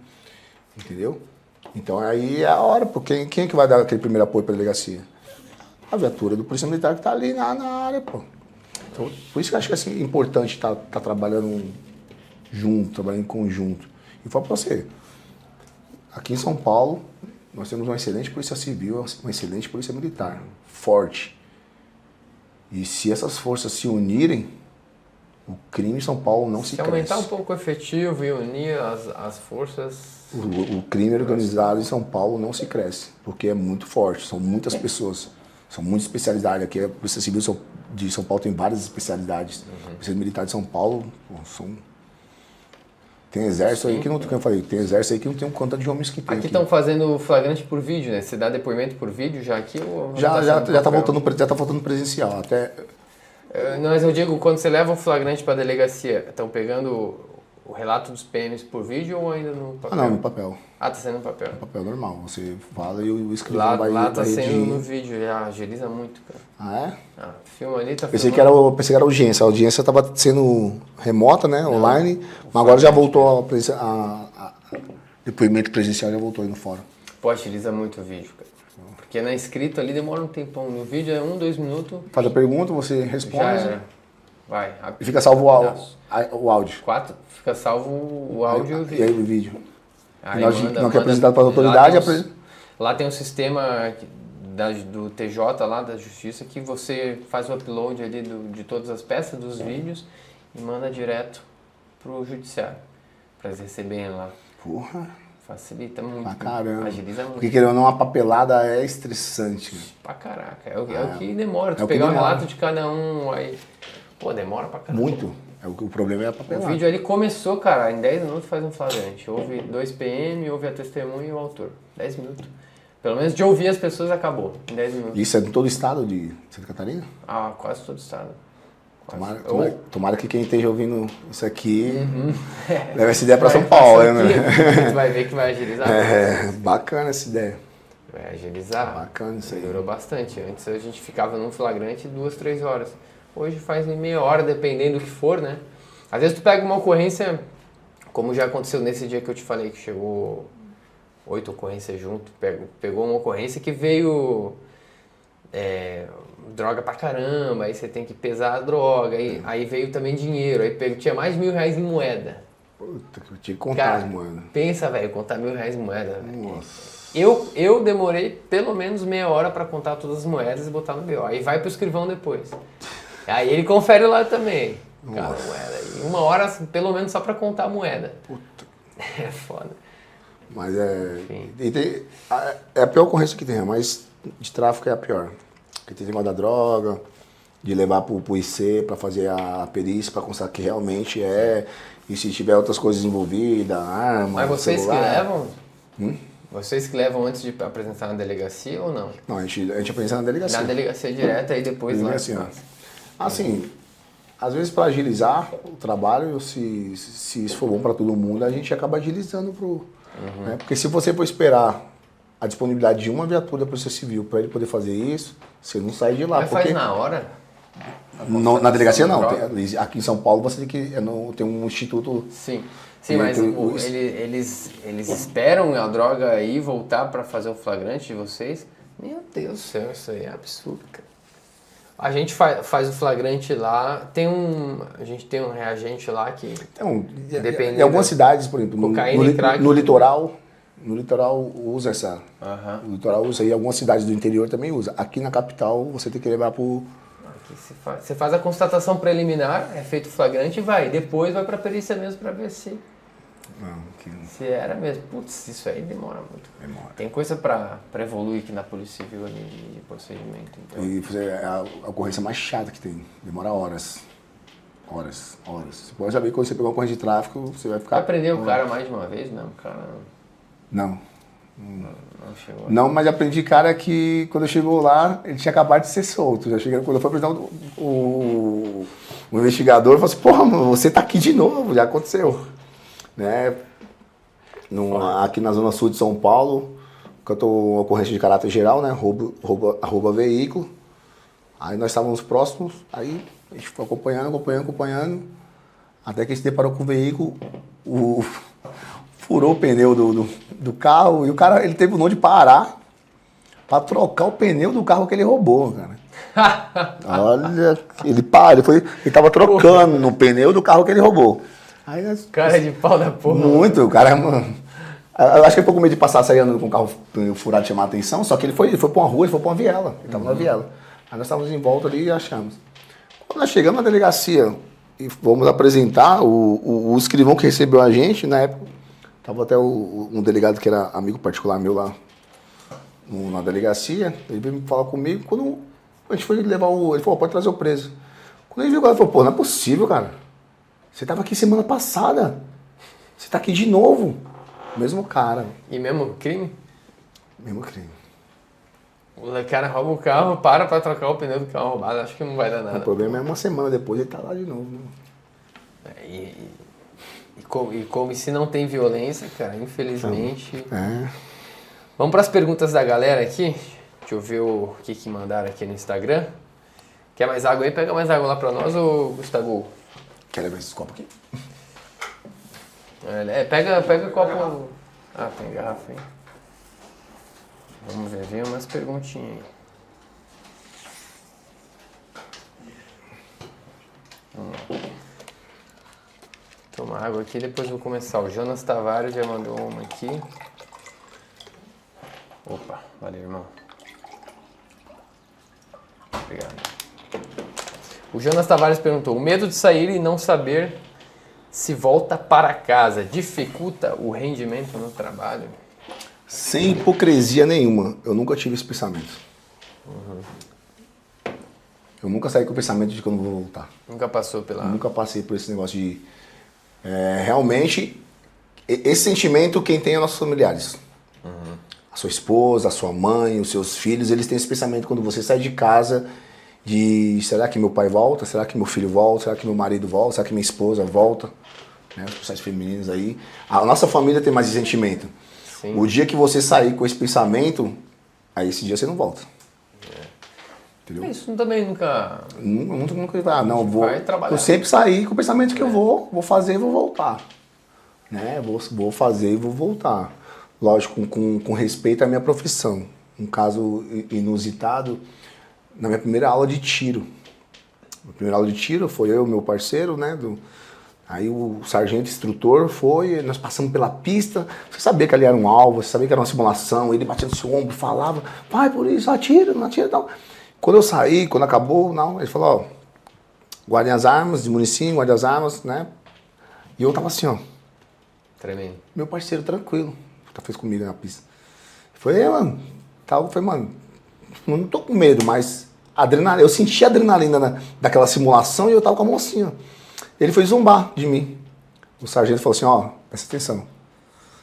Entendeu? Então aí é a hora, porque quem é que vai dar aquele primeiro apoio para a delegacia? A viatura do Polícia Militar que tá ali na área, pô. Então, por isso que eu acho que é assim, importante estar trabalhando junto, trabalhando em conjunto. E falo pra você, aqui em São Paulo, nós temos uma excelente polícia civil, uma excelente polícia militar, forte. E se essas forças se unirem, o crime em São Paulo não se cresce. Se aumentar um pouco o efetivo e unir as forças... O crime organizado em São Paulo não se cresce, porque é muito forte, são muitas pessoas. São muito especialidades. Aqui a Polícia Civil de São Paulo tem várias especialidades. A Polícia Militar de São Paulo tem exército aí que não, como eu falei, tem exército aí que não tem um quanto de homens que tem. Aqui estão fazendo flagrante por vídeo, né? Você dá depoimento por vídeo já aqui? Ou já tá voltando presencial. Até Mas eu digo, quando você leva um flagrante para a delegacia, estão pegando o relato dos PMs por vídeo ou ainda no papel? Ah, não, no papel. Ah, tá sendo no papel. No papel normal. Você fala e o escrivão vai Lá tá vai sendo redigir. no vídeo, já agiliza muito, cara. Ah, é? Ah, filma ali, tá Pensei filmando. que era audiência. A audiência estava sendo remota, né? Online. Mas agora já voltou depoimento presencial, já voltou aí no fórum. Pô, agiliza muito o vídeo, cara. Porque na escrita ali demora um tempão. No vídeo é 1, 2 minutos, Faz a pergunta, você já responde era. Vai, e rápido. fica salvo o áudio. 4, fica salvo o áudio e o E vídeo. aí o vídeo. Aí E nós manda- não quer manda- apresentado para a lá autoridade. tem Lá tem um sistema do TJ lá, da Justiça, que você faz o upload ali de todas as peças, dos vídeos, e manda direto pro judiciário, para eles receberem lá. Porra, Facilita muito. pra caramba. Agiliza muito. Porque querendo ou não, uma papelada é estressante. Pra caraca. É o que demora. Tu É o que pegar o demora. relato de cada um, aí... Pô, demora pra caramba. Muito. O problema é a O papelada. vídeo ali começou, cara, em 10 minutos faz um flagrante. Houve 2 PM, houve a testemunha e o autor. 10 minutos. Pelo menos de ouvir as pessoas acabou, em 10 minutos. Isso é em todo o estado de Santa Catarina? Ah, quase todo o estado. Quase. Tomara que quem esteja ouvindo isso aqui leve essa ideia para São Paulo, Passa né? aqui, tu vai ver que vai agilizar. É, bacana essa ideia. Vai agilizar. Bacana isso aí. Melhorou bastante. Antes a gente ficava num flagrante 2, 3 horas. Hoje faz em meia hora, dependendo do que for, né? Às vezes tu pega uma ocorrência, como já aconteceu nesse dia que eu te falei, que chegou 8 ocorrências junto, pegou uma ocorrência que veio droga pra caramba, aí você tem que pesar a droga, aí veio também dinheiro, aí tinha mais de R$1.000 em moeda. Puta, que eu tinha que contar Cara, as moedas. pensa, velho, contar R$1.000 em moeda. Nossa. Eu demorei pelo menos meia hora pra contar todas as moedas e botar no BO. Aí vai pro escrivão depois. Aí ele confere lá também. Cada moeda. E 1 hora, pelo menos, só pra contar a moeda. Puta. É foda. Mas é. Enfim. É a pior ocorrência que tem, mas de tráfico é a pior. Porque tem negócio da droga, de levar pro IC pra fazer a perícia, pra constatar que realmente é. E se tiver outras coisas envolvidas, arma. Mas vocês celular. que levam? Vocês que levam antes de apresentar na delegacia ou não? Não, a gente apresenta na delegacia. Na delegacia direta e depois lá. Delegacia. Assim, às vezes para agilizar o trabalho, se isso for bom para todo mundo, a gente acaba agilizando né? Porque se você for esperar a disponibilidade de uma viatura da Polícia Civil para ele poder fazer isso, você não sai de lá. Mas porque faz na hora? na delegacia não. Droga? Aqui em São Paulo você tem um instituto. Sim, E mas entre eles esperam a droga aí voltar pra fazer o flagrante de vocês? Meu Deus do céu, isso aí é absurdo, cara. A gente faz o flagrante lá, a gente tem um reagente lá que... Então, Dependendo em algumas cidades, por exemplo, cocaína e crack. no litoral usa essa. Aham. O litoral usa e algumas cidades do interior também usa. Aqui na capital você tem que levar pro. Aqui você faz a constatação preliminar, é feito o flagrante e vai. Depois vai pra perícia mesmo pra ver se era mesmo. Putz, isso aí demora muito. Demora. Tem coisa pra evoluir aqui na Polícia Civil ali de procedimento. Então. E é a ocorrência mais chata que tem. Demora horas. Horas. Você pode saber que quando você pegar uma ocorrência de tráfico, você vai ficar. Vai prender o cara mais de uma vez? Não, o cara Não. não chegou. Não, mas aprendi, cara, que quando chegou lá, ele tinha acabado de ser solto. Já cheguei, quando eu fui apresentar o investigador, eu falei assim, porra, mano, você tá aqui de novo, já aconteceu. Né? Aqui na zona sul de São Paulo, cantou uma ocorrência de caráter geral, né? Rouba veículo. Aí nós estávamos próximos, aí a gente foi acompanhando, até que a gente deparou com o veículo, furou o pneu do carro e o cara, ele teve o nome de parar para trocar o pneu do carro que ele roubou, cara. Olha, ele tava trocando no pneu do carro que ele roubou. Aí, Cara de pau da porra. muito, o cara, mano. Eu acho que ele ficou com medo de passar saindo com o carro furado e chamar a atenção, só que ele foi pra uma rua, ele foi pra uma viela. Ele tava na viela. Aí nós estávamos em volta ali e achamos. Quando nós chegamos na delegacia e fomos apresentar, o escrivão que recebeu a gente, na época, tava até um delegado que era amigo particular meu lá na delegacia, ele veio falar comigo, quando a gente foi levar ele falou, pode trazer o preso. Quando ele viu, ele falou, pô, não é possível, cara. Você tava aqui semana passada. Você tá aqui de novo. Mesmo cara. E mesmo crime? Mesmo crime. O cara rouba o carro, para pra trocar o pneu do carro roubado, acho que não vai dar nada. O problema é uma semana depois ele tá lá de novo, né? E se não tem violência, cara, infelizmente... É. Vamos para as perguntas da galera aqui. Deixa eu ver o que mandaram aqui no Instagram. Quer mais água aí? Pega mais água lá para nós, ô Gustavo? Quer levar esse copo aqui? Pega o copo... Ah, tem garrafa aí. Vamos ver, vem umas perguntinhas aí. Vamos lá. Toma água aqui, depois vou começar. O Jonas Tavares já mandou uma aqui. Opa, valeu, irmão. Obrigado. O Jonas Tavares perguntou: o medo de sair e não saber se volta para casa dificulta o rendimento no trabalho? Sem hipocrisia nenhuma, eu nunca tive esse pensamento. Eu nunca saí com o pensamento de que eu não vou voltar. Nunca passou pela... Nunca passei por esse negócio de... realmente, esse sentimento quem tem é nossos familiares. A sua esposa, a sua mãe, os seus filhos, eles têm esse pensamento quando você sai de casa de será que meu pai volta? Será que meu filho volta? Será que meu marido volta? Será que minha esposa volta? Né? Os pessoais femininos aí. A nossa família tem mais esse sentimento. Sim. O dia que você sair com esse pensamento, aí esse dia você não volta. Entendeu? Isso também nunca... Nunca não, vai trabalhar. eu sempre saí com o pensamento que eu vou fazer e vou voltar. Né? Vou fazer e vou voltar. Lógico, com respeito à minha profissão. Um caso inusitado, na minha primeira aula de tiro. A primeira aula de tiro foi eu e meu parceiro, né? Aí o sargento instrutor foi, nós passamos pela pista, você sabia que ali era um alvo, você sabia que era uma simulação, ele batia no seu ombro, falava, vai por isso, atira, não atira, não. Quando eu saí, quando acabou, não, ele falou, ó, guardem as armas, de municinho, guardem as armas, né? E eu tava assim, ó. Tremendo. Meu parceiro, tranquilo, fez comigo na pista. Foi, mano, tal, foi, mano, não tô com medo, mas adrenalina, eu senti a adrenalina daquela simulação e eu tava com a mão assim, ó. Ele foi zombar de mim. O sargento falou assim, ó, presta atenção.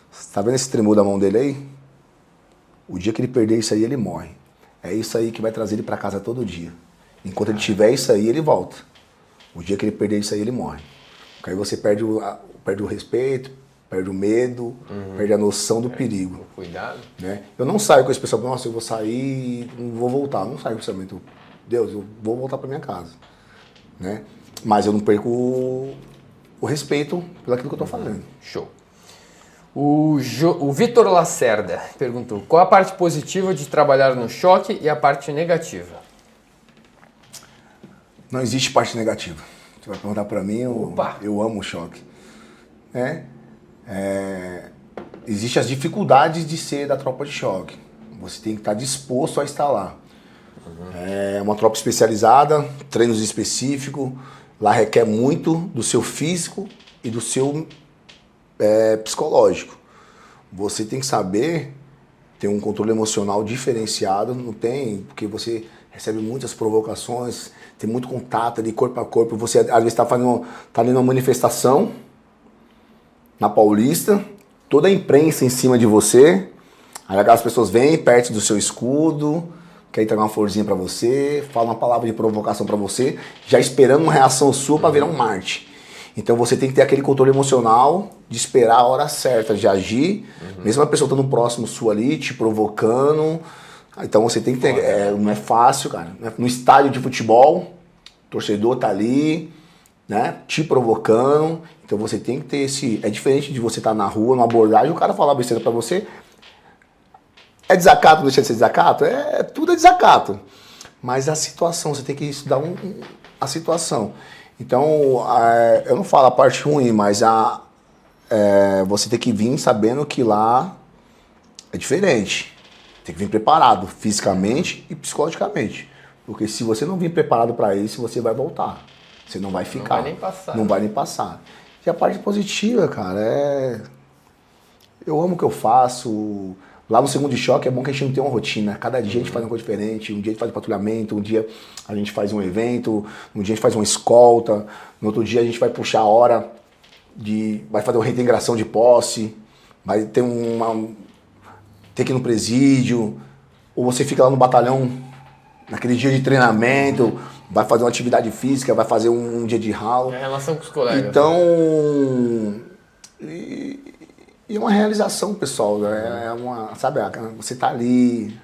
Você tá vendo esse tremor da mão dele aí? O dia que ele perder isso aí, ele morre. É isso aí que vai trazer ele pra casa todo dia. Enquanto ele tiver isso aí, ele volta. O dia que ele perder isso aí, ele morre. Porque aí você perde o respeito, perde o medo, perde a noção do perigo. Cuidado. Né? Eu não saio com esse pessoal, nossa, eu vou sair e não vou voltar. Eu não saio com esse pensamento, Deus, eu vou voltar pra minha casa. Né? Mas eu não perco o respeito pelo aquilo que eu tô fazendo. Show. O Vitor Lacerda perguntou: qual a parte positiva de trabalhar no choque e a parte negativa? Não existe parte negativa. Você vai perguntar pra mim, eu amo o choque. Existem as dificuldades de ser da tropa de choque. Você tem que estar disposto a estar lá. É uma tropa especializada, treinos específicos. Lá requer muito do seu físico e do seu psicológico. Você tem que saber ter um controle emocional diferenciado, não tem, porque você recebe muitas provocações, tem muito contato ali corpo a corpo, você às vezes tá indo numa manifestação na Paulista, toda a imprensa em cima de você, aí aquelas pessoas vêm perto do seu escudo, quer entregar uma florzinha pra você, fala uma palavra de provocação pra você, já esperando uma reação sua pra virar um Marte. Então você tem que ter aquele controle emocional de esperar a hora certa de agir, mesmo a pessoa estando próximo sua ali, te provocando. Então você tem que ter, não é fácil, cara. No estádio de futebol, o torcedor tá ali, né, te provocando. Então você tem que ter esse... É diferente de você estar na rua, numa abordagem, o cara falar besteira pra você. É desacato, deixa de ser desacato? Tudo é desacato. Mas a situação, você tem que estudar a situação. Então, eu não falo a parte ruim, mas você tem que vir sabendo que lá é diferente. Tem que vir preparado, fisicamente e psicologicamente. Porque se você não vir preparado para isso, você vai voltar. Você não vai ficar. Não vai nem passar. Não vai nem passar. E a parte positiva, cara, eu amo o que eu faço. Lá no segundo choque é bom que a gente não tem uma rotina. Cada dia a gente faz uma coisa diferente. Um dia a gente faz patrulhamento, um dia a gente faz um evento, um dia a gente faz uma escolta, no outro dia a gente vai puxar a hora, vai fazer uma reintegração de posse, vai ter tem que ir no presídio. ou você fica lá no batalhão, naquele dia de treinamento, vai fazer uma atividade física, vai fazer um dia de ralo. É a relação com os colegas. Então, e é uma realização, pessoal. É uma, sabe, você tá ali,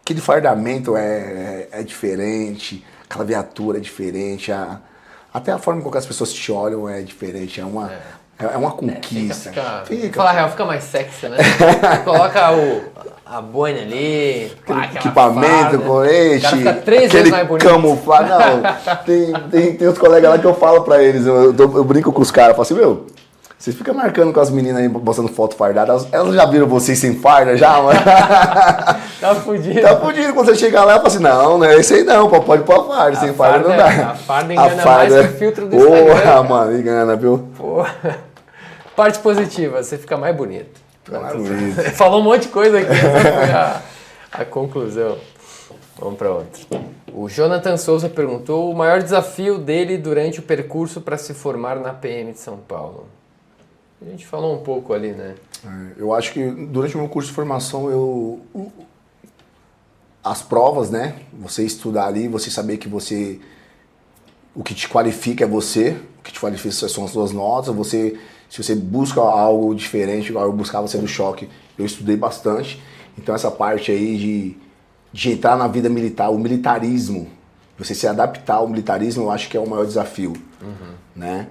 aquele fardamento é diferente, aquela viatura é diferente, até a forma como as pessoas te olham é diferente, é uma conquista. Fica. Falar a real, fica mais sexy, né? Coloca a boina ali, equipamento, colete, o cara fica 3 vezes mais bonito. Camuflado. Não, tem uns colegas lá que eu falo pra eles, eu brinco com os caras, falo assim, meu, vocês ficam marcando com as meninas aí, postando foto fardada, elas já viram vocês sem farda já, mano? Tá fudido. Tá fudido, quando você chegar lá, eu falo assim, não é esse aí não, pode pôr a farda, sem farda não dá. A farda engana mais que o filtro do Instagram. Porra, mano, engana, viu? Porra. Parte positiva, você fica mais bonito. Fica mais bonito. Falou um monte de coisa aqui, essa foi a conclusão. Vamos para outro. O Jonathan Souza perguntou o maior desafio dele durante o percurso para se formar na PM de São Paulo. A gente falou um pouco ali, né? Eu acho que durante o meu curso de formação, as provas, né? Você estudar ali, você saber que o que te qualifica é você, o que te qualifica são as suas notas, se você busca algo diferente, igual eu buscava ser do choque, eu estudei bastante. Então essa parte aí de entrar na vida militar, o militarismo, você se adaptar ao militarismo, eu acho que é o maior desafio, né?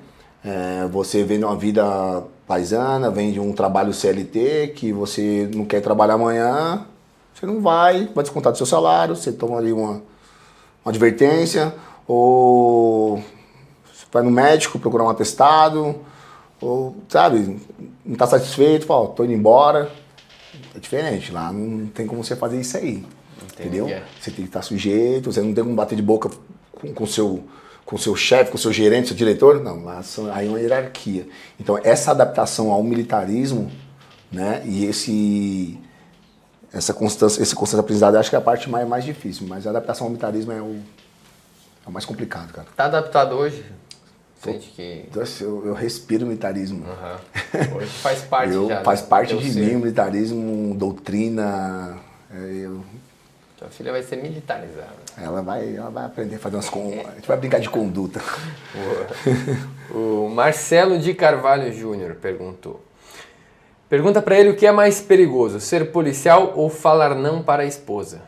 Você vem de uma vida paisana, vem de um trabalho CLT, que você não quer trabalhar amanhã, você não vai descontar do seu salário, você toma ali uma advertência, ou você vai no médico procurar um atestado, ou, sabe, não está satisfeito, fala, tô indo embora. É diferente, lá não tem como você fazer isso aí, entendeu? Você tem que estar sujeito, você não tem como bater de boca com o seu chefe, com o seu gerente, seu diretor, não, lá aí é uma hierarquia. Então essa adaptação ao militarismo, né, e essa constância aprendizado, acho que é a parte mais difícil, mas a adaptação ao militarismo é o mais complicado, cara. Tá adaptado hoje? Sente que... Eu respiro militarismo. Hoje faz parte já. Faz parte de mim o militarismo, doutrina. Tua filha vai ser militarizada. Ela vai aprender a fazer a gente vai brincar de conduta. O Marcelo de Carvalho Júnior perguntou. Pergunta pra ele o que é mais perigoso, ser policial ou falar não para a esposa?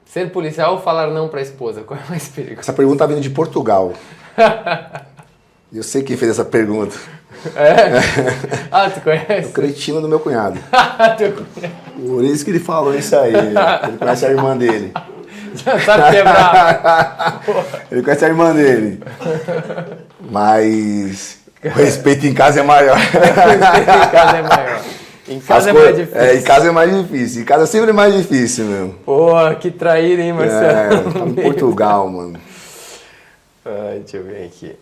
Ser policial ou falar não para a esposa? Qual é mais perigoso? Essa pergunta tá vindo de Portugal. Eu sei quem fez essa pergunta. Tu conhece? O cretino do meu cunhado. Por isso que ele falou isso aí. Ele conhece a irmã dele. Já sabe quebrar. Ele conhece a irmã dele. Mas o respeito em casa é maior. Em casa é mais difícil. Em casa é mais difícil. Em casa é sempre mais difícil, meu. Porra, que traíra, hein, Marcelo? Tá em Portugal, mano. Deixa eu ver aqui.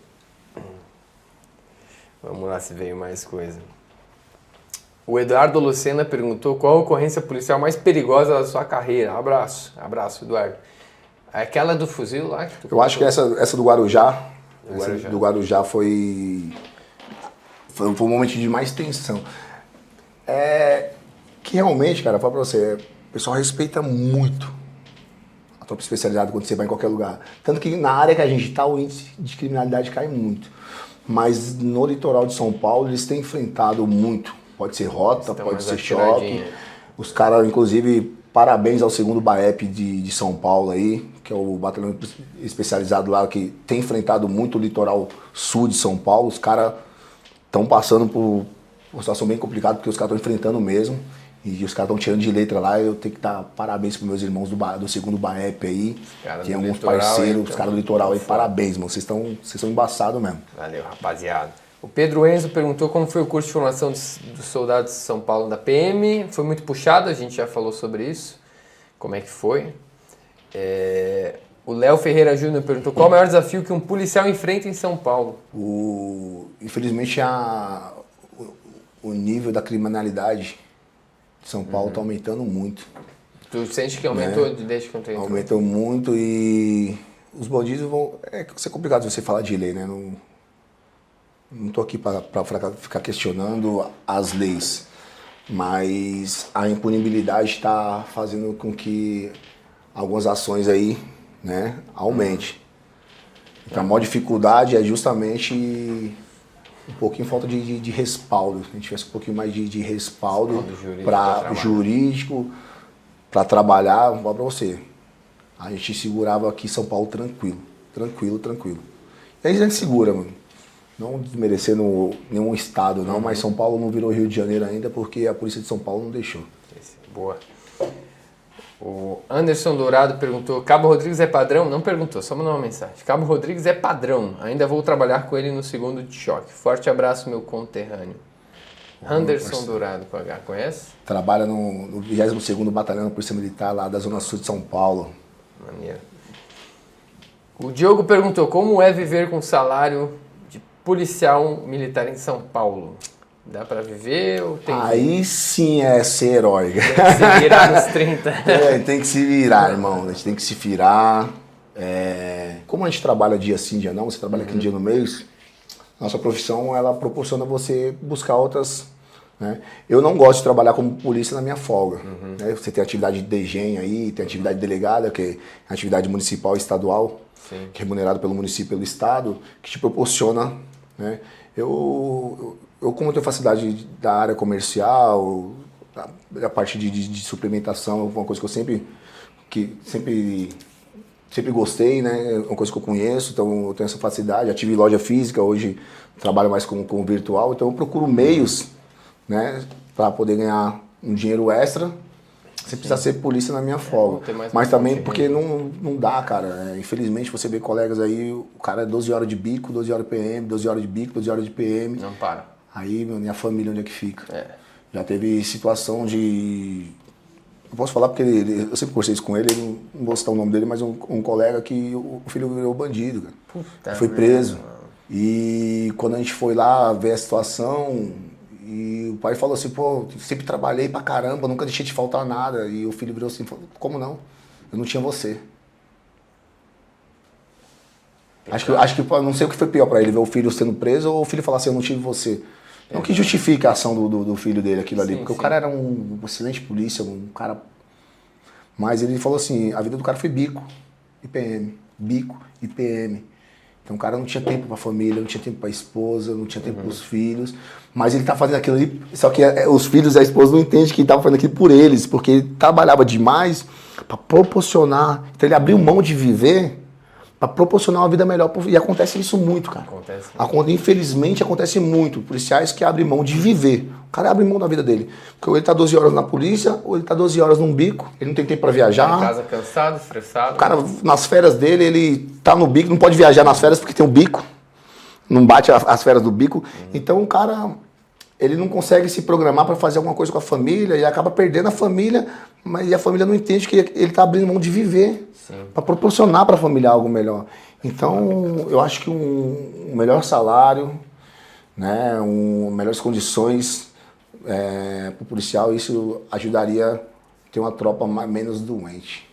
Vamos lá se veio mais coisa. O Eduardo Lucena perguntou qual a ocorrência policial mais perigosa da sua carreira. Abraço, Eduardo. Aquela do fuzil lá que tu Eu acho que essa do Guarujá. Do Guarujá foi um momento de mais tensão. Que realmente, cara, eu falo pra você, o pessoal respeita muito a tropa especializada quando você vai em qualquer lugar. Tanto que na área que a gente tá, o índice de criminalidade cai muito. Mas no litoral de São Paulo, eles têm enfrentado muito. Pode ser rota, pode ser choque. Os caras, inclusive, parabéns ao 2º BAEP de São Paulo aí, que é o batalhão especializado lá, que tem enfrentado muito o litoral sul de São Paulo. Os caras estão passando por uma situação bem complicada, porque os caras estão enfrentando mesmo. E os caras estão tirando de letra lá. Eu tenho que dar parabéns para meus irmãos do 2º BAEP aí. Tem alguns parceiros, os caras do litoral aí. Parabéns, mano. Vocês estão embaçados mesmo. Valeu, rapaziada. O Pedro Enzo perguntou como foi o curso de formação dos soldados de São Paulo da PM. Foi muito puxado, a gente já falou sobre isso. Como é que foi? O Léo Ferreira Júnior perguntou qual o maior desafio que um policial enfrenta em São Paulo? Infelizmente, o nível da criminalidade de São Paulo está aumentando muito. Tu sente que aumentou desde que eu tenho? Aumentou muito e os bandidos vão... Isso é complicado você falar de lei, né? Não tô aqui para ficar questionando as leis. mas a impunibilidade está fazendo com que algumas ações aí, né, aumente. Então a maior dificuldade é justamente um pouquinho falta de respaldo. A gente tivesse um pouquinho mais de respaldo para jurídico, para trabalhar, vou falar para você. A gente segurava aqui em São Paulo tranquilo. E aí a gente segura, mano. Não desmerecendo nenhum estado, não, mas São Paulo não virou Rio de Janeiro ainda porque a polícia de São Paulo não deixou. Boa. O Anderson Dourado perguntou, Cabo Rodrigues é padrão? Não perguntou, só mandou uma mensagem. Cabo Rodrigues é padrão, ainda vou trabalhar com ele no segundo de choque. Forte abraço, meu conterrâneo. Anderson Dourado com H, conhece? Trabalha no 22º Batalhão da Polícia Militar lá da Zona Sul de São Paulo. Maneiro. O Diogo perguntou, como é viver com salário de policial militar em São Paulo? Dá pra viver ou tem Aí sim é ser herói. Tem que se virar nos 30. Tem que se virar, irmão. A gente tem que se virar. Como a gente trabalha dia sim, dia não, você trabalha aqui um dia no mês, nossa profissão, ela proporciona você buscar outras, né? Eu não gosto de trabalhar como polícia na minha folga. Né? Você tem atividade de DGEM aí, tem atividade de delegada, que é atividade municipal e estadual, que é remunerado pelo município e pelo estado, que te proporciona, né? Eu como tenho facilidade da área comercial, a parte de suplementação, é uma coisa que eu sempre gostei, né? É uma coisa que eu conheço, então eu tenho essa facilidade. Já tive loja física, hoje trabalho mais com virtual, então eu procuro meios, né, para poder ganhar um dinheiro extra, sem precisar ser polícia na minha folga. Mas também porque não dá, cara. Infelizmente você vê colegas aí, o cara é 12 horas de bico, 12 horas de PM, 12 horas de bico, 12 horas de PM. Não para. Aí, minha família, onde é que fica? Já teve situação de... Eu posso falar porque eu sempre conversei isso com ele, não vou citar o nome dele, mas um colega que o filho virou bandido, cara. Puta, foi preso. E quando a gente foi lá ver a situação, e o pai falou assim, pô, sempre trabalhei pra caramba, nunca deixei de faltar nada. E o filho virou assim, falou, como não? Eu não tinha você. Acho que não sei o que foi pior pra ele, ver o filho sendo preso ou o filho falar assim, eu não tive você. Não que justifique a ação do filho dele, aquilo ali, porque o cara era um excelente polícia, um cara... Mas ele falou assim, a vida do cara foi bico e PM, bico e PM. Então o cara não tinha tempo pra família, não tinha tempo pra esposa, não tinha tempo pros filhos, mas ele tá fazendo aquilo ali, só que os filhos e a esposa não entendem que ele tava fazendo aquilo por eles, porque ele trabalhava demais pra proporcionar, então ele abriu mão de viver para proporcionar uma vida melhor. E acontece isso muito, cara. Infelizmente acontece muito. Policiais que abrem mão de viver. O cara abre mão da vida dele. Porque ou ele tá 12 horas na polícia, ou ele tá 12 horas num bico, ele não tem tempo para viajar. Tá em casa cansado, estressado. O cara, nas férias dele, ele tá no bico, não pode viajar nas férias porque tem um bico. Não bate as férias do bico. Então o cara, ele não consegue se programar para fazer alguma coisa com a família e acaba perdendo a família, mas a família não entende que ele tá abrindo mão de viver. Para proporcionar para a família algo melhor. Então, eu acho que um melhor salário, né, melhores condições para o policial, isso ajudaria a ter uma tropa menos doente.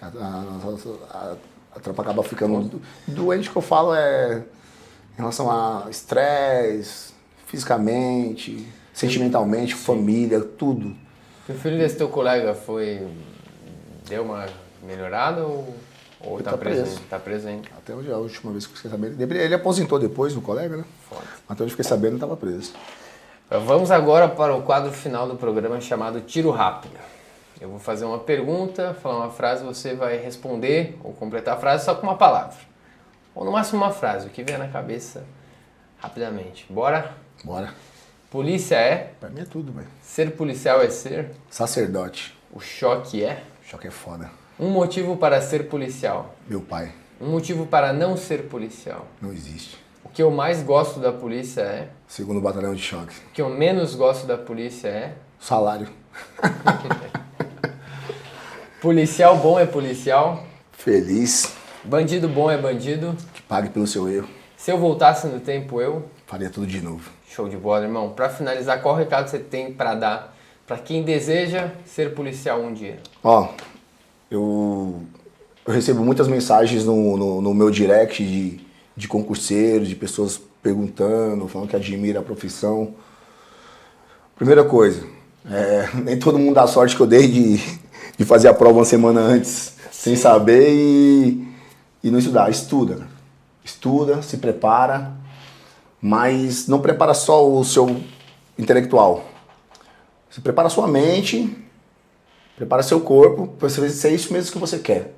A tropa acaba ficando doente, que eu falo em relação a estresse, fisicamente, sentimentalmente, família, tudo. O filho desse teu colega deu uma melhorado ou tá preso? Tá preso ainda. Até hoje, a última vez que eu fiquei sabendo. Ele aposentou depois, o colega, né? Foda. Até onde eu fiquei sabendo, ele estava preso. Vamos agora para o quadro final do programa chamado Tiro Rápido. Eu vou fazer uma pergunta, falar uma frase, você vai responder ou completar a frase só com uma palavra. Ou no máximo uma frase, o que vier na cabeça rapidamente. Bora? Bora. Polícia é? Pra mim é tudo, velho. Ser policial é ser? Sacerdote. O choque é? O choque é foda. Um motivo para ser policial. Meu pai. Um motivo para não ser policial. Não existe. O que eu mais gosto da polícia é? Segundo batalhão de choque. O que eu menos gosto da polícia é? Salário. Policial bom é policial? Feliz. Bandido bom é bandido? Que pague pelo seu erro. Se eu voltasse no tempo, eu? Faria tudo de novo. Show de bola, irmão. Para finalizar, qual recado você tem para dar para quem deseja ser policial um dia? Ó, eu recebo muitas mensagens no meu direct de concurseiros, de pessoas perguntando, falando que admira a profissão. Primeira coisa, nem todo mundo dá a sorte que eu dei de fazer a prova uma semana antes, sem saber e não estudar. Estuda. Estuda, se prepara, mas não prepara só o seu intelectual. Você prepara a sua mente, prepara seu corpo, para você ver se é isso mesmo que você quer.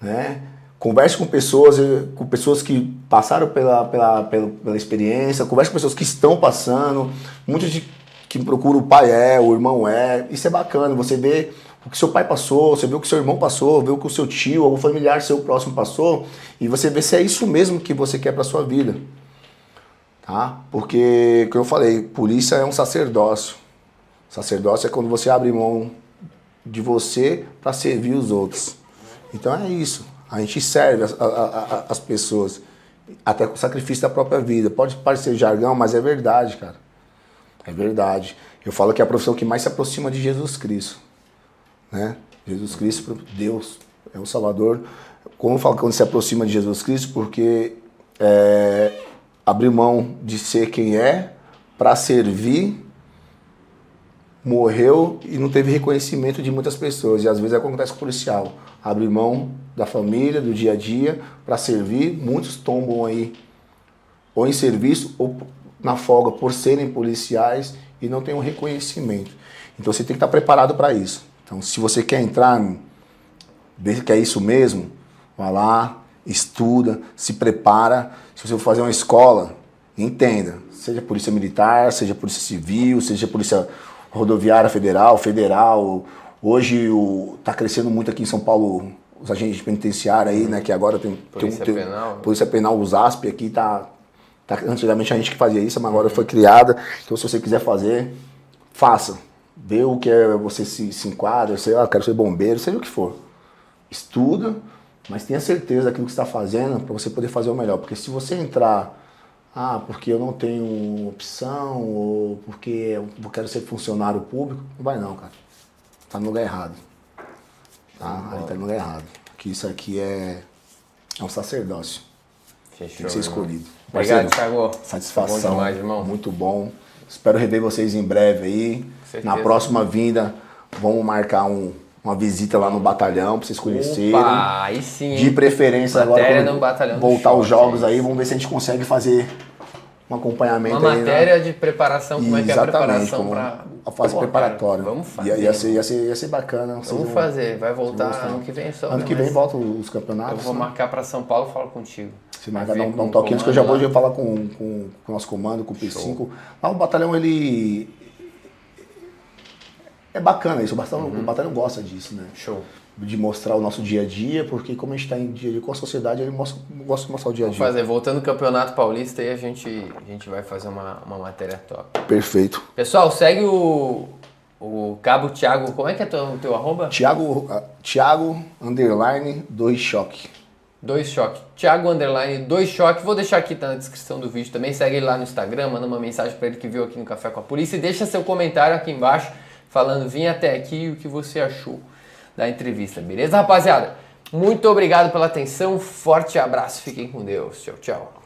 Né? Converse com pessoas que passaram pela experiência, converse com pessoas que estão passando, muitos que procuram o pai o irmão isso é bacana, você vê o que seu pai passou, você vê o que seu irmão passou, vê o que o seu tio, algum familiar seu próximo passou, e você vê se é isso mesmo que você quer para sua vida. Tá? Porque, como eu falei, polícia é um sacerdócio. Sacerdócio é quando você abre mão de você para servir os outros. Então é isso. A gente serve as pessoas, até com o sacrifício da própria vida. Pode parecer jargão, mas é verdade, cara. É verdade. Eu falo que é a profissão que mais se aproxima de Jesus Cristo. Né? Jesus Cristo, Deus, é o Salvador. Como eu falo quando se aproxima de Jesus Cristo? Porque abrir mão de ser quem é para servir, morreu e não teve reconhecimento de muitas pessoas. E às vezes acontece com o policial. Abre mão da família, do dia a dia, para servir. Muitos tombam aí, ou em serviço, ou na folga, por serem policiais e não tem um reconhecimento. Então você tem que estar preparado para isso. Então se você quer entrar, vê que é isso mesmo, vai lá, estuda, se prepara. Se você for fazer uma escola, entenda. Seja polícia militar, seja polícia civil, seja polícia rodoviária federal. Hoje está crescendo muito aqui em São Paulo os agentes penitenciários aí, né? Que agora tem Polícia Penal, os ASP aqui antigamente a gente que fazia isso, mas agora foi criada. Então se você quiser fazer, faça. Vê o que você se enquadra, sei lá, quero ser bombeiro, seja o que for. Estuda, mas tenha certeza daquilo que você está fazendo para você poder fazer o melhor. Porque se você entrar, porque eu não tenho opção, ou porque eu quero ser funcionário público, não vai não, cara. Tá no lugar errado. Aí tá no lugar errado. Porque isso aqui é um sacerdócio. Fechou, tem que ser escolhido. Obrigado, Thiago. Satisfação. Bom demais, irmão. Muito bom. Espero rever vocês em breve aí. Na próxima vinda, vamos marcar uma visita lá no batalhão pra vocês conhecerem. Opa, aí sim. De preferência agora, quando voltar os jogos aí, isso. Vamos ver se a gente consegue fazer um acompanhamento uma aí. Uma matéria de preparação, como é que é a preparação para a fase preparatória. Vamos fazer. Ia ser bacana. Vamos fazer. Vai voltar ano que vem só. Ano que vem volta os campeonatos. Eu vou marcar para São Paulo e falo contigo. Se marcar, dá um toquinho antes que eu já vou falar com o nosso comando, com o P5. Mas o batalhão, ele... É bacana isso, o batalhão gosta disso, né? Show. De mostrar o nosso dia a dia, porque como a gente está em dia a dia com a sociedade, ele gosta de mostrar o dia a dia. Vamos fazer, voltando ao Campeonato Paulista, aí a gente vai fazer uma matéria top. Perfeito. Pessoal, segue o Cabo Thiago, como é que é o teu arroba? Thiago _ 2 choque. 2 choque. Thiago _ 2 choque. Vou deixar aqui, tá na descrição do vídeo também. Segue ele lá no Instagram, manda uma mensagem para ele que viu aqui no Café com a Polícia e deixa seu comentário aqui embaixo falando, vim até aqui e o que você achou da entrevista, beleza, rapaziada? Muito obrigado pela atenção, forte abraço, fiquem com Deus, tchau, tchau.